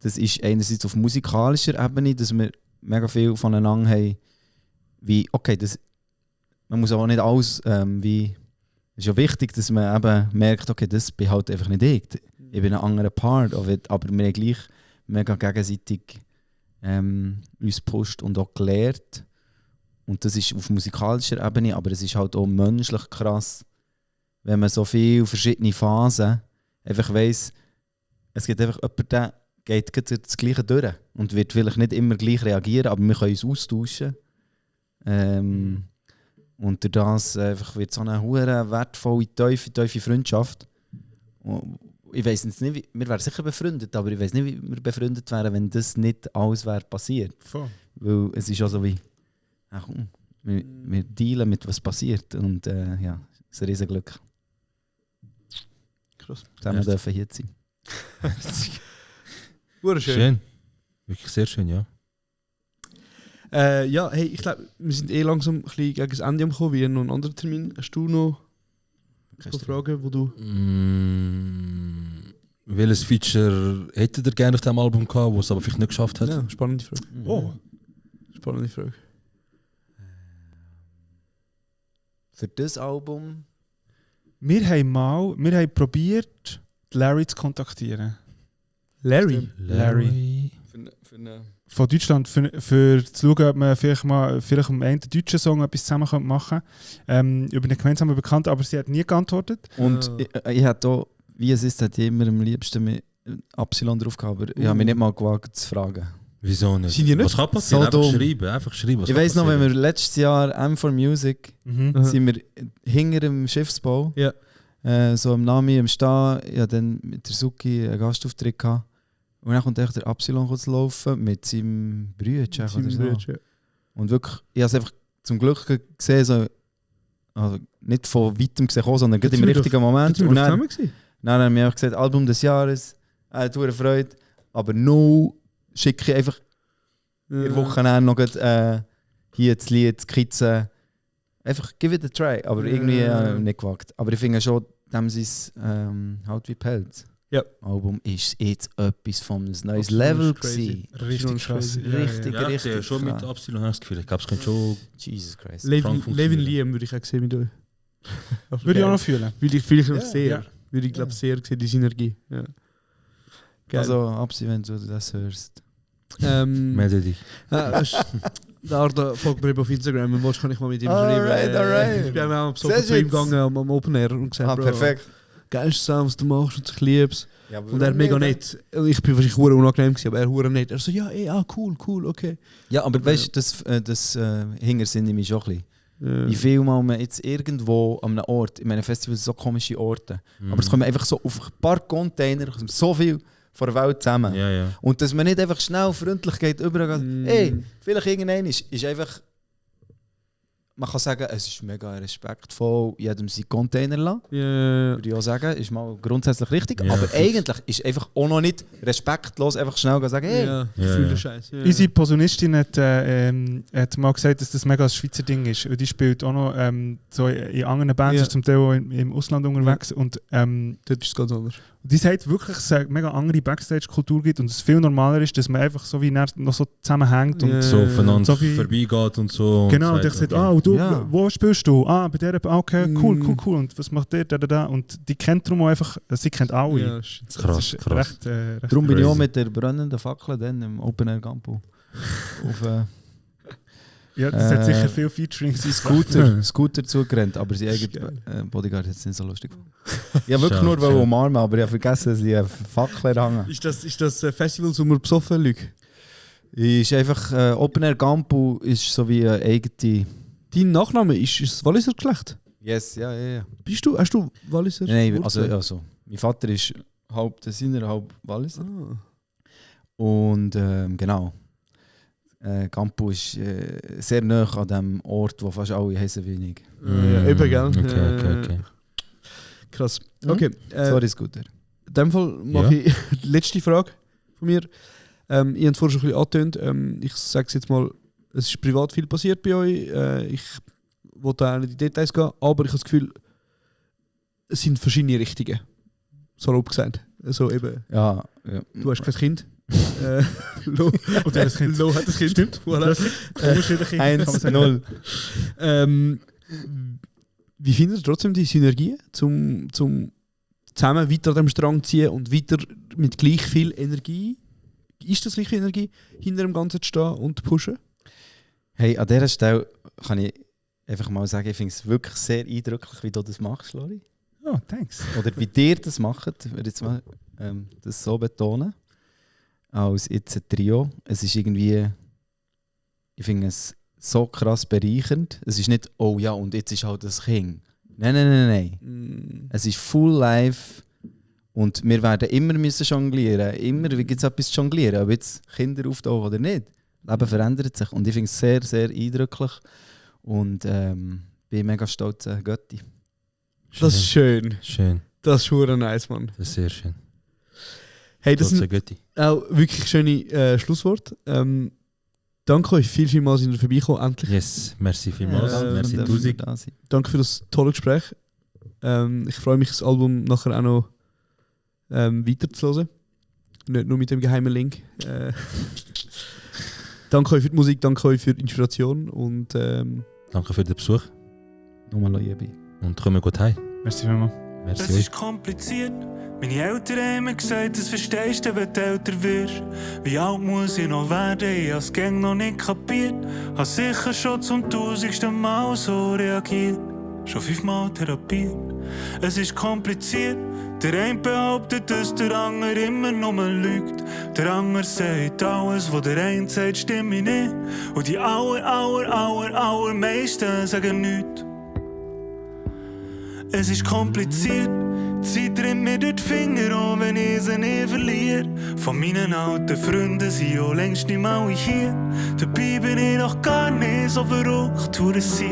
das ist einerseits auf musikalischer Ebene, dass wir mega viel voneinander haben, wie, okay, das, man muss aber nicht alles, wie, es ist ja wichtig, dass man eben merkt, okay, das bin halt einfach nicht ich. Ich bin ein anderer Part of it, aber wir haben gleich mega gegenseitig uns gepusht und auch gelehrt. Und das ist auf musikalischer Ebene, aber es ist halt auch menschlich krass, wenn man so viele verschiedene Phasen einfach weiss, es gibt einfach jemanden, der geht gerade das Gleiche durch und wird vielleicht nicht immer gleich reagieren, aber wir können uns austauschen. Und durch das einfach wird so eine hure wertvolle, tiefe Freundschaft. Und ich weiss jetzt nicht, wir wären sicher befreundet, aber ich weiss nicht, wie wir befreundet wären, wenn das nicht alles wäre passiert. Voll. Weil es ist auch so wie, ach komm, wir dealen mit was passiert und ja, es ist ein riesen Glück. Krass. Zusammen dürfen hier sein. Schön. Wirklich sehr schön, ja. Ja, hey, ich glaube, wir sind langsam ein bisschen gegen das Ende gekommen. Wie noch einen anderen Termin? Hast du noch so Fragen, wo du... Welches Feature hättet ihr gerne auf diesem Album gehabt, das es aber vielleicht nicht geschafft hat? Ja, spannende Frage. Oh. Spannende Frage. Für das Album? Wir haben probiert, Larry zu kontaktieren. Larry? Von Deutschland, für zu schauen, ob man vielleicht um einen deutschen Song etwas zusammen machen könnte. Über eine gemeinsame Bekannte, aber sie hat nie geantwortet. Und ich hatte auch, wie es ist, hat immer am liebsten mit Absilon drauf gehabt, aber ich habe mich nicht mal gewagt zu fragen. Wieso nicht? Sind die nicht? Was kann passieren? So Einfach schreiben. Ich weiss noch, wenn wir letztes Jahr M4 Music sind wir hinter dem Schiffsbau, so im Nami, im Stehen, ich hatte dann mit der Suki einen Gastauftritt gehabt. Und dann kommt echt der Absilon zu laufen mit seinem Brütchen oder so. Und wirklich, ich habe es einfach zum Glück gesehen, so, also nicht von weitem gesehen, sondern gerade im richtigen Moment. Und dann haben wir einfach gesagt, Album des Jahres, hat eine Freude, aber no schicke ich einfach in der Woche noch hier das Lied, die Skizze. Einfach give it a try, aber irgendwie nicht gewagt. Aber ich finde schon, dem sein Haut wie Pelz. Ja. Album ist jetzt etwas von einem neues Level gewesen. Richtig krass. Richtig, Ja, richtig. schon mit Absilon habe ich das Gefühl. Ich glaube, es könnte schon... Jesus Christ. Levin Liam würde ich auch sehen mit euch. Würde ich auch noch fühlen. Würde ich noch Ja, sehr. ja. Würde ich glaube sehr sehen, die Synergie. Ja. Geil. Also, Absi, wenn du das hörst. Melde dich. Der Arda folgt mir auf Instagram und kann ich mal mit ihm Alright, alright. Ich bin auch so Sehr zu ihm schön. gegangen am Open Air und gesagt, Bro, Perfekt. geilste Sound, was du machst und ich lieb's. Ja, Und er mega nett. Ich bin wahrscheinlich hure unangenehm gewesen, aber er hure nett. Er so, ja, cool, okay. Ja, aber weißt du, das Hingersinn in mich schon ein bisschen. Wie viel Mal man jetzt irgendwo an einem Ort, in meinen Festivals so komische Orte, aber es kommen einfach so auf ein paar Container so viel von der Welt zusammen. Ja, ja. Und dass man nicht einfach schnell freundlich geht, überall hey, vielleicht irgendein ist einfach, man kann sagen, es ist mega respektvoll, jedem seinen Container lassen. Ja. Würde ich auch sagen, ist mal grundsätzlich richtig. Ja, aber fix. eigentlich ist einfach auch noch nicht respektlos, einfach schnell sagen, hey. Ja, Ja, fühle ja. Scheiß. Ja. Unsere Posaunistin hat mal gesagt, dass das mega ein Schweizer Ding ist. Und die spielt auch noch so in anderen Bands, Ja. ist zum Teil auch im Ausland unterwegs. Und Dort ist es ganz anders. die sagt wirklich, dass es eine mega andere Backstage-Kultur gibt und es viel normaler ist, dass man einfach so wie noch so zusammenhängt. Und Ja. So aufeinander So wie- vorbeigeht und so. genau, und ich sagt, sage, okay. und du, Ja. wo spielst du? Bei der, okay, cool. Und was macht der, da. Und die kennt darum auch einfach, sie kennt alle. Ja, shit. Das Krass, ist krass. Recht, Darum bin ich auch Crazy. mit der brennenden Fackel dann im Open Air Campo. Auf ja, das hat sicher viel Featurings. Scooter zugerannt, aber sie eigene Bodyguard hat es nicht so lustig gefunden. Ich habe wirklich Schade, nur schade. umarmen, aber ich habe vergessen, dass ich eine Fackel hangen. Ist das Festival, wo wir besoffen liegen? Ist einfach Open Air Campo ist so wie eine eigene. Dein Nachname ist das Walliser Geschlecht? Yes, ja. Hast du Walliser? Nein, Wurzeln? also mein Vater ist halb Tessiner, halb Walliser. Ah. Und genau. Campo ist sehr nah an dem Ort, wo fast alle heißen wie ich. Ja, eben, gell? Okay. Krass. Okay. Sorry, Scooter. In dem Fall mache ich die letzte Frage von mir. Ihr habt es vorhin schon ein bisschen angetönt. Ich sage es jetzt mal, es ist privat viel passiert bei euch. Ich wollte auch nicht in die Details gehen, aber ich habe das Gefühl, es sind verschiedene Richtungen. Salopp gesagt. Also eben, Ja. du hast kein Kind. Oder das Kind. Lo hat das Kind. Stimmt. Voilà. Unterschiedliche Kinder, kann man sagen. 1-0. Wie findet ihr trotzdem die Synergie, zum zusammen weiter an dem Strang ziehen und weiter mit gleich viel Energie? Ist das gleich viel Energie, hinter dem Ganzen zu stehen und zu pushen? Hey, an dieser Stelle kann ich einfach mal sagen, ich finde es wirklich sehr eindrücklich, wie du das machst, Lori. Oh, thanks. Oder wie dir das macht, würde ich jetzt mal das so betonen. Als jetzt ein Trio. Es ist irgendwie, ich finde es so krass bereichernd. Es ist nicht, oh ja, und jetzt ist halt das Kind. Nein. Es ist full live und wir werden immer müssen jonglieren. Immer, wie gibt es etwas zu jonglieren? Ob jetzt Kinder auftauchen oder nicht. Das Leben verändert sich und ich finde es sehr, sehr eindrücklich. Und bin mega stolz auf Götti. Das ist schön. Schön. Das ist schon nice, Mann. Das ist sehr schön. Hey, das Stolz sind auf Götti. auch wirklich schöne Schlussworte. Danke euch vielmals, dass ihr vorbeikommen, endlich. Yes, merci vielmals. Merci dass tausend. wir da sind. Danke für das tolle Gespräch. Ich freue mich, das Album nachher auch noch weiterzuhören. Nicht nur mit dem geheimen Link. Danke euch für die Musik, danke euch für die Inspiration und Danke für den Besuch Nochmal Liebe. und kommen gut heim. Merci vielmals. Merci Es euch. ist kompliziert. Meine Eltern haben mir gesagt, das verstehst du, wenn du älter wirst. Wie alt muss ich noch werden? Ich hab's gang noch nicht kapiert. Hab sicher schon zum 1000. Mal so reagiert. Schon 5-mal therapiert. Es ist kompliziert. Der eine behauptet, dass der andere immer nur lügt. Der andere sagt, alles, was der eine sagt, stimmt nicht. Und die allermeisten sagen nichts. Es ist kompliziert. Die Zeit rinnt mir durch die Finger, auch wenn ich sie nie verliere. Von meinen alten Freunden sind auch längst nicht mal hier. Dabei bin ich noch gar nicht so verrückt, wie es sich.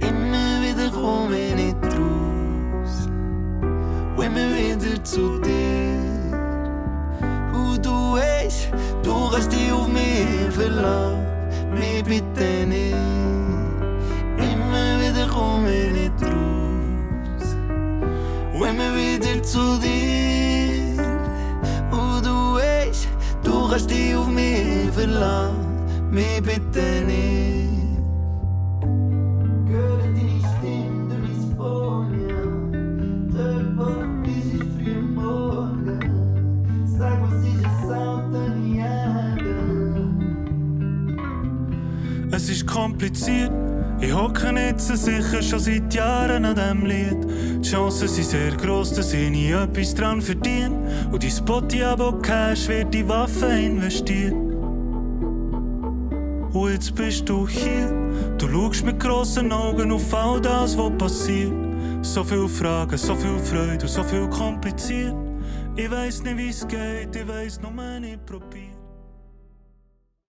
Immer wieder komme ich nicht raus. Und immer wieder zu dir. Und du weißt, du kannst dich auf mich verlassen. Mich bitte nicht. Immer wieder komme ich nicht raus. Und immer wieder zu dir. Und du weißt, du kannst dich auf mich verlassen. Mich bitte nicht. Höre deine Stimme durch mein Phone, ja. Dort wo du bist, ist früh am Morgen. Sag, was ist ein Sound an die Erde? Es ist kompliziert. Ich hocke jetzt sicher schon seit Jahren an diesem Lied. Die Chancen sind sehr gross, dass ich nie etwas dran verdiene. Und die Spotify-Abo-Cash wird in Waffen investiert. Und jetzt bist du hier. Du schaust mit grossen Augen auf all das, was passiert. So viele Fragen, so viel Freude und so viel kompliziert. Ich weiss nicht, wie es geht, ich weiss nur, ich probier.